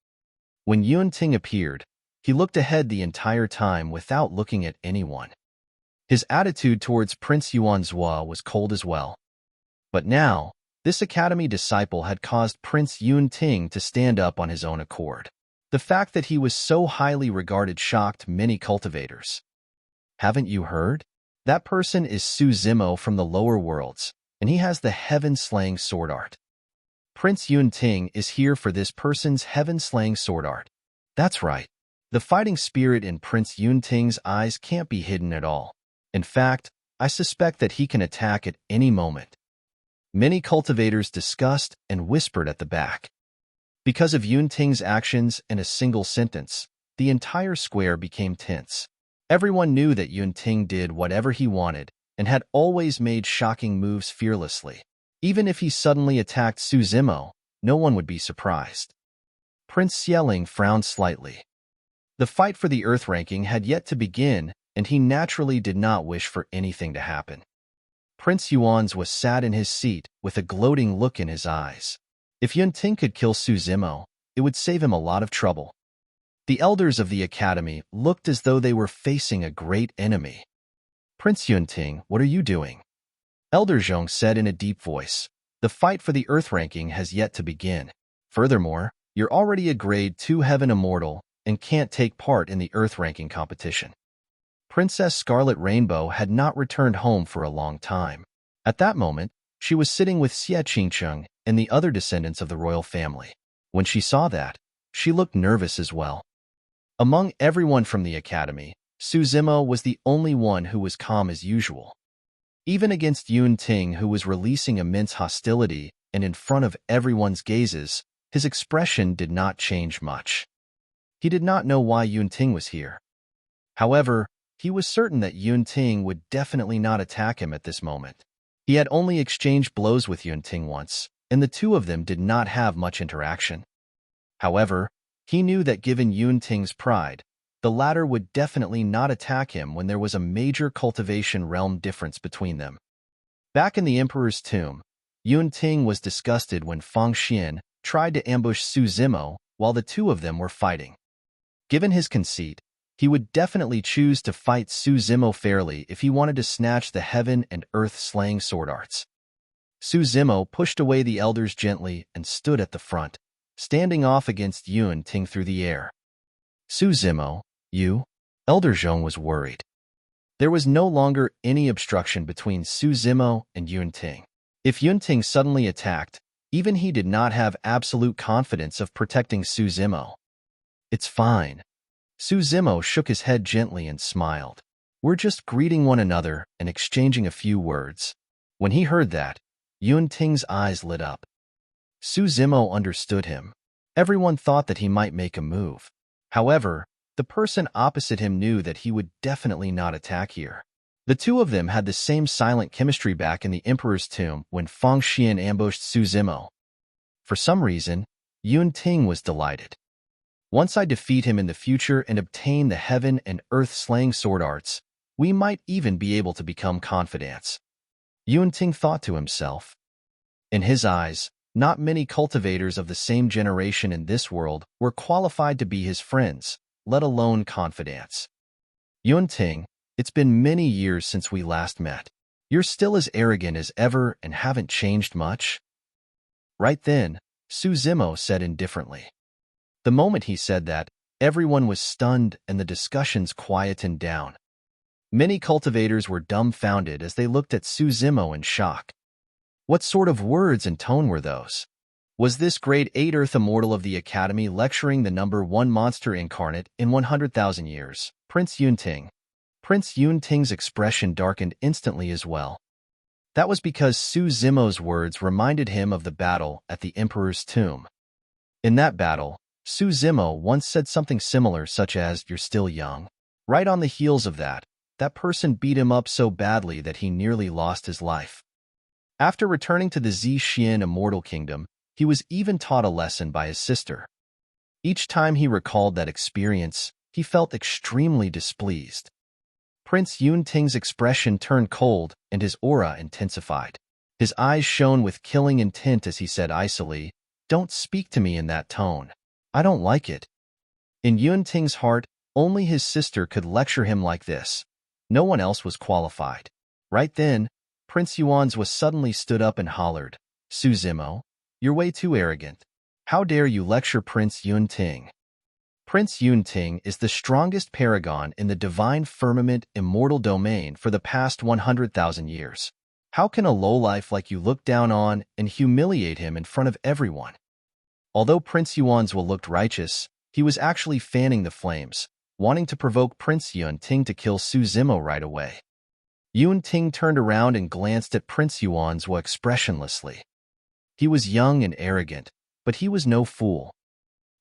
When Ting appeared, he looked ahead the entire time without looking at anyone. His attitude towards Prince Zhuo was cold as well. But now, this academy disciple had caused Prince Ting to stand up on his own accord. The fact that he was so highly regarded shocked many cultivators. Haven't you heard? That person is Su Zimo from the lower worlds, and he has the heaven-slaying sword art. Prince Ting is here for this person's heaven-slaying sword art. That's right. The fighting spirit in Prince Ting's eyes can't be hidden at all. In fact, I suspect that he can attack at any moment. Many cultivators discussed and whispered at the back. Because of Ting's actions in a single sentence, the entire square became tense. Everyone knew that Ting did whatever he wanted and had always made shocking moves fearlessly. Even if he suddenly attacked Su Zimo, no one would be surprised. Prince Xie frowned slightly. The fight for the Earth ranking had yet to begin, and he naturally did not wish for anything to happen. Prince Yuan's was sat in his seat with a gloating look in his eyes. If Ting could kill Su Zimo, it would save him a lot of trouble. The elders of the academy looked as though they were facing a great enemy. Prince Ting, what are you doing? Elder Zhong said in a deep voice. The fight for the Earth ranking has yet to begin. Furthermore, you're already a grade 2 Heaven Immortal and can't take part in the Earth ranking competition. Princess Scarlet Rainbow had not returned home for a long time. At that moment, she was sitting with Xie Qingcheng and the other descendants of the royal family. When she saw that, she looked nervous as well. Among everyone from the academy, Su Zimo was the only one who was calm as usual. Even against Ting, who was releasing immense hostility and in front of everyone's gazes, his expression did not change much. He did not know why Ting was here. However, he was certain that Ting would definitely not attack him at this moment. He had only exchanged blows with Ting once, and the two of them did not have much interaction. However, he knew that given Ting's pride, the latter would definitely not attack him when there was a major cultivation realm difference between them. Back in the Emperor's tomb, Ting was disgusted when Fang Xian tried to ambush Su Zimo while the two of them were fighting. Given his conceit, he would definitely choose to fight Su Zimo fairly if he wanted to snatch the heaven and earth-slaying sword arts. Su Zimo pushed away the elders gently and stood at the front, standing off against Ting through the air. Su Zimo, you? Elder Zhong was worried. There was no longer any obstruction between Su Zimo and Ting. If Ting suddenly attacked, even he did not have absolute confidence of protecting Su Zimo. It's fine. Su Zimo shook his head gently and smiled. We're just greeting one another and exchanging a few words. When he heard that, Ting's eyes lit up. Su Zimo understood him. Everyone thought that he might make a move. However, the person opposite him knew that he would definitely not attack here. The two of them had the same silent chemistry back in the Emperor's tomb when Fang Xian ambushed Su Zimo. For some reason, Ting was delighted. Once I defeat him in the future and obtain the heaven and earth-slaying sword arts, we might even be able to become confidants. Ting thought to himself. In his eyes, Not many cultivators of the same generation in this world were qualified to be his friends, let alone confidants. Ting, it's been many years since we last met. You're still as arrogant as ever and haven't changed much? Right then, Zimo said indifferently. The moment he said that, everyone was stunned and the discussions quietened down. Many cultivators were dumbfounded as they looked at Zimo in shock. What sort of words and tone were those? Was this grade 8 Earth Immortal of the Academy lecturing the number 1 monster incarnate in 100,000 years, Prince Ting? Prince Ting's expression darkened instantly as well. That was because Zimo's words reminded him of the battle at the Emperor's tomb. In that battle, Zimo once said something similar, such as, "You're still young." Right on the heels of that, that person beat him up so badly that he nearly lost his life. After returning to the Xie Immortal Kingdom, he was even taught a lesson by his sister. Each time he recalled that experience, he felt extremely displeased. Prince Ting's expression turned cold and his aura intensified. His eyes shone with killing intent as he said icily, "Don't speak to me in that tone. I don't like it." In Ting's heart, only his sister could lecture him like this. No one else was qualified. Right then, Prince was suddenly stood up and hollered, "Zimo, you're way too arrogant. How dare you lecture Prince Ting?" Prince Ting is the strongest paragon in the divine firmament immortal domain for the past 100,000 years. How can a lowlife like you look down on and humiliate him in front of everyone? Although Prince Yuanzhua looked righteous, he was actually fanning the flames, wanting to provoke Prince Ting to kill Zimo right away. Ting turned around and glanced at Prince Yuanzhua expressionlessly. He was young and arrogant, but he was no fool.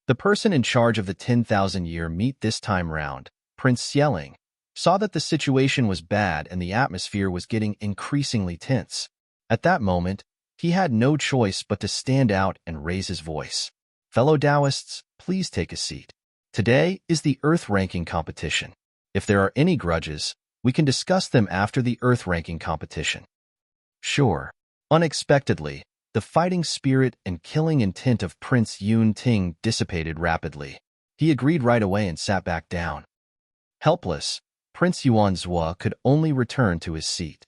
The person in charge of the 10,000-year meet this time round, Prince Xie, saw that the situation was bad and the atmosphere was getting increasingly tense. At that moment, he had no choice but to stand out and raise his voice. "Fellow Taoists, please take a seat. Today is the Earth Ranking competition. If there are any grudges, we can discuss them after the Earth Ranking competition." Sure. Unexpectedly, the fighting spirit and killing intent of Prince Ting dissipated rapidly. He agreed right away and sat back down. Helpless, Prince Yuanzhua could only return to his seat.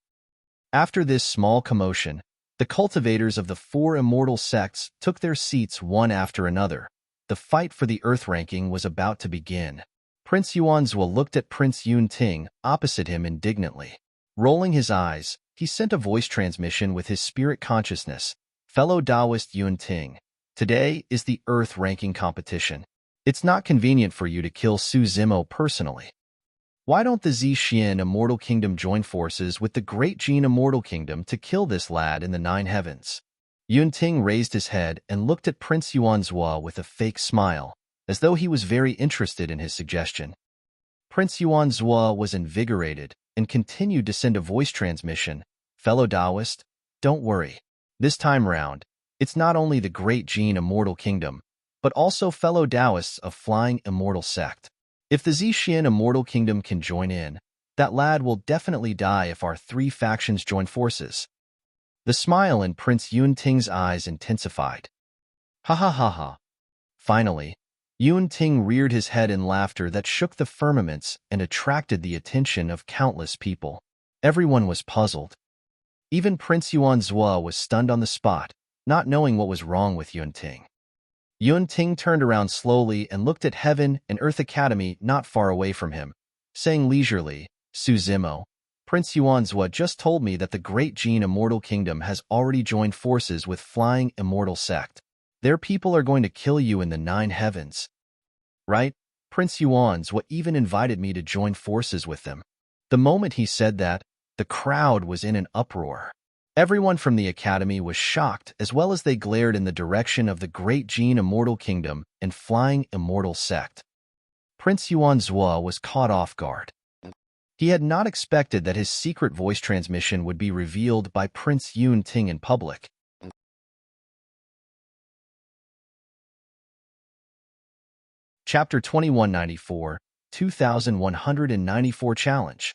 After this small commotion, the cultivators of the 4 immortal sects took their seats one after another. The fight for the Earth Ranking was about to begin. Prince Yuanzhua looked at Prince Ting opposite him indignantly. Rolling his eyes, he sent a voice transmission with his spirit consciousness. "Fellow Taoist Ting, today is the Earth Ranking competition. It's not convenient for you to kill Zimo personally. Why don't the Xie Immortal Kingdom join forces with the Great Qing Immortal Kingdom to kill this lad in the 9 heavens?" Ting raised his head and looked at Prince Yuanzhua with a fake smile, as though he was very interested in his suggestion. Prince Yuanzhua was invigorated and continued to send a voice transmission. "Fellow Taoist, don't worry. This time round, it's not only the Great Qing Immortal Kingdom, but also fellow Taoists of Flying Immortal Sect. If the Xie Immortal Kingdom can join in, that lad will definitely die if our 3 factions join forces." The smile in Prince Ting's eyes intensified. "Ha ha ha ha." Finally, Ting reared his head in laughter that shook the firmaments and attracted the attention of countless people. Everyone was puzzled. Even Prince Yuanzhua was stunned on the spot, not knowing what was wrong with Ting. Ting turned around slowly and looked at Heaven and Earth Academy not far away from him, saying leisurely, "Zimo, Prince Yuanzhua just told me that the Great Qing Immortal Kingdom has already joined forces with Flying Immortal Sect. Their people are going to kill you in the 9 heavens. Right? Prince Yuanzhua even invited me to join forces with them." The moment he said that, the crowd was in an uproar. Everyone from the Academy was shocked as well as they glared in the direction of the Great Qing Immortal Kingdom and Flying Immortal Sect. Prince Yuanzhua was caught off guard. He had not expected that his secret voice transmission would be revealed by Prince Ting in public. Chapter 2194, 2194 Challenge.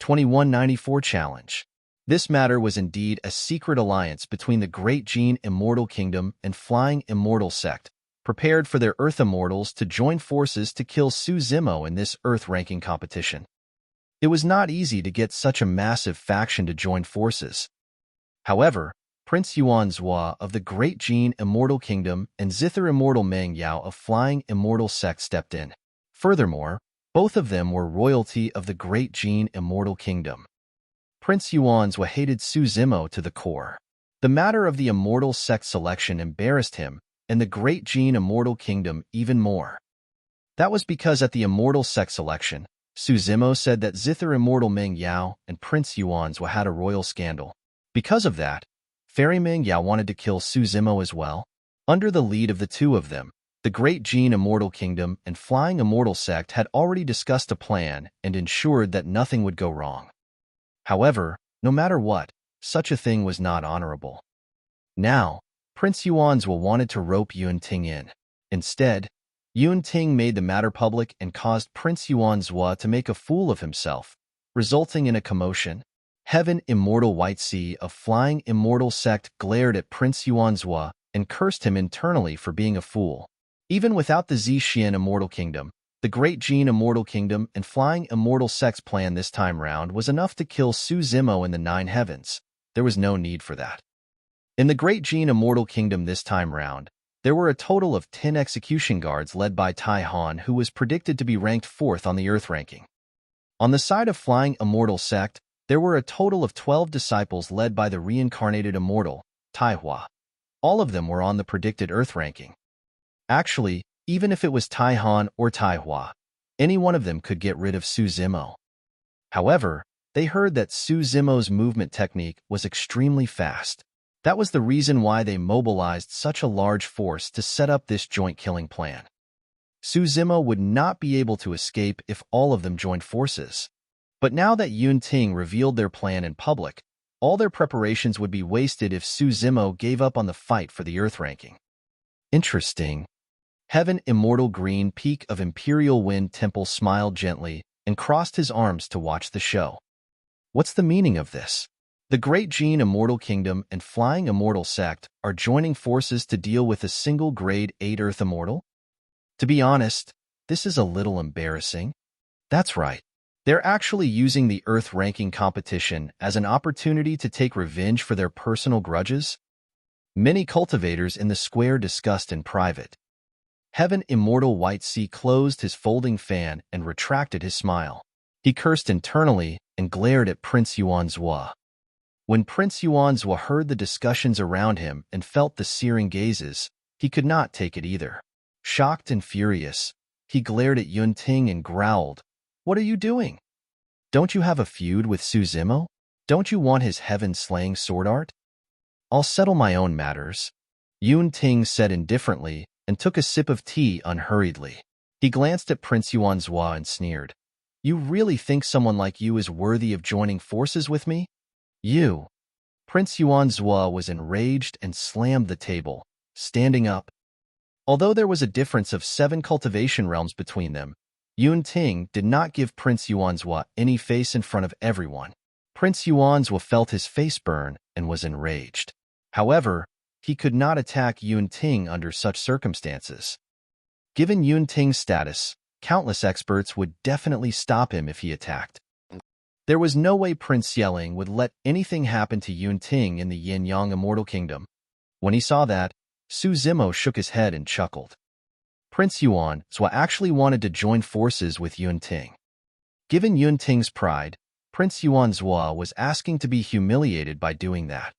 2194 Challenge. This matter was indeed a secret alliance between the Great Qing Immortal Kingdom and Flying Immortal Sect, prepared for their Earth Immortals to join forces to kill Su Zimo in this Earth ranking competition. It was not easy to get such a massive faction to join forces. However, Prince Yuan Zhua of the Great Qing Immortal Kingdom and Zither Immortal Meng Yao of Flying Immortal Sect stepped in. Furthermore, both of them were royalty of the Great Qing Immortal Kingdom. Prince Yuan Zhua hated Su Zimo to the core. The matter of the Immortal Sect selection embarrassed him and the Great Qing Immortal Kingdom even more. That was because at the Immortal Sect selection, Su Zimo said that Zither Immortal Meng Yao and Prince Yuan Zhua had a royal scandal. Because of that, Fairy Meng Yao wanted to kill Su Zimo as well. Under the lead of the two of them, the Great Qing Immortal Kingdom and Flying Immortal Sect had already discussed a plan and ensured that nothing would go wrong. However, no matter what, such a thing was not honorable. Now, Prince Yuan Zhua wanted to rope Yun Ting in. Instead, Yun Ting made the matter public and caused Prince Yuan Zhua to make a fool of himself, resulting in a commotion. Heaven Immortal White Sea of Flying Immortal Sect glared at Prince Yuan Zhua and cursed him internally for being a fool. Even without the Xian Immortal Kingdom, the Great Qing Immortal Kingdom and Flying Immortal Sect's plan this time round was enough to kill Su Zimo in the 9 heavens. There was no need for that. In the Great Qing Immortal Kingdom this time round, there were a total of 10 execution guards led by Tai Han, who was predicted to be ranked 4th on the Earth ranking. On the side of Flying Immortal Sect, there were a total of 12 disciples led by the Reincarnated Immortal, Tai Hua. All of them were on the predicted Earth ranking. Actually, even if it was Tai Han or Tai Hua, any one of them could get rid of Su Zimo. However, they heard that Su Zimo's movement technique was extremely fast. That was the reason why they mobilized such a large force to set up this joint killing plan. Su Zimo would not be able to escape if all of them joined forces. But now that Yun Ting revealed their plan in public, all their preparations would be wasted if Su Zimo gave up on the fight for the Earth ranking. Interesting. Heaven Immortal Green Peak of Imperial Wind Temple smiled gently and crossed his arms to watch the show. What's the meaning of this? The Great Qing Immortal Kingdom and Flying Immortal Sect are joining forces to deal with a single Grade 8 Earth Immortal? To be honest, this is a little embarrassing. That's right. They're actually using the Earth ranking competition as an opportunity to take revenge for their personal grudges. Many cultivators in the square discussed in private. Heaven Immortal White Sea closed his folding fan and retracted his smile. He cursed internally and glared at Prince Yuan Zhua. When Prince Yuan Zhua heard the discussions around him and felt the searing gazes, he could not take it either. Shocked and furious, he glared at Yun Ting and growled, "What are you doing? Don't you have a feud with Su Zimo? Don't you want his heaven-slaying sword art?" "I'll settle my own matters," Yun Ting said indifferently and took a sip of tea unhurriedly. He glanced at Prince Yuan Zhua and sneered. "You really think someone like you is worthy of joining forces with me? You." Prince Yuan Zhua was enraged and slammed the table, standing up. Although there was a difference of 7 cultivation realms between them, Yun Ting did not give Prince Yuan Zhua any face in front of everyone. Prince Yuan Zhua felt his face burn and was enraged. However, he could not attack Yun Ting under such circumstances. Given Yun Ting's status, countless experts would definitely stop him if he attacked. There was no way Prince Yeling would let anything happen to Yun Ting in the Yin-Yang Immortal Kingdom. When he saw that, Su Zimo shook his head and chuckled. Prince Yuan Zhua actually wanted to join forces with Yun Ting. Given Yun Ting's pride, Prince Yuan Zhua was asking to be humiliated by doing that.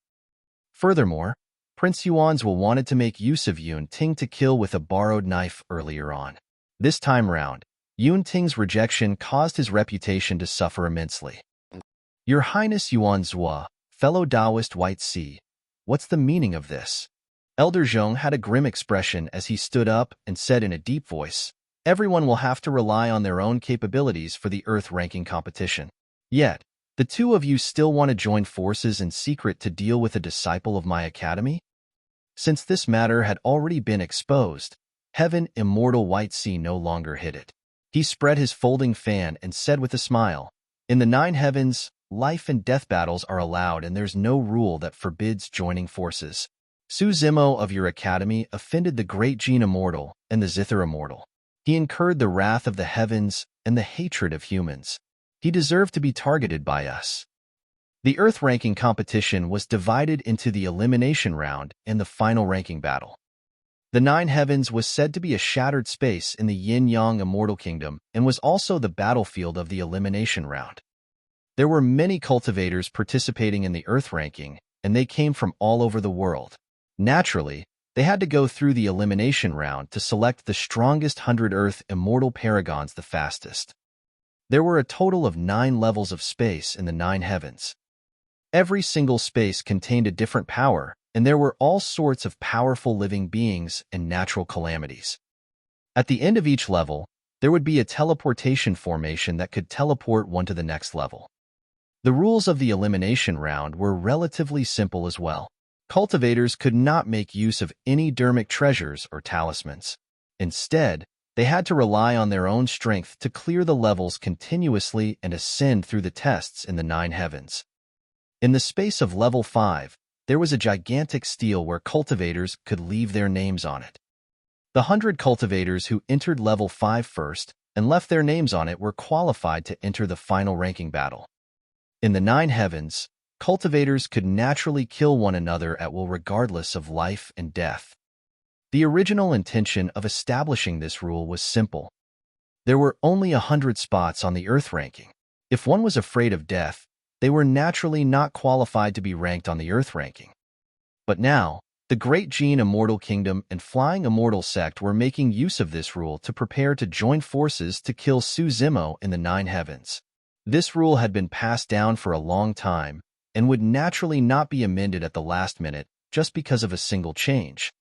Furthermore, Prince Yuan Zhua wanted to make use of Yun Ting to kill with a borrowed knife earlier on. This time round, Yun Ting's rejection caused his reputation to suffer immensely. "Your Highness Yuan Zhua, fellow Taoist White Sea, what's the meaning of this?" Elder Zhong had a grim expression as he stood up and said in a deep voice, "Everyone will have to rely on their own capabilities for the Earth ranking competition. Yet, the two of you still want to join forces in secret to deal with a disciple of my academy?" Since this matter had already been exposed, Heaven Immortal White Sea no longer hid it. He spread his folding fan and said with a smile, "In the 9 heavens, life and death battles are allowed and there's no rule that forbids joining forces. Su Zimo of your academy offended the great Qing Immortal and the Zither Immortal. He incurred the wrath of the heavens and the hatred of humans. He deserved to be targeted by us. The Earth ranking competition was divided into the Elimination round and the final ranking battle. The Nine Heavens was said to be a shattered space in the Yin-Yang Immortal Kingdom and was also the battlefield of the Elimination round. There were many cultivators participating in the Earth ranking, and they came from all over the world. Naturally, they had to go through the Elimination round to select the strongest 100 Earth Immortal Paragons the fastest. There were a total of 9 levels of space in the Nine Heavens. Every single space contained a different power, and there were all sorts of powerful living beings and natural calamities. At the end of each level, there would be a teleportation formation that could teleport one to the next level. The rules of the Elimination round were relatively simple as well. Cultivators could not make use of any dermic treasures or talismans. Instead, they had to rely on their own strength to clear the levels continuously and ascend through the tests in the Nine Heavens. In the space of level 5, there was a gigantic stele where cultivators could leave their names on it. The 100 cultivators who entered level 5 first and left their names on it were qualified to enter the final ranking battle. In the Nine Heavens, cultivators could naturally kill one another at will regardless of life and death. The original intention of establishing this rule was simple. There were only 100 spots on the Earth ranking. If one was afraid of death, they were naturally not qualified to be ranked on the Earth ranking. But now, the Great Qing Immortal Kingdom and Flying Immortal Sect were making use of this rule to prepare to join forces to kill Su Zimo in the Nine Heavens. This rule had been passed down for a long time, and would naturally not be amended at the last minute just because of a single change.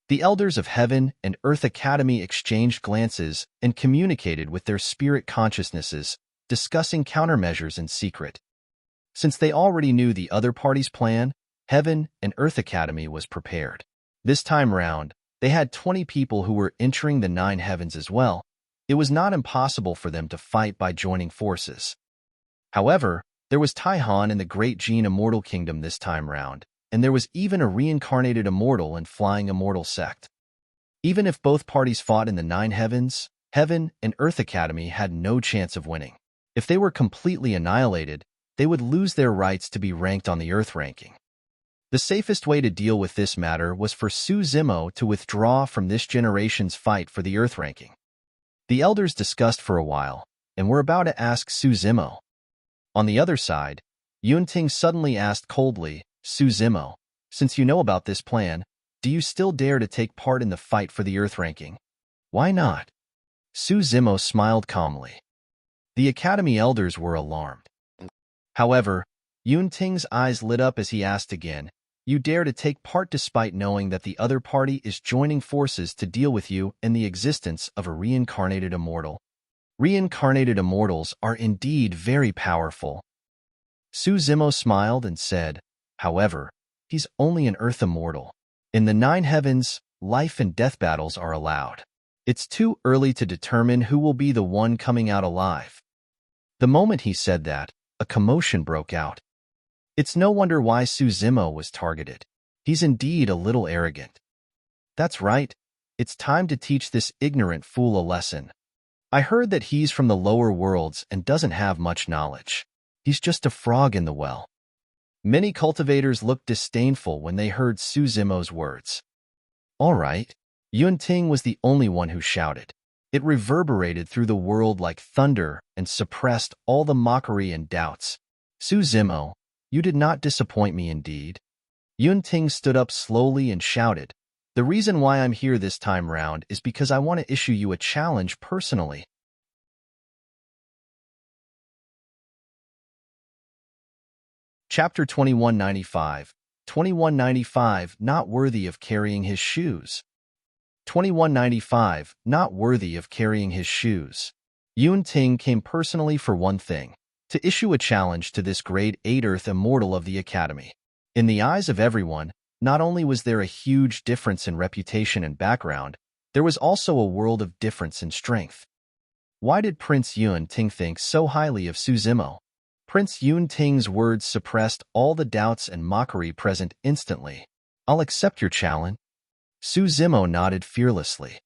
The elders of Heaven and Earth Academy exchanged glances and communicated with their spirit consciousnesses, discussing countermeasures in secret. Since they already knew the other party's plan, Heaven and Earth Academy was prepared. This time round, they had 20 people who were entering the Nine Heavens as well. It was not impossible for them to fight by joining forces. However, there was Taihan in the Great Qing Immortal Kingdom this time round, and there was even a Reincarnated Immortal and Flying Immortal Sect. Even if both parties fought in the Nine Heavens, Heaven and Earth Academy had no chance of winning. If they were completely annihilated, they would lose their rights to be ranked on the Earth ranking. The safest way to deal with this matter was for Su Zimo to withdraw from this generation's fight for the Earth ranking. The elders discussed for a while, and were about to ask Su Zimo. On the other side, Ting suddenly asked coldly, Su Zimo, since you know about this plan, do you still dare to take part in the fight for the Earth ranking? Why not? Su Zimo smiled calmly. The Academy elders were alarmed. However, Ting's eyes lit up as he asked again, you dare to take part despite knowing that the other party is joining forces to deal with you and the existence of a reincarnated immortal. Reincarnated immortals are indeed very powerful. Su Zimo smiled and said, however, he's only an Earth immortal. In the Nine Heavens, life and death battles are allowed. It's too early to determine who will be the one coming out alive. The moment he said that, a commotion broke out. It's no wonder why Su Zimo was targeted. He's indeed a little arrogant. That's right. It's time to teach this ignorant fool a lesson. I heard that he's from the lower worlds and doesn't have much knowledge. He's just a frog in the well. Many cultivators looked disdainful when they heard Su Zimo's words. All right. Ting was the only one who shouted. It reverberated through the world like thunder and suppressed all the mockery and doubts. Su Zimo, you did not disappoint me indeed. Ting stood up slowly and shouted, the reason why I'm here this time round is because I want to issue you a challenge personally. Chapter 2195. 2195, not worthy of carrying his shoes. 2195, not worthy of carrying his shoes. Ting came personally for one thing, to issue a challenge to this grade 8 Earth Immortal of the Academy. In the eyes of everyone, not only was there a huge difference in reputation and background, there was also a world of difference in strength. Why did Prince Ting think so highly of Su Zimo? Prince Yun Ting's words suppressed all the doubts and mockery present instantly. I'll accept your challenge. Su Zimo nodded fearlessly.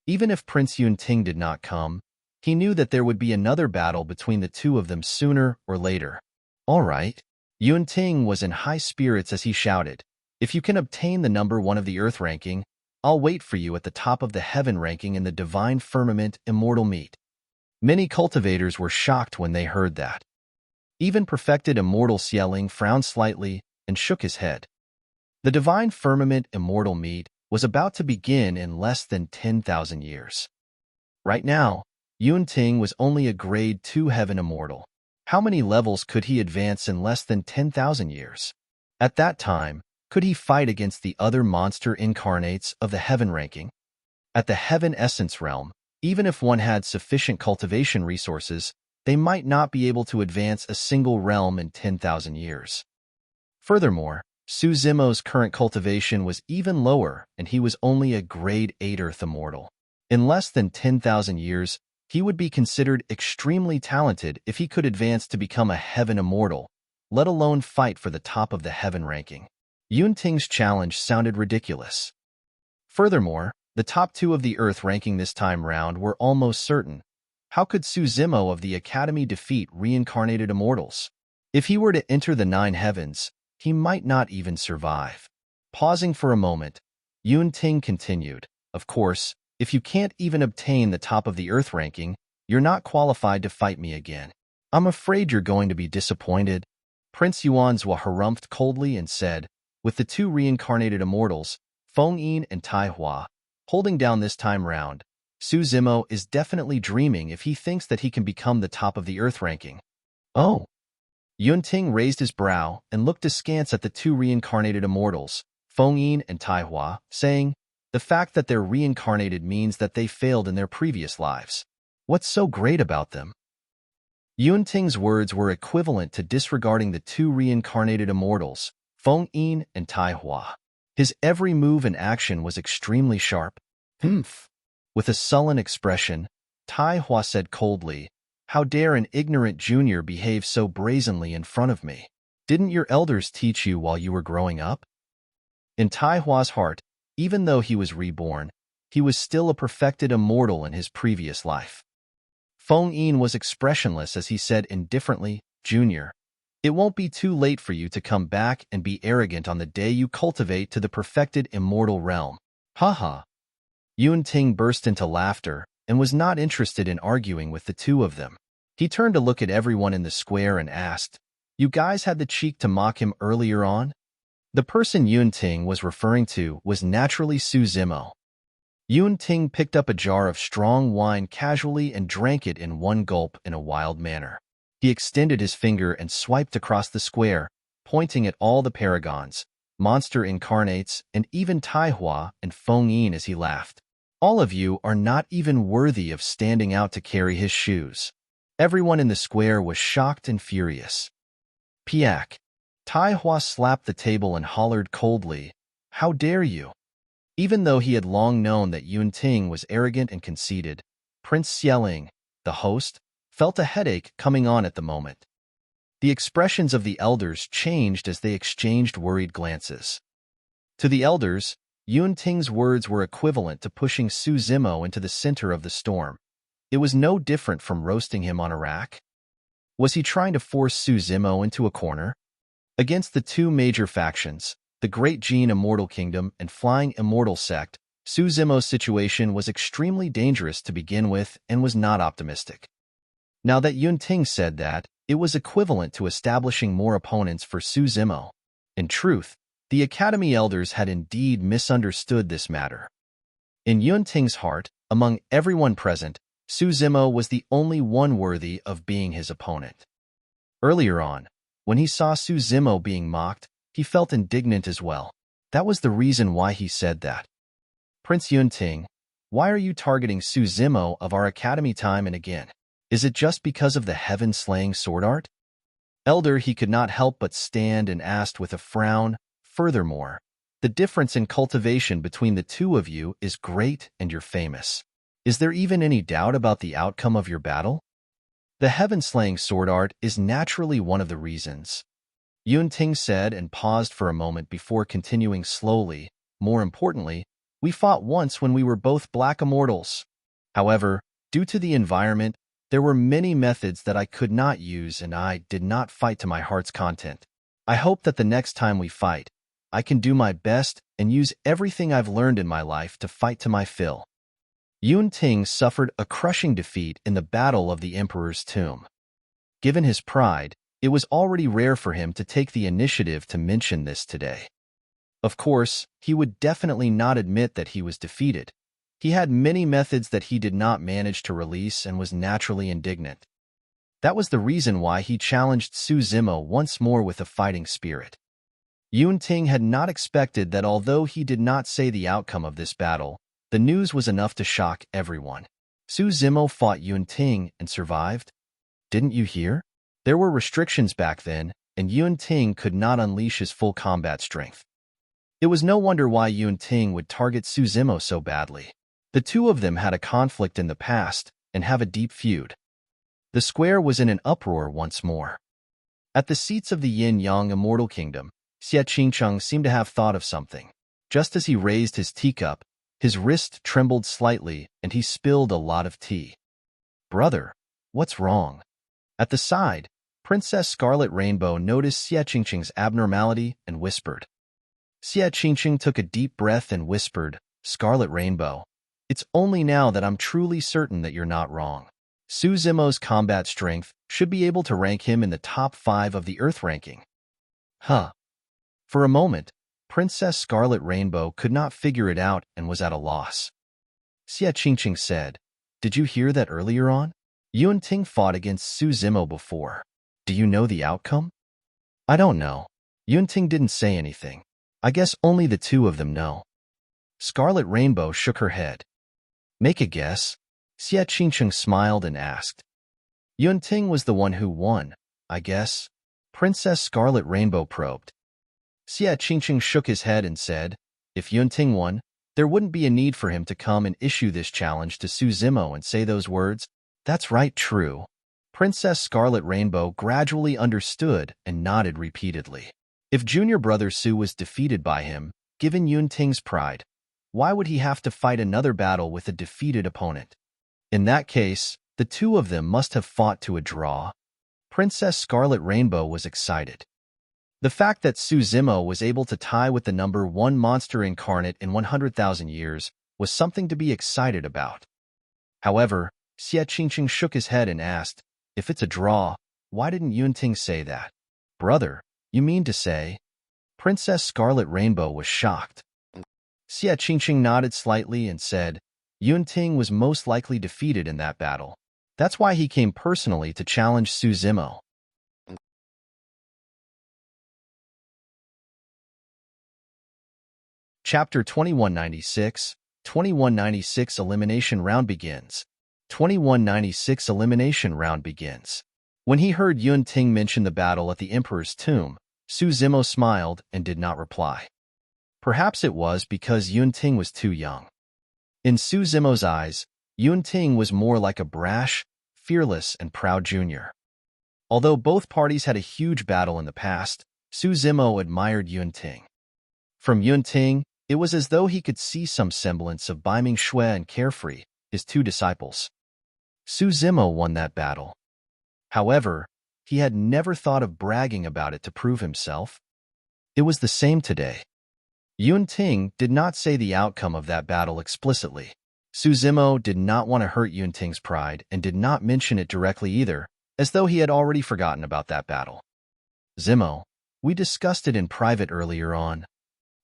Even if Prince Yun Ting did not come, he knew that there would be another battle between the two of them sooner or later. All right. Yun Ting was in high spirits as he shouted, if you can obtain the number 1 of the Earth ranking, I'll wait for you at the top of the Heaven ranking in the Divine Firmament Immortal Meet. Many cultivators were shocked when they heard that. Even perfected Immortal Xie frowned slightly and shook his head. The Divine Firmament Immortal Meet was about to begin in less than 10,000 years. Right now, Yun Ting was only a Grade 2 Heaven Immortal. How many levels could he advance in less than 10,000 years? At that time, could he fight against the other monster incarnates of the Heaven ranking? At the Heaven Essence realm, even if one had sufficient cultivation resources, they might not be able to advance a single realm in 10,000 years. Furthermore, Su Zimo's current cultivation was even lower, and he was only a Grade 8 Earth Immortal. In less than 10,000 years, he would be considered extremely talented if he could advance to become a Heaven Immortal, let alone fight for the top of the Heaven ranking. Yun Ting's challenge sounded ridiculous. Furthermore, the top 2 of the Earth ranking this time round were almost certain. How could Su Zimo of the Academy defeat Reincarnated Immortals? If he were to enter the 9 heavens, he might not even survive. Pausing for a moment, Yun Ting continued, of course, if you can't even obtain the top of the Earth ranking, you're not qualified to fight me again. I'm afraid you're going to be disappointed. Prince Yuanzhua harumphed coldly and said, with the 2 reincarnated immortals, Feng Yin and Tai Hua, holding down this time round, Su Zimo is definitely dreaming if he thinks that he can become the top of the Earth ranking. Oh. Yun Ting raised his brow and looked askance at the 2 reincarnated immortals, Feng Yin and Tai Hua, saying, the fact that they're reincarnated means that they failed in their previous lives. What's so great about them? Yun Ting's words were equivalent to disregarding the 2 reincarnated immortals, Feng Yin and Tai Hua. His every move and action was extremely sharp. Humph. With a sullen expression, Tai Hua said coldly, how dare an ignorant junior behave so brazenly in front of me? Didn't your elders teach you while you were growing up? In Tai Hua's heart, even though he was reborn, he was still a perfected immortal in his previous life. Feng Yin was expressionless as he said indifferently, Junior, it won't be too late for you to come back and be arrogant on the day you cultivate to the perfected immortal realm. Ha. Yun Ting burst into laughter and was not interested in arguing with the 2 of them. He turned to look at everyone in the square and asked, you guys had the cheek to mock him earlier on? The person Yun Ting was referring to was naturally Su Zimo. Yun Ting picked up a jar of strong wine casually and drank it in one gulp in a wild manner. He extended his finger and swiped across the square, pointing at all the paragons, monster incarnates, and even Tai Hua and Feng Yin as he laughed. All of you are not even worthy of standing out to carry his shoes. Everyone in the square was shocked and furious. Piak. Tai Hua slapped the table and hollered coldly, how dare you? Even though he had long known that Yun Ting was arrogant and conceited, Prince Xie, the host, felt a headache coming on at the moment. The expressions of the elders changed as they exchanged worried glances. To the elders, Yun Ting's words were equivalent to pushing Su Zimo into the center of the storm. It was no different from roasting him on a rack. Was he trying to force Su Zimo into a corner? Against the 2 major factions, the Great Jin Immortal Kingdom and Flying Immortal Sect, Su Zimo's situation was extremely dangerous to begin with and was not optimistic. Now that Yun Ting said that, it was equivalent to establishing more opponents for Su Zimo. In truth, the Academy elders had indeed misunderstood this matter. In Yun Ting's heart, among everyone present, Su Zimo was the only one worthy of being his opponent. Earlier on, when he saw Su Zimo being mocked, he felt indignant as well. That was the reason why he said that. Prince Yun Ting, why are you targeting Su Zimo of our academy time and again? Is it just because of the heaven-slaying sword art? Elder, he could not help but stand and asked with a frown, furthermore, the difference in cultivation between the 2 of you is great and you're famous. Is there even any doubt about the outcome of your battle? The heaven-slaying sword art is naturally one of the reasons, Ting said and paused for a moment before continuing slowly. More importantly, we fought once when we were both black immortals. However, due to the environment, there were many methods that I could not use and I did not fight to my heart's content. I hope that the next time we fight, I can do my best and use everything I've learned in my life to fight to my fill. Ting suffered a crushing defeat in the Battle of the Emperor's Tomb. Given his pride, it was already rare for him to take the initiative to mention this today. Of course, he would definitely not admit that he was defeated. He had many methods that he did not manage to release and was naturally indignant. That was the reason why he challenged Su Zimo once more with a fighting spirit. Ting had not expected that although he did not say the outcome of this battle, the news was enough to shock everyone. Su Zimo fought Ting and survived? Didn't you hear? There were restrictions back then, and Ting could not unleash his full combat strength. It was no wonder why Ting would target Su Zimo so badly. The two of them had a conflict in the past and have a deep feud. The square was in an uproar once more. At the seats of the Yin-Yang Immortal Kingdom, Xie Qingcheng seemed to have thought of something. Just as he raised his teacup, his wrist trembled slightly and he spilled a lot of tea. "Brother, what's wrong?" At the side, Princess Scarlet Rainbow noticed Xie Qingcheng's abnormality and whispered. Xie Qingcheng took a deep breath and whispered, "Scarlet Rainbow, it's only now that I'm truly certain that you're not wrong. Su Zimo's combat strength should be able to rank him in the top 5 of the Earth ranking." Huh. For a moment, Princess Scarlet Rainbow could not figure it out and was at a loss. Xie Qingcheng said, "Did you hear that earlier on? Ting fought against Su Zimo before. Do you know the outcome?" "I don't know. Ting didn't say anything. I guess only the two of them know." Scarlet Rainbow shook her head. "Make a guess." Xie Qingcheng smiled and asked. Ting was the one who won, I guess. Princess Scarlet Rainbow probed. Xie Qingcheng shook his head and said, "If Ting won, there wouldn't be a need for him to come and issue this challenge to Su Zimo and say those words." "That's right, true." Princess Scarlet Rainbow gradually understood and nodded repeatedly. If junior brother Su was defeated by him, given Ting's pride, why would he have to fight another battle with a defeated opponent? In that case, the two of them must have fought to a draw. Princess Scarlet Rainbow was excited. The fact that Su Zimo was able to tie with the number 1 monster incarnate in 100,000 years was something to be excited about. However, Xie Qingcheng shook his head and asked, "If it's a draw, why didn't Ting say that?" "Brother, you mean to say?" Princess Scarlet Rainbow was shocked. Xie Qingcheng nodded slightly and said, Ting was most likely defeated in that battle. That's why he came personally to challenge Su Zimo. Chapter 2196, 2196 Elimination Round begins. 2196 Elimination Round begins. When he heard Ting mention the battle at the Emperor's Tomb, Su Zimo smiled and did not reply. Perhaps it was because Ting was too young. In Su Zimo's eyes, Ting was more like a brash, fearless, and proud junior. Although both parties had a huge battle in the past, Su Zimo admired Ting. From Ting, it was as though he could see some semblance of Baiming Shui and Carefree, his two disciples. Su Zimo won that battle. However, he had never thought of bragging about it to prove himself. It was the same today. Ting did not say the outcome of that battle explicitly. Su Zimo did not want to hurt Ting's pride and did not mention it directly either, as though he had already forgotten about that battle. "Zimo, we discussed it in private earlier on,"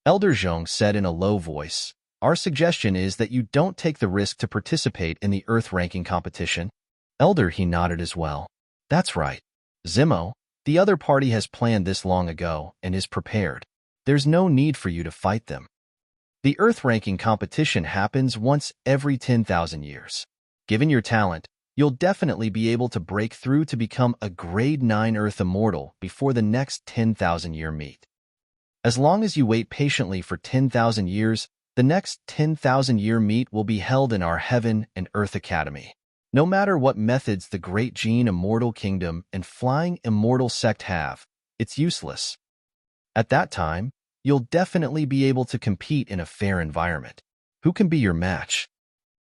Elder Zhong said in a low voice. "Our suggestion is that you don't take the risk to participate in the Earth ranking competition." Elder, he nodded as well. "That's right. Zimo, the other party has planned this long ago and is prepared. There's no need for you to fight them. The Earth ranking competition happens once every 10,000 years. Given your talent, you'll definitely be able to break through to become a Grade 9 Earth Immortal before the next 10,000-year meet. As long as you wait patiently for 10,000 years, the next 10,000-year meet will be held in our Heaven and Earth Academy. No matter what methods the Great Qing Immortal Kingdom and Flying Immortal Sect have, it's useless. At that time, you'll definitely be able to compete in a fair environment. Who can be your match?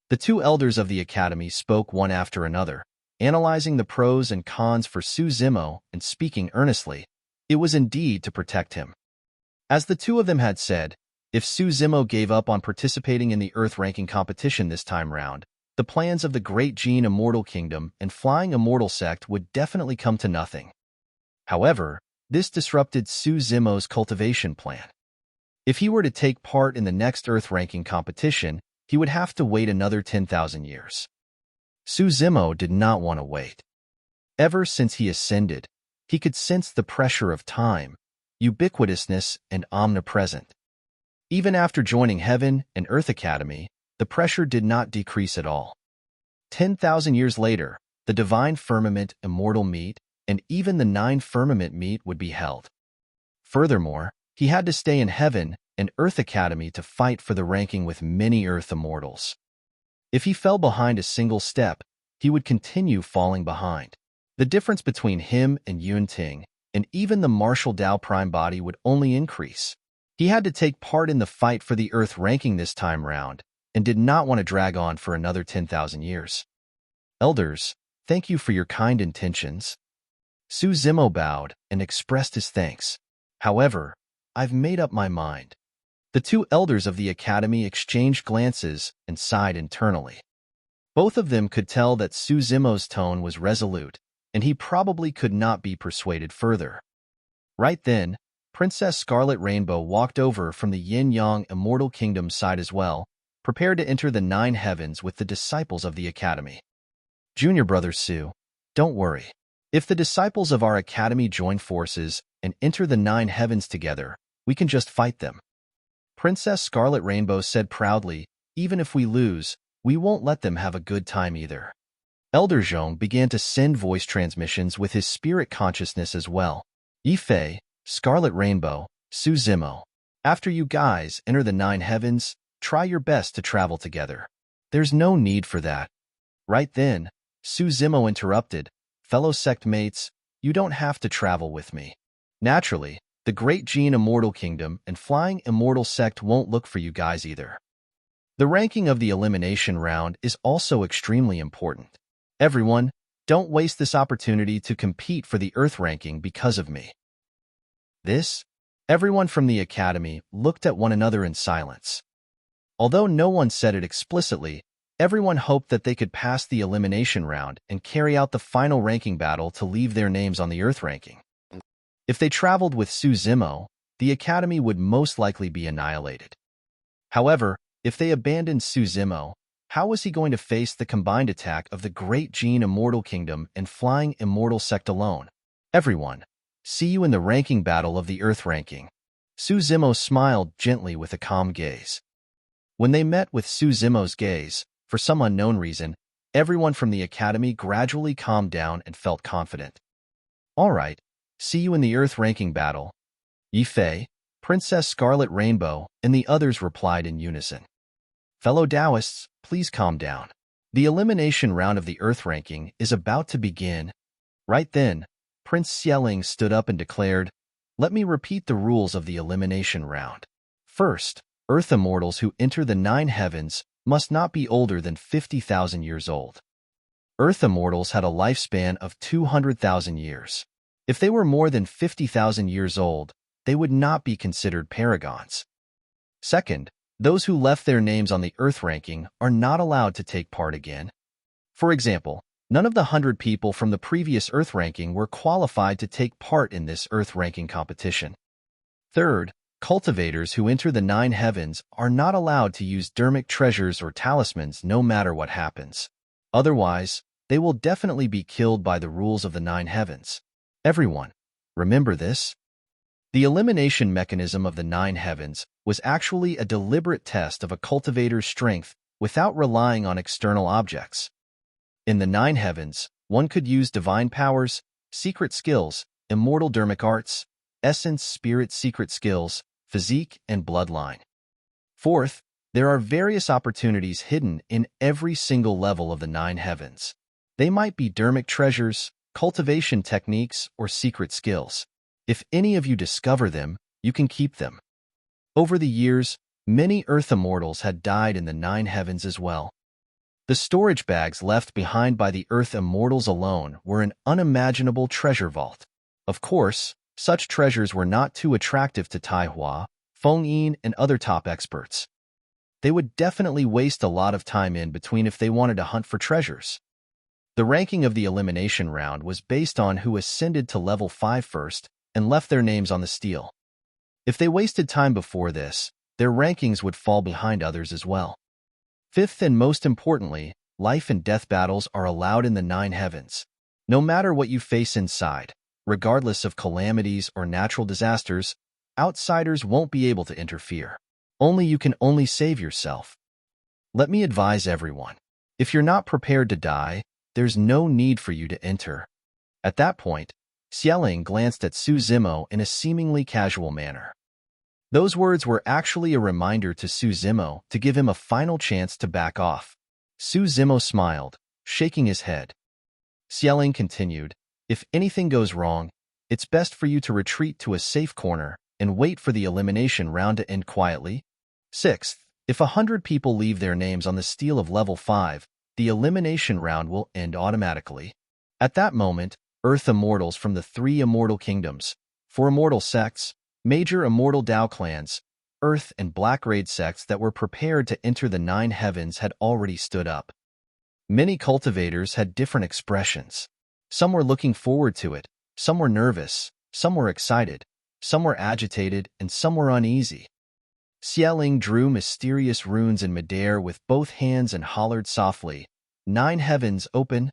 The two elders of the academy spoke one after another, analyzing the pros and cons for Su Zimo and speaking earnestly. It was indeed to protect him. As the two of them had said, if Su Zimo gave up on participating in the Earth ranking competition this time round, the plans of the Great Qing Immortal Kingdom and Flying Immortal Sect would definitely come to nothing. However, this disrupted Su Zimo's cultivation plan. If he were to take part in the next Earth ranking competition, he would have to wait another 10,000 years. Su Zimo did not want to wait. Ever since he ascended, he could sense the pressure of time, ubiquitousness, and omnipresent. Even after joining Heaven and Earth Academy, the pressure did not decrease at all. 10,000 years later, the Divine Firmament Immortal Meet and even the 9 Firmament Meet would be held. Furthermore, he had to stay in Heaven and Earth Academy to fight for the ranking with many Earth Immortals. If he fell behind a single step, he would continue falling behind. The difference between him and Yun Ting, and even the Martial Dao Prime Body, would only increase. He had to take part in the fight for the Earth ranking this time round, and did not want to drag on for another 10,000 years. Elders, thank you for your kind intentions. Su Zimo bowed and expressed his thanks. However, I've made up my mind. The two elders of the academy exchanged glances and sighed internally. Both of them could tell that Su Zimo's tone was resolute, and he probably could not be persuaded further. Right then, Princess Scarlet Rainbow walked over from the Yin-Yang Immortal Kingdom side as well, prepared to enter the 9 heavens with the disciples of the academy. Junior brother Su, don't worry. If the disciples of our academy join forces and enter the 9 heavens together, we can just fight them. Princess Scarlet Rainbow said proudly, even if we lose, we won't let them have a good time either. Elder Zhong began to send voice transmissions with his spirit consciousness as well. Yifei, Scarlet Rainbow, Su Zimo. After you guys enter the 9 heavens, try your best to travel together. There's no need for that. Right then, Su Zimo interrupted, fellow sect mates, you don't have to travel with me. Naturally, the Great Qing Immortal Kingdom and Flying Immortal Sect won't look for you guys either. The ranking of the elimination round is also extremely important. Everyone, don't waste this opportunity to compete for the Earth ranking because of me. Everyone from the academy looked at one another in silence. Although no one said it explicitly, everyone hoped that they could pass the elimination round and carry out the final ranking battle to leave their names on the Earth ranking. If they traveled with Su Zimo, the academy would most likely be annihilated. However, if they abandoned Su Zimo, how was he going to face the combined attack of the Great Qing Immortal Kingdom and Flying Immortal Sect alone? Everyone, see you in the ranking battle of the Earth ranking. Su Zimo smiled gently with a calm gaze. When they met with Su Zimo's gaze, for some unknown reason, everyone from the academy gradually calmed down and felt confident. All right, see you in the Earth ranking battle. Yifei, Princess Scarlet Rainbow, and the others replied in unison. Fellow Taoists, please calm down. The elimination round of the Earth ranking is about to begin. Right then, Prince Xieling stood up and declared, let me repeat the rules of the elimination round. First, Earth Immortals who enter the 9 heavens must not be older than 50,000 years old. Earth Immortals had a lifespan of 200,000 years. If they were more than 50,000 years old, they would not be considered paragons. Second, those who left their names on the Earth ranking are not allowed to take part again. For example, none of the 100 people from the previous Earth ranking were qualified to take part in this Earth ranking competition. Third, cultivators who enter the 9 heavens are not allowed to use dermic treasures or talismans no matter what happens. Otherwise, they will definitely be killed by the rules of the 9 heavens. Everyone, remember this? The elimination mechanism of the 9 heavens was actually a deliberate test of a cultivator's strength without relying on external objects. In the 9 heavens, one could use divine powers, secret skills, immortal dermic arts, essence spirit secret skills, physique, and bloodline. Fourth, There are various opportunities hidden in every single level of the 9 heavens. They might be dermic treasures, cultivation techniques, or secret skills. If any of you discover them, you can keep them. Over the years, many Earth Immortals had died in the 9 heavens as well. The storage bags left behind by the Earth Immortals alone were an unimaginable treasure vault. Of course, such treasures were not too attractive to Tai Hua, Feng Yin, and other top experts. They would definitely waste a lot of time in between if they wanted to hunt for treasures. The ranking of the elimination round was based on who ascended to level 5 first and left their names on the stele. If they wasted time before this, their rankings would fall behind others as well. Fifth and most importantly, life and death battles are allowed in the 9 heavens. No matter what you face inside, regardless of calamities or natural disasters, outsiders won't be able to interfere. You can only save yourself. Let me advise everyone. If you're not prepared to die, there's no need for you to enter. At that point, Xie glanced at Su Zimo in a seemingly casual manner. Those words were actually a reminder to Su Zimo to give him a final chance to back off. Su Zimo smiled, shaking his head. Xie continued, "If anything goes wrong, it's best for you to retreat to a safe corner and wait for the elimination round to end quietly. Sixth, if 100 people leave their names on the stele of level 5, the elimination round will end automatically. At that moment, Earth Immortals from the 3 immortal kingdoms, 4 immortal sects, major immortal Dao clans, Earth and Black Raid sects that were prepared to enter the 9 heavens had already stood up. Many cultivators had different expressions. Some were looking forward to it, some were nervous, some were excited, some were agitated, and some were uneasy. Xie drew mysterious runes in midair with both hands and hollered softly, "9 heavens open."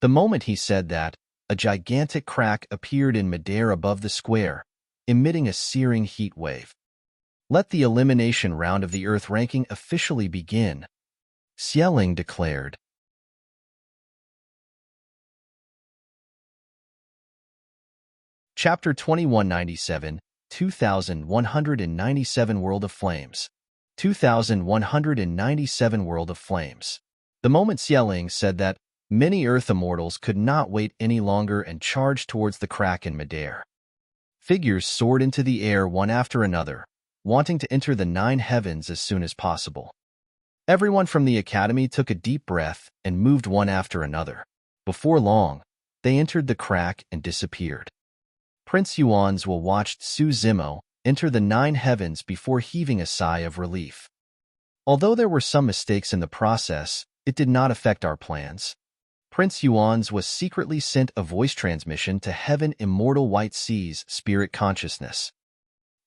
The moment he said that, a gigantic crack appeared in midair above the square, emitting a searing heat wave. "Let the elimination round of the Earth ranking officially begin," Xie declared. Chapter 2197, 2197 World of Flames. 2197 World of Flames. The moment Xie said that, many Earth Immortals could not wait any longer and charged towards the crack in midair. Figures soared into the air one after another, wanting to enter the 9 heavens as soon as possible. Everyone from the academy took a deep breath and moved one after another. Before long, they entered the crack and disappeared. Prince Yuanzhua watched Su Zimo enter the 9 heavens before heaving a sigh of relief. Although there were some mistakes in the process, it did not affect our plans. Prince Yuanzhua secretly sent a voice transmission to Heaven Immortal White Sea's spirit consciousness.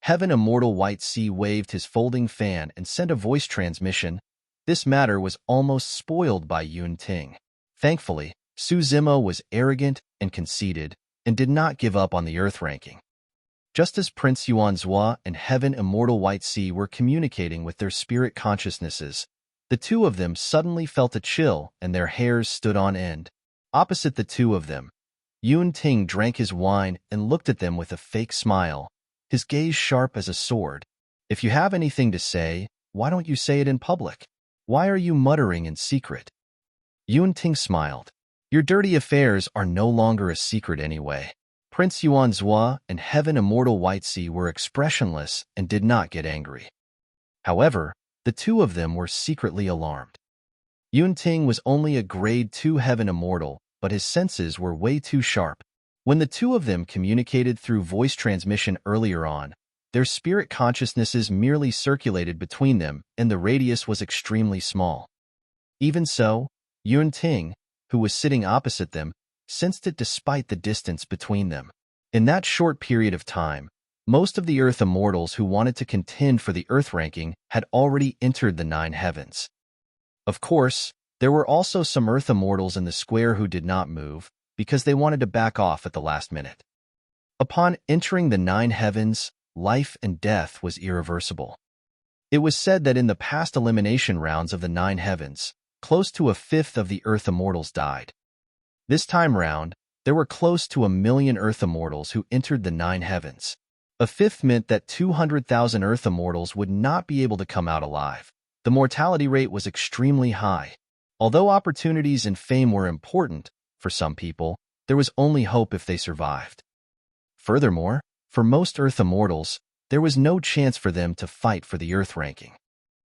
Heaven Immortal White Sea waved his folding fan and sent a voice transmission. This matter was almost spoiled by Ting. Thankfully, Su Zimo was arrogant and conceited, and did not give up on the Earth ranking. Just as Prince Yuanzhua and Heaven Immortal White Sea were communicating with their spirit consciousnesses, the two of them suddenly felt a chill and their hairs stood on end. Opposite the two of them, Ting drank his wine and looked at them with a fake smile, his gaze sharp as a sword. "If you have anything to say, why don't you say it in public? Why are you muttering in secret?" Ting smiled. "Your dirty affairs are no longer a secret anyway." Prince Yuanzhua and Heaven Immortal White Sea were expressionless and did not get angry. However, the two of them were secretly alarmed. Ting was only a grade 2 Heaven Immortal, but his senses were way too sharp. When the two of them communicated through voice transmission earlier on, their spirit consciousnesses merely circulated between them and the radius was extremely small. Even so, Ting, who was sitting opposite them, sensed it despite the distance between them. In that short period of time, most of the Earth Immortals who wanted to contend for the Earth ranking had already entered the 9 heavens. Of course, there were also some Earth Immortals in the square who did not move, because they wanted to back off at the last minute. Upon entering the 9 heavens, life and death was irreversible. It was said that in the past elimination rounds of the 9 heavens, close to a fifth of the Earth Immortals died. This time round, there were close to 1 million Earth Immortals who entered the 9 heavens. A fifth meant that 200,000 Earth Immortals would not be able to come out alive. The mortality rate was extremely high. Although opportunities and fame were important for some people, there was only hope if they survived. Furthermore, for most Earth Immortals, there was no chance for them to fight for the Earth ranking.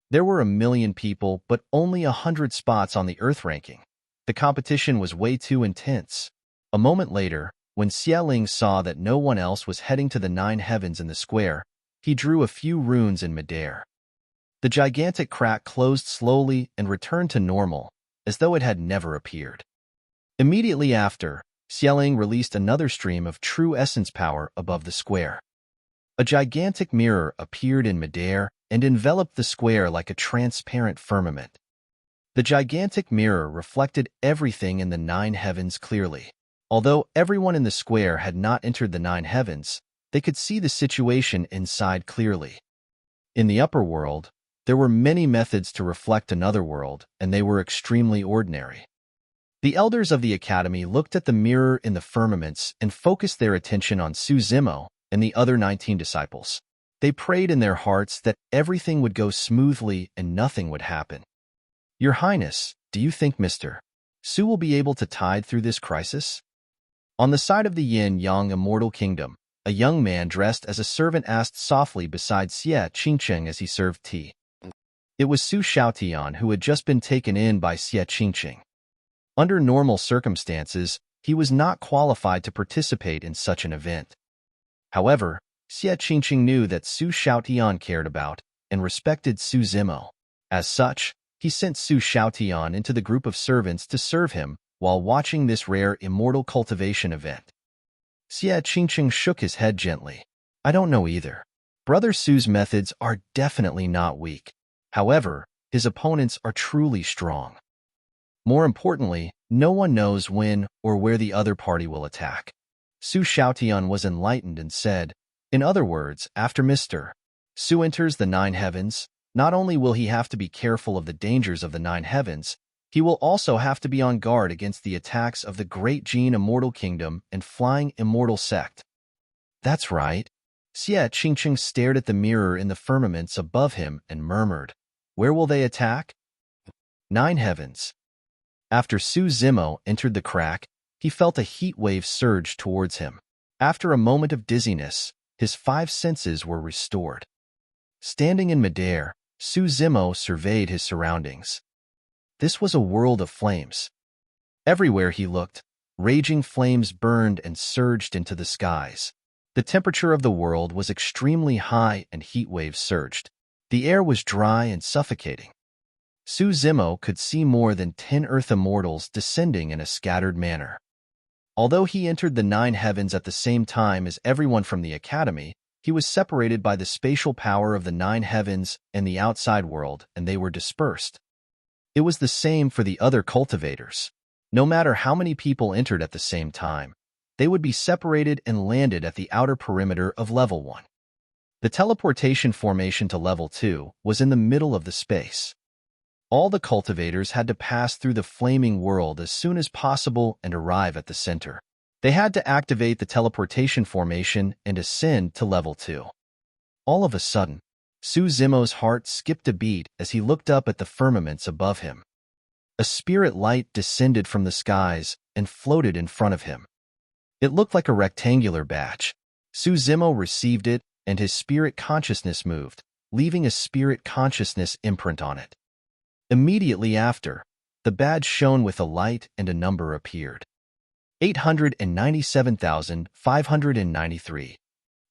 There were 1,000,000 people, but only 100 spots on the Earth ranking. The competition was way too intense. A moment later, when Xie Ling saw that no one else was heading to the 9 heavens in the square, he drew a few runes in midair. The gigantic crack closed slowly and returned to normal, as though it had never appeared. Immediately after, Xie Ling released another stream of true essence power above the square. A gigantic mirror appeared in midair and enveloped the square like a transparent firmament. The gigantic mirror reflected everything in the 9 heavens clearly. Although everyone in the square had not entered the 9 heavens, they could see the situation inside clearly. In the upper world, there were many methods to reflect another world, and they were extremely ordinary. The elders of the academy looked at the mirror in the firmaments and focused their attention on Su Zimo and the other 19 disciples. They prayed in their hearts that everything would go smoothly and nothing would happen. Your Highness, do you think Mr. Su will be able to tide through this crisis? On the side of the Yin-Yang Immortal Kingdom, a young man dressed as a servant asked softly beside Xie Qingcheng as he served tea. It was Su Xiaotian who had just been taken in by Xie Qingcheng. Under normal circumstances, he was not qualified to participate in such an event. However, Xie Qingcheng knew that Su Xiaotian cared about and respected Su Zimo. As such, he sent Su Xiaotian into the group of servants to serve him while watching this rare immortal cultivation event. Xie Qingcheng shook his head gently. I don't know either. Brother Su's methods are definitely not weak. However, his opponents are truly strong. More importantly, no one knows when or where the other party will attack. Su Xiaotian was enlightened and said, in other words, after Mr. Su enters the 9 heavens, not only will he have to be careful of the dangers of the 9 heavens, he will also have to be on guard against the attacks of the Great Jin Immortal Kingdom and Flying Immortal Sect. That's right. Xie Qingcheng stared at the mirror in the firmaments above him and murmured, where will they attack? 9 heavens. After Su Zimo entered the crack, he felt a heat wave surge towards him. After a moment of dizziness, his 5 senses were restored. Standing in midair, Su Zimo surveyed his surroundings. This was a world of flames. Everywhere he looked, raging flames burned and surged into the skies. The temperature of the world was extremely high and heat waves surged. The air was dry and suffocating. Su Zimo could see more than 10 Earth Immortals descending in a scattered manner. Although he entered the 9 heavens at the same time as everyone from the academy, he was separated by the spatial power of the 9 heavens and the outside world, and they were dispersed. It was the same for the other cultivators. No matter how many people entered at the same time, they would be separated and landed at the outer perimeter of Level 1. The teleportation formation to Level 2 was in the middle of the space. All the cultivators had to pass through the flaming world as soon as possible and arrive at the center. They had to activate the teleportation formation and ascend to Level 2. All of a sudden, Su Zimo's heart skipped a beat as he looked up at the firmaments above him. A spirit light descended from the skies and floated in front of him. It looked like a rectangular badge. Su Zimo received it, and his spirit consciousness moved, leaving a spirit consciousness imprint on it. Immediately after, the badge shone with a light and a number appeared. 897,593.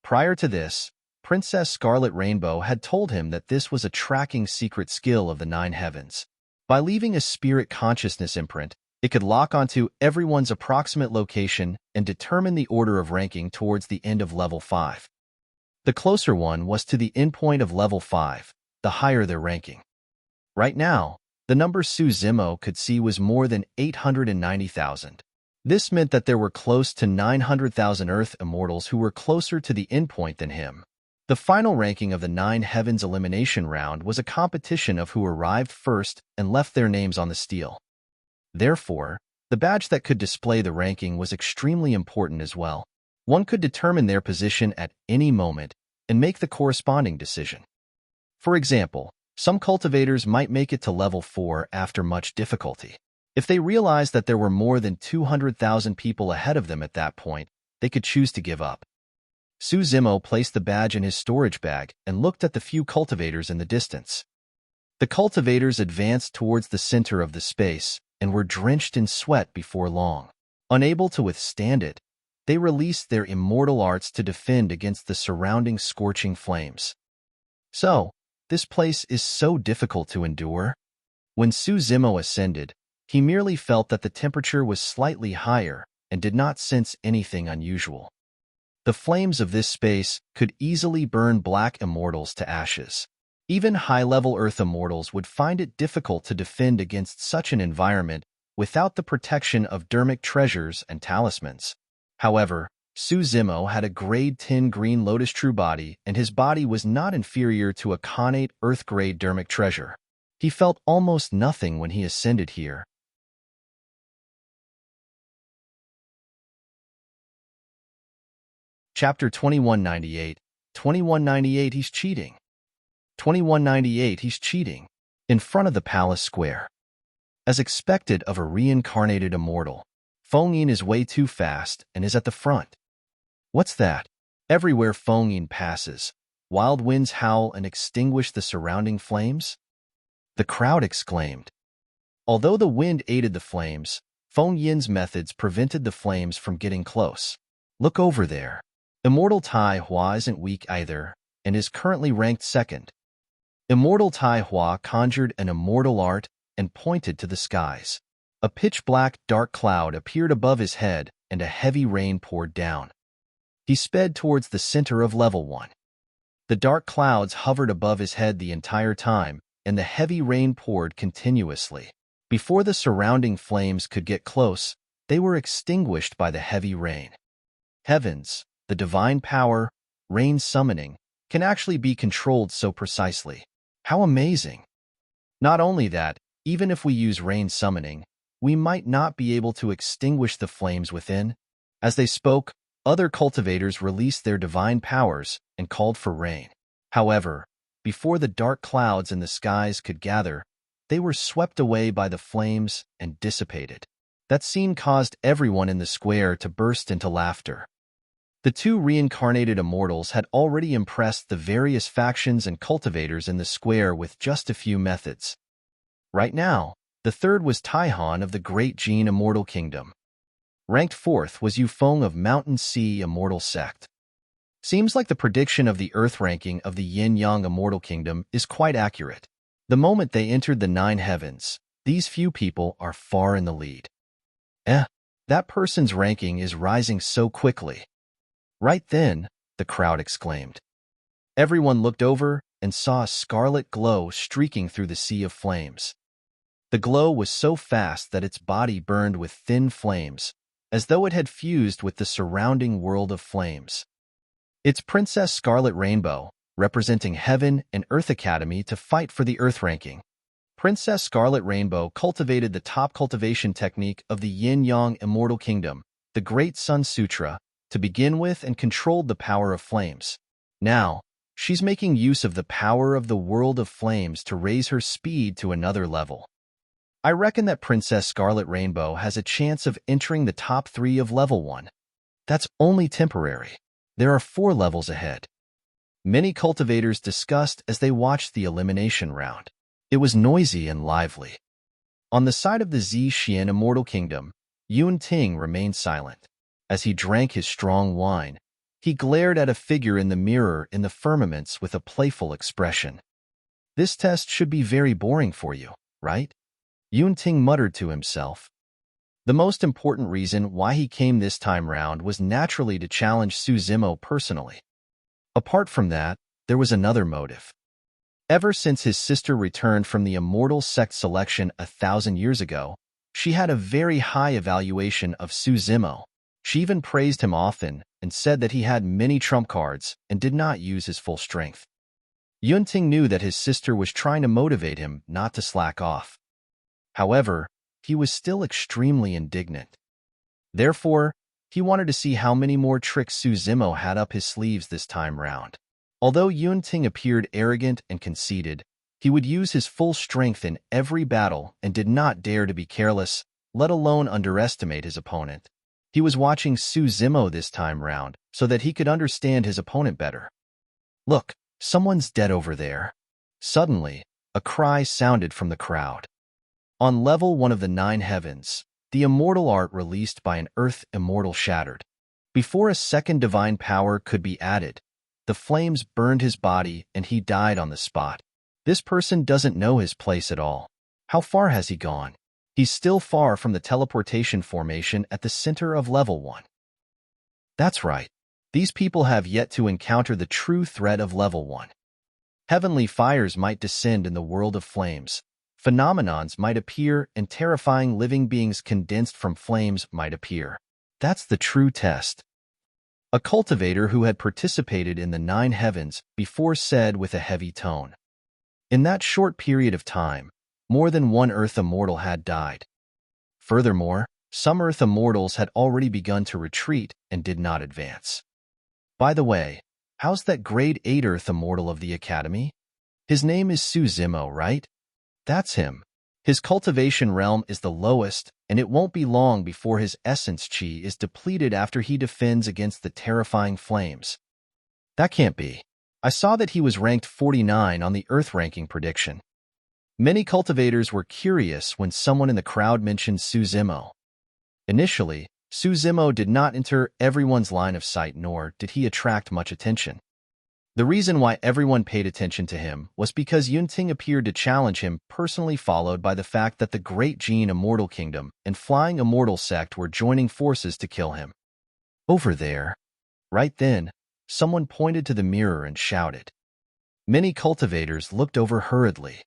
Prior to this, Princess Scarlet Rainbow had told him that this was a tracking secret skill of the 9 heavens. By leaving a spirit consciousness imprint, it could lock onto everyone's approximate location and determine the order of ranking towards the end of Level 5. The closer one was to the endpoint of Level 5, the higher their ranking. Right now, the number Su Zimo could see was more than 890,000. This meant that there were close to 900,000 Earth Immortals who were closer to the endpoint than him. The final ranking of the 9 Heavens Elimination Round was a competition of who arrived first and left their names on the stele. Therefore, the badge that could display the ranking was extremely important as well. One could determine their position at any moment and make the corresponding decision. For example, Some cultivators might make it to level 4 after much difficulty. If they realized that there were more than 200,000 people ahead of them at that point, they could choose to give up. Su Zimo placed the badge in his storage bag and looked at the few cultivators in the distance. The cultivators advanced towards the center of the space and were drenched in sweat before long. Unable to withstand it, they released their immortal arts to defend against the surrounding scorching flames. So, this place is so difficult to endure. When Su Zimo ascended, he merely felt that the temperature was slightly higher and did not sense anything unusual. The flames of this space could easily burn black immortals to ashes. Even high-level Earth immortals would find it difficult to defend against such an environment without the protection of dermic treasures and talismans. However, Su Zimo had a grade 10 green lotus true body, and his body was not inferior to a connate Earth-grade dermic treasure. He felt almost nothing when he ascended here. Chapter 2198. 2198 He's cheating. 2198 He's cheating. In front of the palace square. As expected of a reincarnated immortal, Feng Yin is way too fast and is at the front. What's that? Everywhere Feng Yin passes, wild winds howl and extinguish the surrounding flames? The crowd exclaimed. Although the wind aided the flames, Feng Yin's methods prevented the flames from getting close. Look over there. Immortal Tai Hua isn't weak either, and is currently ranked second. Immortal Tai Hua conjured an immortal art and pointed to the skies. A pitch-black dark cloud appeared above his head, and a heavy rain poured down. He sped towards the center of level 1. The dark clouds hovered above his head the entire time, and the heavy rain poured continuously. Before the surrounding flames could get close, they were extinguished by the heavy rain. Heavens, the divine power, rain summoning, can actually be controlled so precisely. How amazing! Not only that, even if we use rain summoning, we might not be able to extinguish the flames within. As they spoke, other cultivators released their divine powers and called for rain. However, before the dark clouds in the skies could gather, they were swept away by the flames and dissipated. That scene caused everyone in the square to burst into laughter. The two reincarnated immortals had already impressed the various factions and cultivators in the square with just a few methods. Right now, the third was Taihan of the Great Qing Immortal Kingdom. Ranked fourth was Yufeng of Mountain Sea Immortal Sect. Seems like the prediction of the Earth ranking of the Yin-Yang Immortal Kingdom is quite accurate. The moment they entered the 9 heavens, these few people are far in the lead. That person's ranking is rising so quickly. Right then, the crowd exclaimed. Everyone looked over and saw a scarlet glow streaking through the sea of flames. The glow was so fast that its body burned with thin flames, as though it had fused with the surrounding world of flames. It's Princess Scarlet Rainbow, representing Heaven and Earth Academy to fight for the Earth ranking. Princess Scarlet Rainbow cultivated the top cultivation technique of the Yin-Yang Immortal Kingdom, the Great Sun Sutra, to begin with, and controlled the power of flames. Now, she's making use of the power of the world of flames to raise her speed to another level. I reckon that Princess Scarlet Rainbow has a chance of entering the top 3 of level 1. That's only temporary. There are 4 levels ahead. Many cultivators discussed as they watched the elimination round. It was noisy and lively. On the side of the Xie Immortal Kingdom, Ting remained silent. As he drank his strong wine, he glared at a figure in the mirror in the firmaments with a playful expression. This test should be very boring for you, right? Ting muttered to himself. The most important reason why he came this time round was naturally to challenge Su Zimo personally. Apart from that, there was another motive. Ever since his sister returned from the Immortal Sect selection 1,000 years ago, she had a very high evaluation of Su Zimo. She even praised him often and said that he had many trump cards and did not use his full strength. Ting knew that his sister was trying to motivate him not to slack off. However, he was still extremely indignant. Therefore, he wanted to see how many more tricks Su Zimo had up his sleeves this time round. Although Ting appeared arrogant and conceited, He would use his full strength in every battle and did not dare to be careless, let alone underestimate his opponent. He was watching Su Zimo this time round so that he could understand his opponent better. "Look, someone's dead over there." Suddenly, a cry sounded from the crowd. On level 1 of the 9 heavens, the immortal art released by an earth immortal shattered. Before a second divine power could be added, the flames burned his body and he died on the spot. This person doesn't know his place at all. How far has he gone? He's still far from the teleportation formation at the center of level 1. That's right. These people have yet to encounter the true threat of level 1. Heavenly fires might descend in the world of flames. Phenomenons might appear and terrifying living beings condensed from flames might appear. That's the true test. A cultivator who had participated in the 9 heavens before said with a heavy tone. In that short period of time, more than one Earth Immortal had died. Furthermore, some Earth Immortals had already begun to retreat and did not advance. By the way, how's that grade 8 Earth Immortal of the Academy? His name is Su Zimo, right? That's him. His cultivation realm is the lowest, and it won't be long before his essence chi is depleted after he defends against the terrifying flames. That can't be. I saw that he was ranked 49 on the Earth ranking prediction. Many cultivators were curious when someone in the crowd mentioned Su Zimo. Initially, Su Zimo did not enter everyone's line of sight, nor did he attract much attention. The reason why everyone paid attention to him was because Ting appeared to challenge him personally, followed by the fact that the Great Qing Immortal Kingdom and Flying Immortal Sect were joining forces to kill him. Over there. Right then, someone pointed to the mirror and shouted. Many cultivators looked over hurriedly.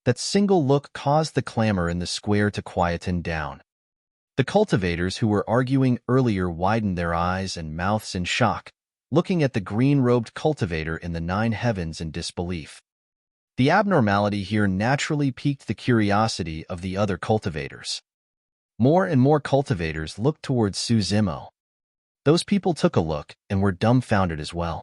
That single look caused the clamor in the square to quieten down. The cultivators who were arguing earlier widened their eyes and mouths in shock, looking at the green-robed cultivator in the 9 heavens in disbelief. The abnormality here naturally piqued the curiosity of the other cultivators. More and more cultivators looked towards Su Zimo. Those people took a look and were dumbfounded as well.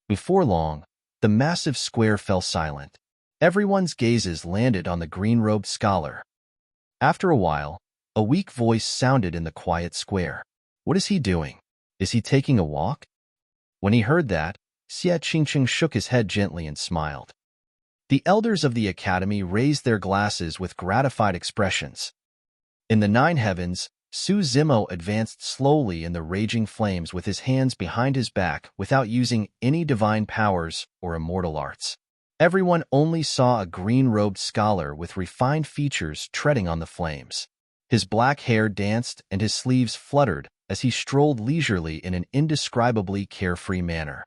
Before long, the massive square fell silent. Everyone's gazes landed on the green-robed scholar. After a while, a weak voice sounded in the quiet square. What is he doing? Is he taking a walk? When he heard that, Xie Qingcheng shook his head gently and smiled. The elders of the academy raised their glasses with gratified expressions. In the 9 heavens, Su Zimo advanced slowly in the raging flames with his hands behind his back without using any divine powers or immortal arts. Everyone only saw a green-robed scholar with refined features treading on the flames. His black hair danced and his sleeves fluttered as he strolled leisurely in an indescribably carefree manner.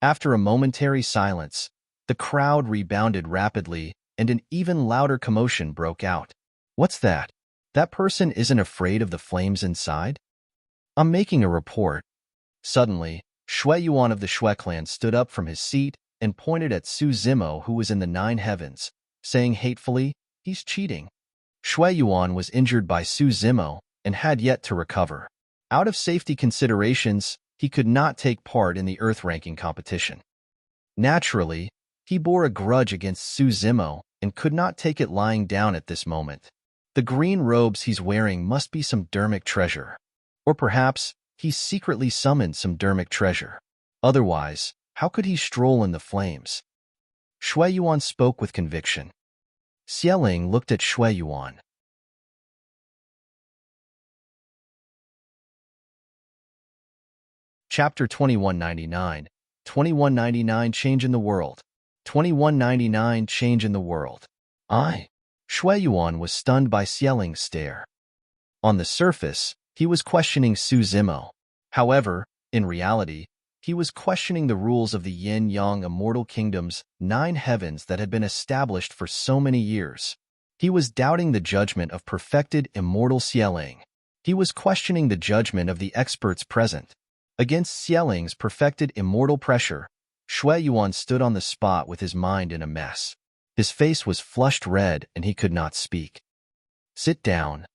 After a momentary silence, the crowd rebounded rapidly and an even louder commotion broke out. What's that? That person isn't afraid of the flames inside? I'm making a report. Suddenly, Xie Yuan of the Xue clan stood up from his seat and pointed at Su Zimo, who was in the 9 heavens, saying hatefully, "He's cheating." Xie Yuan was injured by Su Zimo and had yet to recover. Out of safety considerations, he could not take part in the Earth ranking competition. Naturally, he bore a grudge against Su Zimo and could not take it lying down at this moment. The green robes he's wearing must be some dermic treasure. Or perhaps he secretly summoned some dermic treasure. Otherwise, how could he stroll in the flames? Xue Yuan spoke with conviction. Xieling looked at Xue Yuan. Chapter 2199, 2199 Change in the World. 2199 Change in the World. Xue Yuan was stunned by Xieling's stare. On the surface, he was questioning Su Zimo. However, in reality, he was questioning the rules of the Yin-Yang Immortal Kingdom's 9 heavens that had been established for so many years. He was doubting the judgment of perfected immortal Xieling. He was questioning the judgment of the experts present. Against Xieling's perfected immortal pressure, Xue Yuan stood on the spot with his mind in a mess. His face was flushed red and he could not speak. Sit down.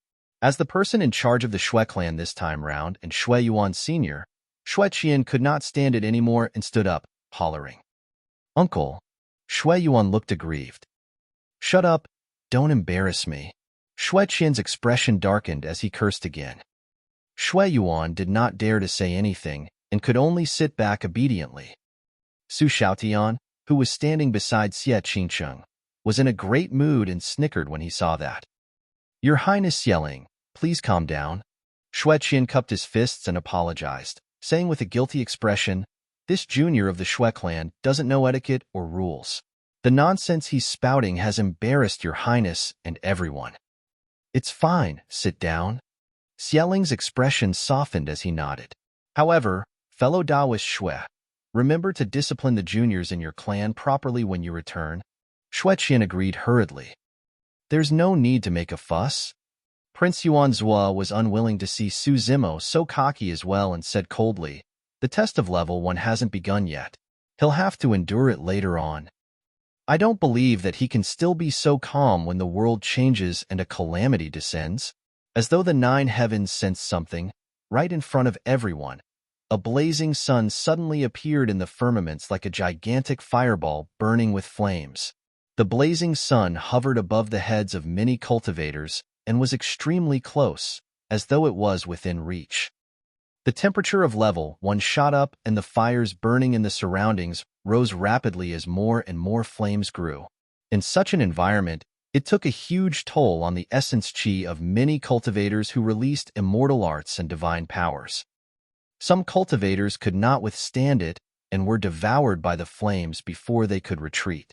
As the person in charge of the Xue clan this time round and Xue Yuan Sr., Xue Qian could not stand it anymore and stood up, hollering. "Uncle, Xie Yuan looked aggrieved. Shut up, don't embarrass me. Xie Qian's expression darkened as he cursed again. Xie Yuan did not dare to say anything and could only sit back obediently. Su Xiaotian, who was standing beside Xie Qingcheng, was in a great mood and snickered when he saw that. Your Highness Yelling, please calm down. Xue Qian cupped his fists and apologized, saying with a guilty expression, this junior of the Xue clan doesn't know etiquette or rules. The nonsense he's spouting has embarrassed your Highness and everyone. It's fine, sit down. Xieling's expression softened as he nodded. However, fellow Taoist Xue, remember to discipline the juniors in your clan properly when you return. Xue Qian agreed hurriedly. There's no need to make a fuss. Prince Yuanzhua was unwilling to see Su Zimo so cocky as well and said coldly, the test of level 1 hasn't begun yet. He'll have to endure it later on. I don't believe that he can still be so calm when the world changes and a calamity descends. As though the 9 heavens sensed something, right in front of everyone, a blazing sun suddenly appeared in the firmaments like a gigantic fireball burning with flames. The blazing sun hovered above the heads of many cultivators and was extremely close, as though it was within reach. The temperature of level 1 shot up and the fires burning in the surroundings rose rapidly as more and more flames grew. In such an environment, it took a huge toll on the essence chi of many cultivators who released immortal arts and divine powers. Some cultivators could not withstand it and were devoured by the flames before they could retreat.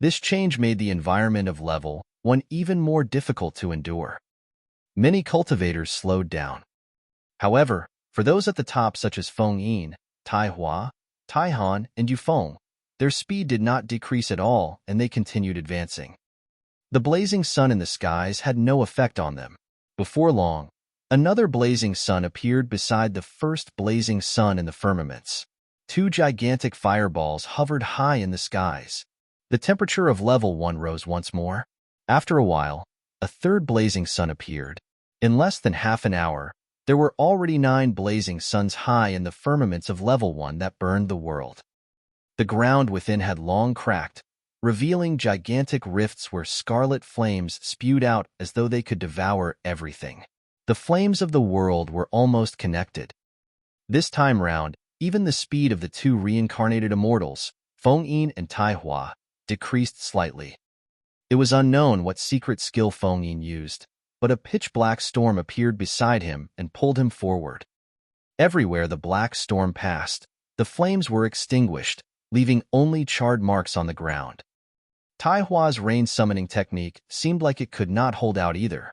This change made the environment of level 1 even more difficult to endure. Many cultivators slowed down. However, for those at the top such as Feng Yin, Tai Hua, Tai Han, and Yufeng, their speed did not decrease at all and they continued advancing. The blazing sun in the skies had no effect on them. Before long, another blazing sun appeared beside the first blazing sun in the firmaments. 2 gigantic fireballs hovered high in the skies. The temperature of level 1 rose once more. After a while, a third blazing sun appeared. In less than half an hour, there were already 9 blazing suns high in the firmaments of level 1 that burned the world. The ground within had long cracked, revealing gigantic rifts where scarlet flames spewed out as though they could devour everything. The flames of the world were almost connected. This time round, even the speed of the 2 reincarnated immortals, Feng Yin and Tai Hua, decreased slightly. It was unknown what secret skill Feng Yin used, but a pitch-black storm appeared beside him and pulled him forward. Everywhere the black storm passed, the flames were extinguished, leaving only charred marks on the ground. Tai Hua's rain-summoning technique seemed like it could not hold out either.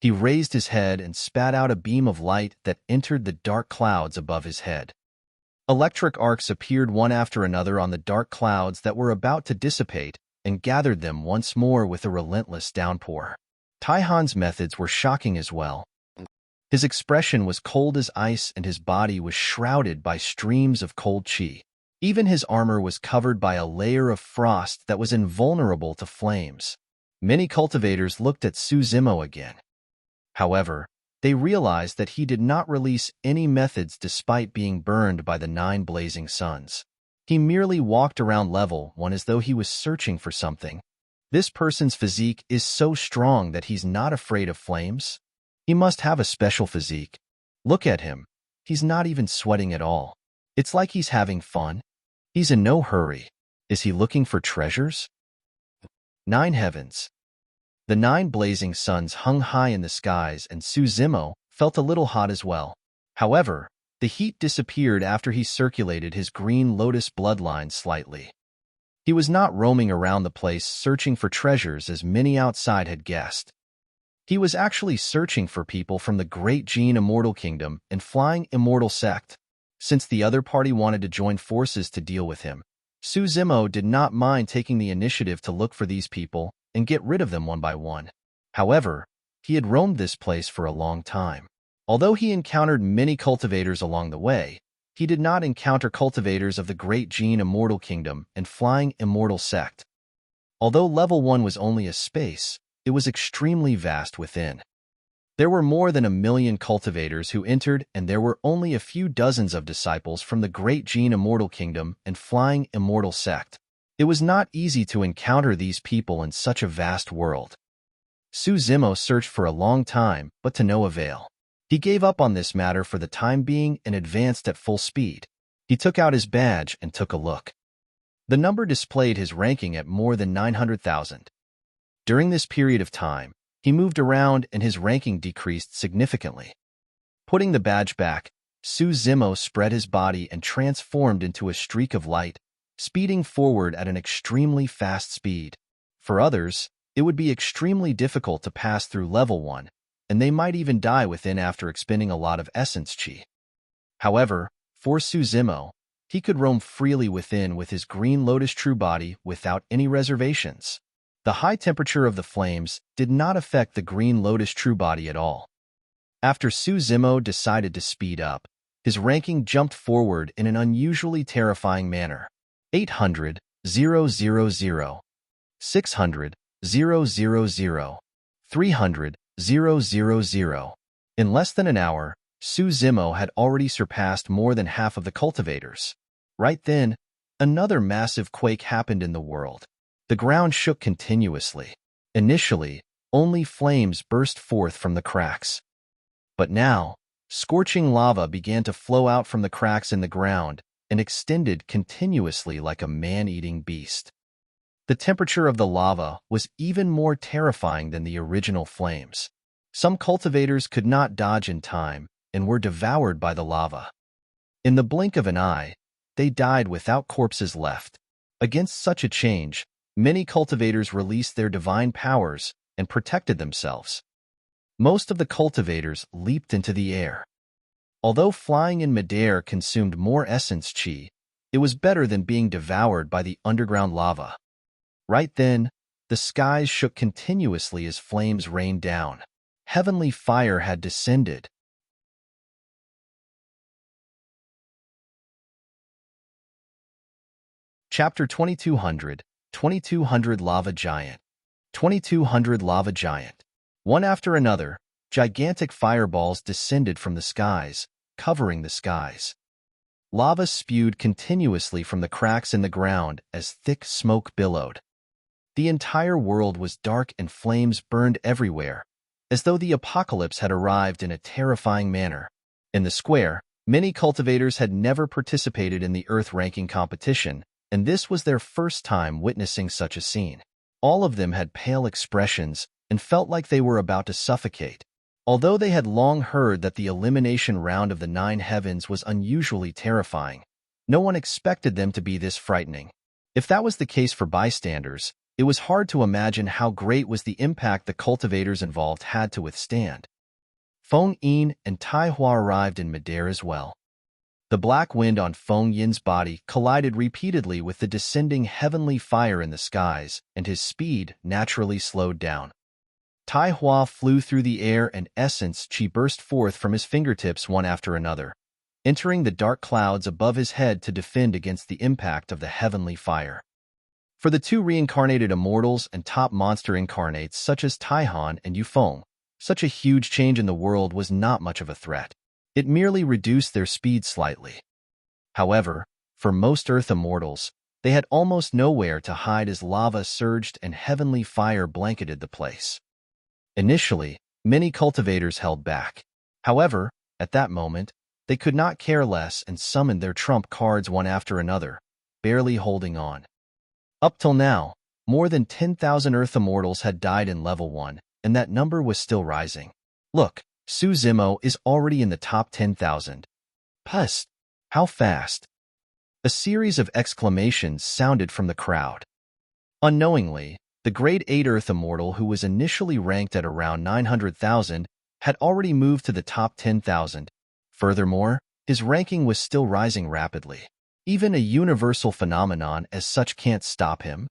He raised his head and spat out a beam of light that entered the dark clouds above his head. Electric arcs appeared one after another on the dark clouds that were about to dissipate and gathered them once more with a relentless downpour. Tai Han's methods were shocking as well. His expression was cold as ice and his body was shrouded by streams of cold qi. Even his armor was covered by a layer of frost that was invulnerable to flames. Many cultivators looked at Su Zimo again. However, they realized that he did not release any methods despite being burned by the 9 blazing suns. He merely walked around level 1 as though he was searching for something. This person's physique is so strong that he's not afraid of flames. He must have a special physique. Look at him. He's not even sweating at all. It's like he's having fun. He's in no hurry. Is he looking for treasures? 9 heavens. The 9 blazing suns hung high in the skies and Su Zimo felt a little hot as well. However, the heat disappeared after he circulated his green lotus bloodline slightly. He was not roaming around the place searching for treasures as many outside had guessed. He was actually searching for people from the Great Qing Immortal Kingdom and Flying Immortal Sect. Since the other party wanted to join forces to deal with him, Su Zimo did not mind taking the initiative to look for these people and get rid of them one by one. However, he had roamed this place for a long time. Although he encountered many cultivators along the way, he did not encounter cultivators of the Great Qing Immortal Kingdom and Flying Immortal Sect. Although level 1 was only a space, it was extremely vast within. There were more than 1 million cultivators who entered and there were only a few dozens of disciples from the Great Qing Immortal Kingdom and Flying Immortal Sect. It was not easy to encounter these people in such a vast world. Su Zimo searched for a long time, but to no avail. He gave up on this matter for the time being and advanced at full speed. He took out his badge and took a look. The number displayed his ranking at more than 900,000. During this period of time, he moved around and his ranking decreased significantly. Putting the badge back, Su Zimo spread his body and transformed into a streak of light, speeding forward at an extremely fast speed. For others, it would be extremely difficult to pass through level 1, and they might even die within after expending a lot of essence chi. However, for Su Zimo, he could roam freely within with his green lotus true body without any reservations. The high temperature of the flames did not affect the green lotus true body at all. After Su Zimo decided to speed up, his ranking jumped forward in an unusually terrifying manner. 800, 000, 600, 000, 300, 000. In less than an hour, Su Zimo had already surpassed more than half of the cultivators. Right then, another massive quake happened in the world. The ground shook continuously. Initially, only flames burst forth from the cracks. But now, scorching lava began to flow out from the cracks in the ground and extended continuously like a man-eating beast. The temperature of the lava was even more terrifying than the original flames. Some cultivators could not dodge in time and were devoured by the lava. In the blink of an eye, they died without corpses left. Against such a change, many cultivators released their divine powers and protected themselves. Most of the cultivators leaped into the air. Although flying in midair consumed more essence chi, it was better than being devoured by the underground lava. Right then, the skies shook continuously as flames rained down. Heavenly fire had descended. Chapter 2200, 2200 Lava Giant. 2200 Lava Giant. One after another, gigantic fireballs descended from the skies, covering the skies. Lava spewed continuously from the cracks in the ground as thick smoke billowed. The entire world was dark and flames burned everywhere, as though the apocalypse had arrived in a terrifying manner. In the square, many cultivators had never participated in the Earth ranking competition, and this was their first time witnessing such a scene. All of them had pale expressions and felt like they were about to suffocate. Although they had long heard that the elimination round of the 9 heavens was unusually terrifying, no one expected them to be this frightening. If that was the case for bystanders, it was hard to imagine how great was the impact the cultivators involved had to withstand. Feng Yin and Tai Hua arrived in midair as well. The black wind on Feng Yin's body collided repeatedly with the descending heavenly fire in the skies, and his speed naturally slowed down. Tai Hua flew through the air and essence chi burst forth from his fingertips one after another, entering the dark clouds above his head to defend against the impact of the heavenly fire. For the 2 reincarnated immortals and top monster incarnates such as Taihan and Yufeng, such a huge change in the world was not much of a threat. It merely reduced their speed slightly. However, for most Earth immortals, they had almost nowhere to hide as lava surged and heavenly fire blanketed the place. Initially, many cultivators held back. However, at that moment, they could not care less and summoned their trump cards one after another, barely holding on. Up till now, more than 10,000 Earth immortals had died in level 1, and that number was still rising. Look, Su Zimo is already in the top 10,000. Puss! How fast! A series of exclamations sounded from the crowd. Unknowingly, the Grade 8 Earth Immortal who was initially ranked at around 900,000 had already moved to the top 10,000. Furthermore, his ranking was still rising rapidly. Even a universal phenomenon as such can't stop him.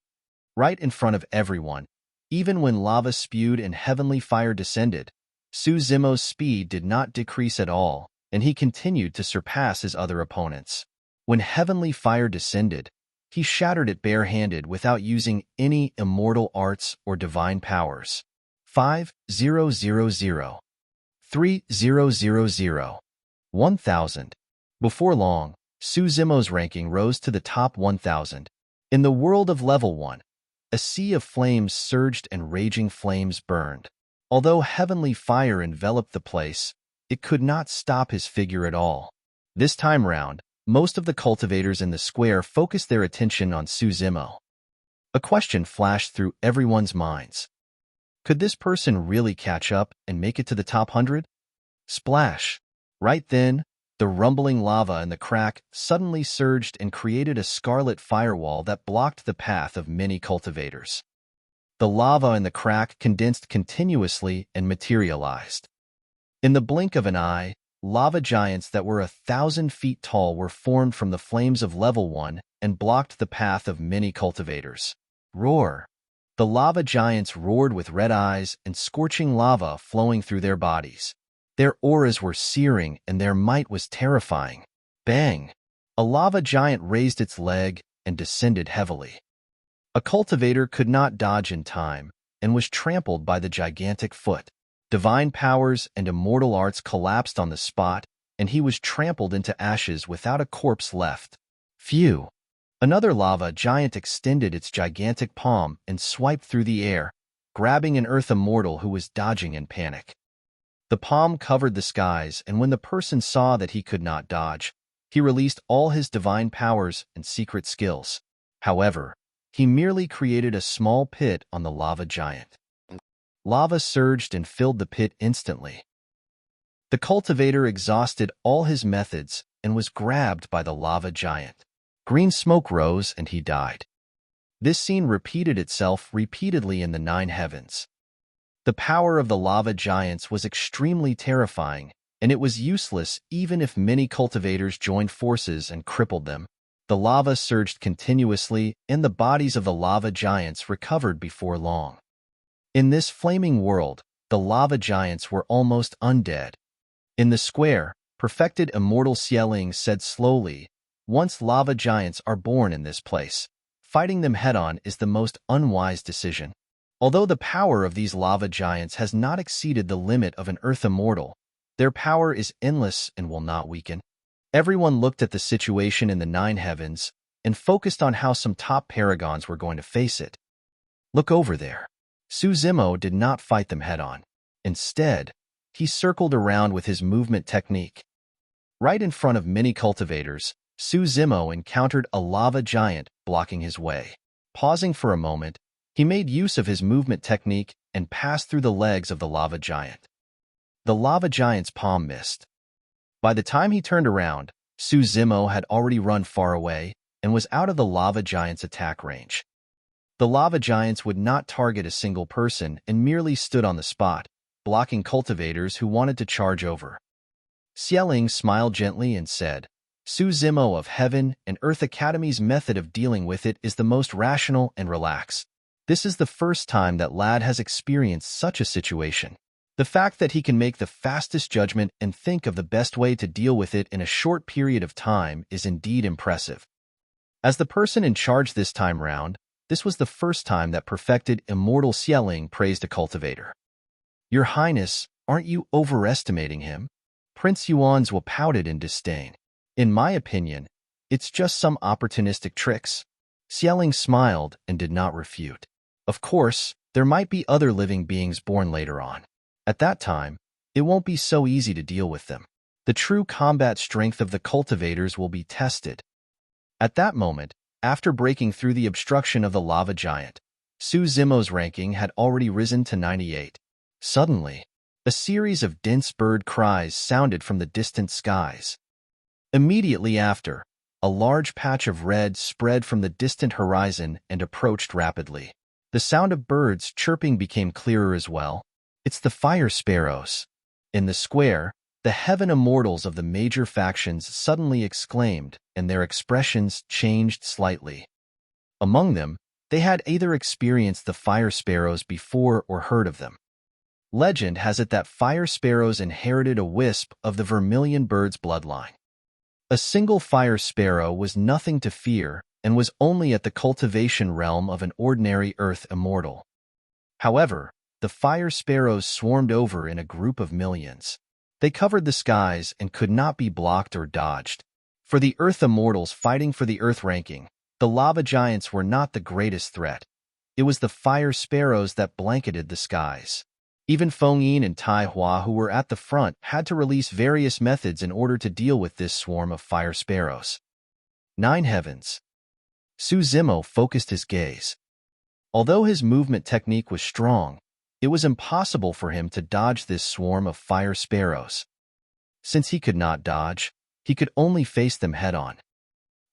Right in front of everyone, even when lava spewed and heavenly fire descended, Su Zimo's speed did not decrease at all, and he continued to surpass his other opponents. When heavenly fire descended, he shattered it barehanded without using any immortal arts or divine powers. 5,000, 3,000, 1,000. Before long, Su Zimo's ranking rose to the top 1,000. In the world of Level 1, a sea of flames surged and raging flames burned. Although heavenly fire enveloped the place, it could not stop his figure at all. This time round, most of the cultivators in the square focused their attention on Xie Zimo. A question flashed through everyone's minds. Could this person really catch up and make it to the top 100? Splash! Right then, the rumbling lava in the crack suddenly surged and created a scarlet firewall that blocked the path of many cultivators. The lava in the crack condensed continuously and materialized. In the blink of an eye, lava giants that were 1,000 feet tall were formed from the flames of Level 1 and blocked the path of many cultivators. Roar! The lava giants roared with red eyes and scorching lava flowing through their bodies. Their auras were searing and their might was terrifying. Bang! A lava giant raised its leg and descended heavily. A cultivator could not dodge in time and was trampled by the gigantic foot. Divine powers and immortal arts collapsed on the spot, and he was trampled into ashes without a corpse left. Phew! Another lava giant extended its gigantic palm and swiped through the air, grabbing an earth immortal who was dodging in panic. The palm covered the skies, and when the person saw that he could not dodge, he released all his divine powers and secret skills. However, he merely created a small pit on the lava giant. Lava surged and filled the pit instantly. The cultivator exhausted all his methods and was grabbed by the lava giant. Green smoke rose and he died. This scene repeated itself repeatedly in the 9 heavens. The power of the lava giants was extremely terrifying, and it was useless even if many cultivators joined forces and crippled them. The lava surged continuously, and the bodies of the lava giants recovered before long. In this flaming world, the lava giants were almost undead. In the square, perfected immortal Xie said slowly, "Once lava giants are born in this place, fighting them head-on is the most unwise decision." Although the power of these lava giants has not exceeded the limit of an earth immortal, their power is endless and will not weaken. Everyone looked at the situation in the 9 heavens and focused on how some top paragons were going to face it. Look over there. Xie Zimo did not fight them head-on. Instead, he circled around with his movement technique. Right in front of many cultivators, Xie Zimo encountered a lava giant blocking his way. Pausing for a moment, he made use of his movement technique and passed through the legs of the lava giant. The lava giant's palm missed. By the time he turned around, Xie Zimo had already run far away and was out of the lava giant's attack range. The lava giants would not target a single person and merely stood on the spot, blocking cultivators who wanted to charge over. Xie smiled gently and said, "Xie Zimo of Heaven and Earth Academy's method of dealing with it is the most rational and relaxed. This is the first time that lad has experienced such a situation. The fact that he can make the fastest judgment and think of the best way to deal with it in a short period of time is indeed impressive." As the person in charge this time round, this was the first time that perfected immortal Xie praised a cultivator. "Your Highness, aren't you overestimating him?" Prince Yuanzhou pouted in disdain. "In my opinion, it's just some opportunistic tricks." Xie smiled and did not refute. Of course, there might be other living beings born later on. At that time, it won't be so easy to deal with them. The true combat strength of the cultivators will be tested. At that moment, after breaking through the obstruction of the lava giant, Xie Zimo's ranking had already risen to 98. Suddenly, a series of dense bird cries sounded from the distant skies. Immediately after, a large patch of red spread from the distant horizon and approached rapidly. The sound of birds chirping became clearer as well. "It's the fire sparrows." In the square, the heaven immortals of the major factions suddenly exclaimed, and their expressions changed slightly. Among them, they had either experienced the fire sparrows before or heard of them. Legend has it that fire sparrows inherited a wisp of the vermilion bird's bloodline. A single fire sparrow was nothing to fear and was only at the cultivation realm of an ordinary earth immortal. However, the fire sparrows swarmed over in a group of millions. They covered the skies and could not be blocked or dodged. For the earth immortals fighting for the earth ranking, The lava giants were not the greatest threat. It was the fire sparrows that blanketed the skies. Even Feng Yin and Tai Hua, who were at the front, had to release various methods in order to deal with this swarm of fire sparrows. 9 heavens. Su Zimo focused his gaze. Although his movement technique was strong, it was impossible for him to dodge this swarm of fire sparrows. Since he could not dodge, he could only face them head-on.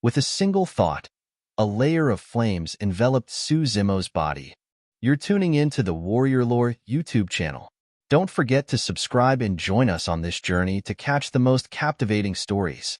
With a single thought, a layer of flames enveloped Su Zimo's body. You're tuning in to the Warrior Lore YouTube channel. Don't forget to subscribe and join us on this journey to catch the most captivating stories.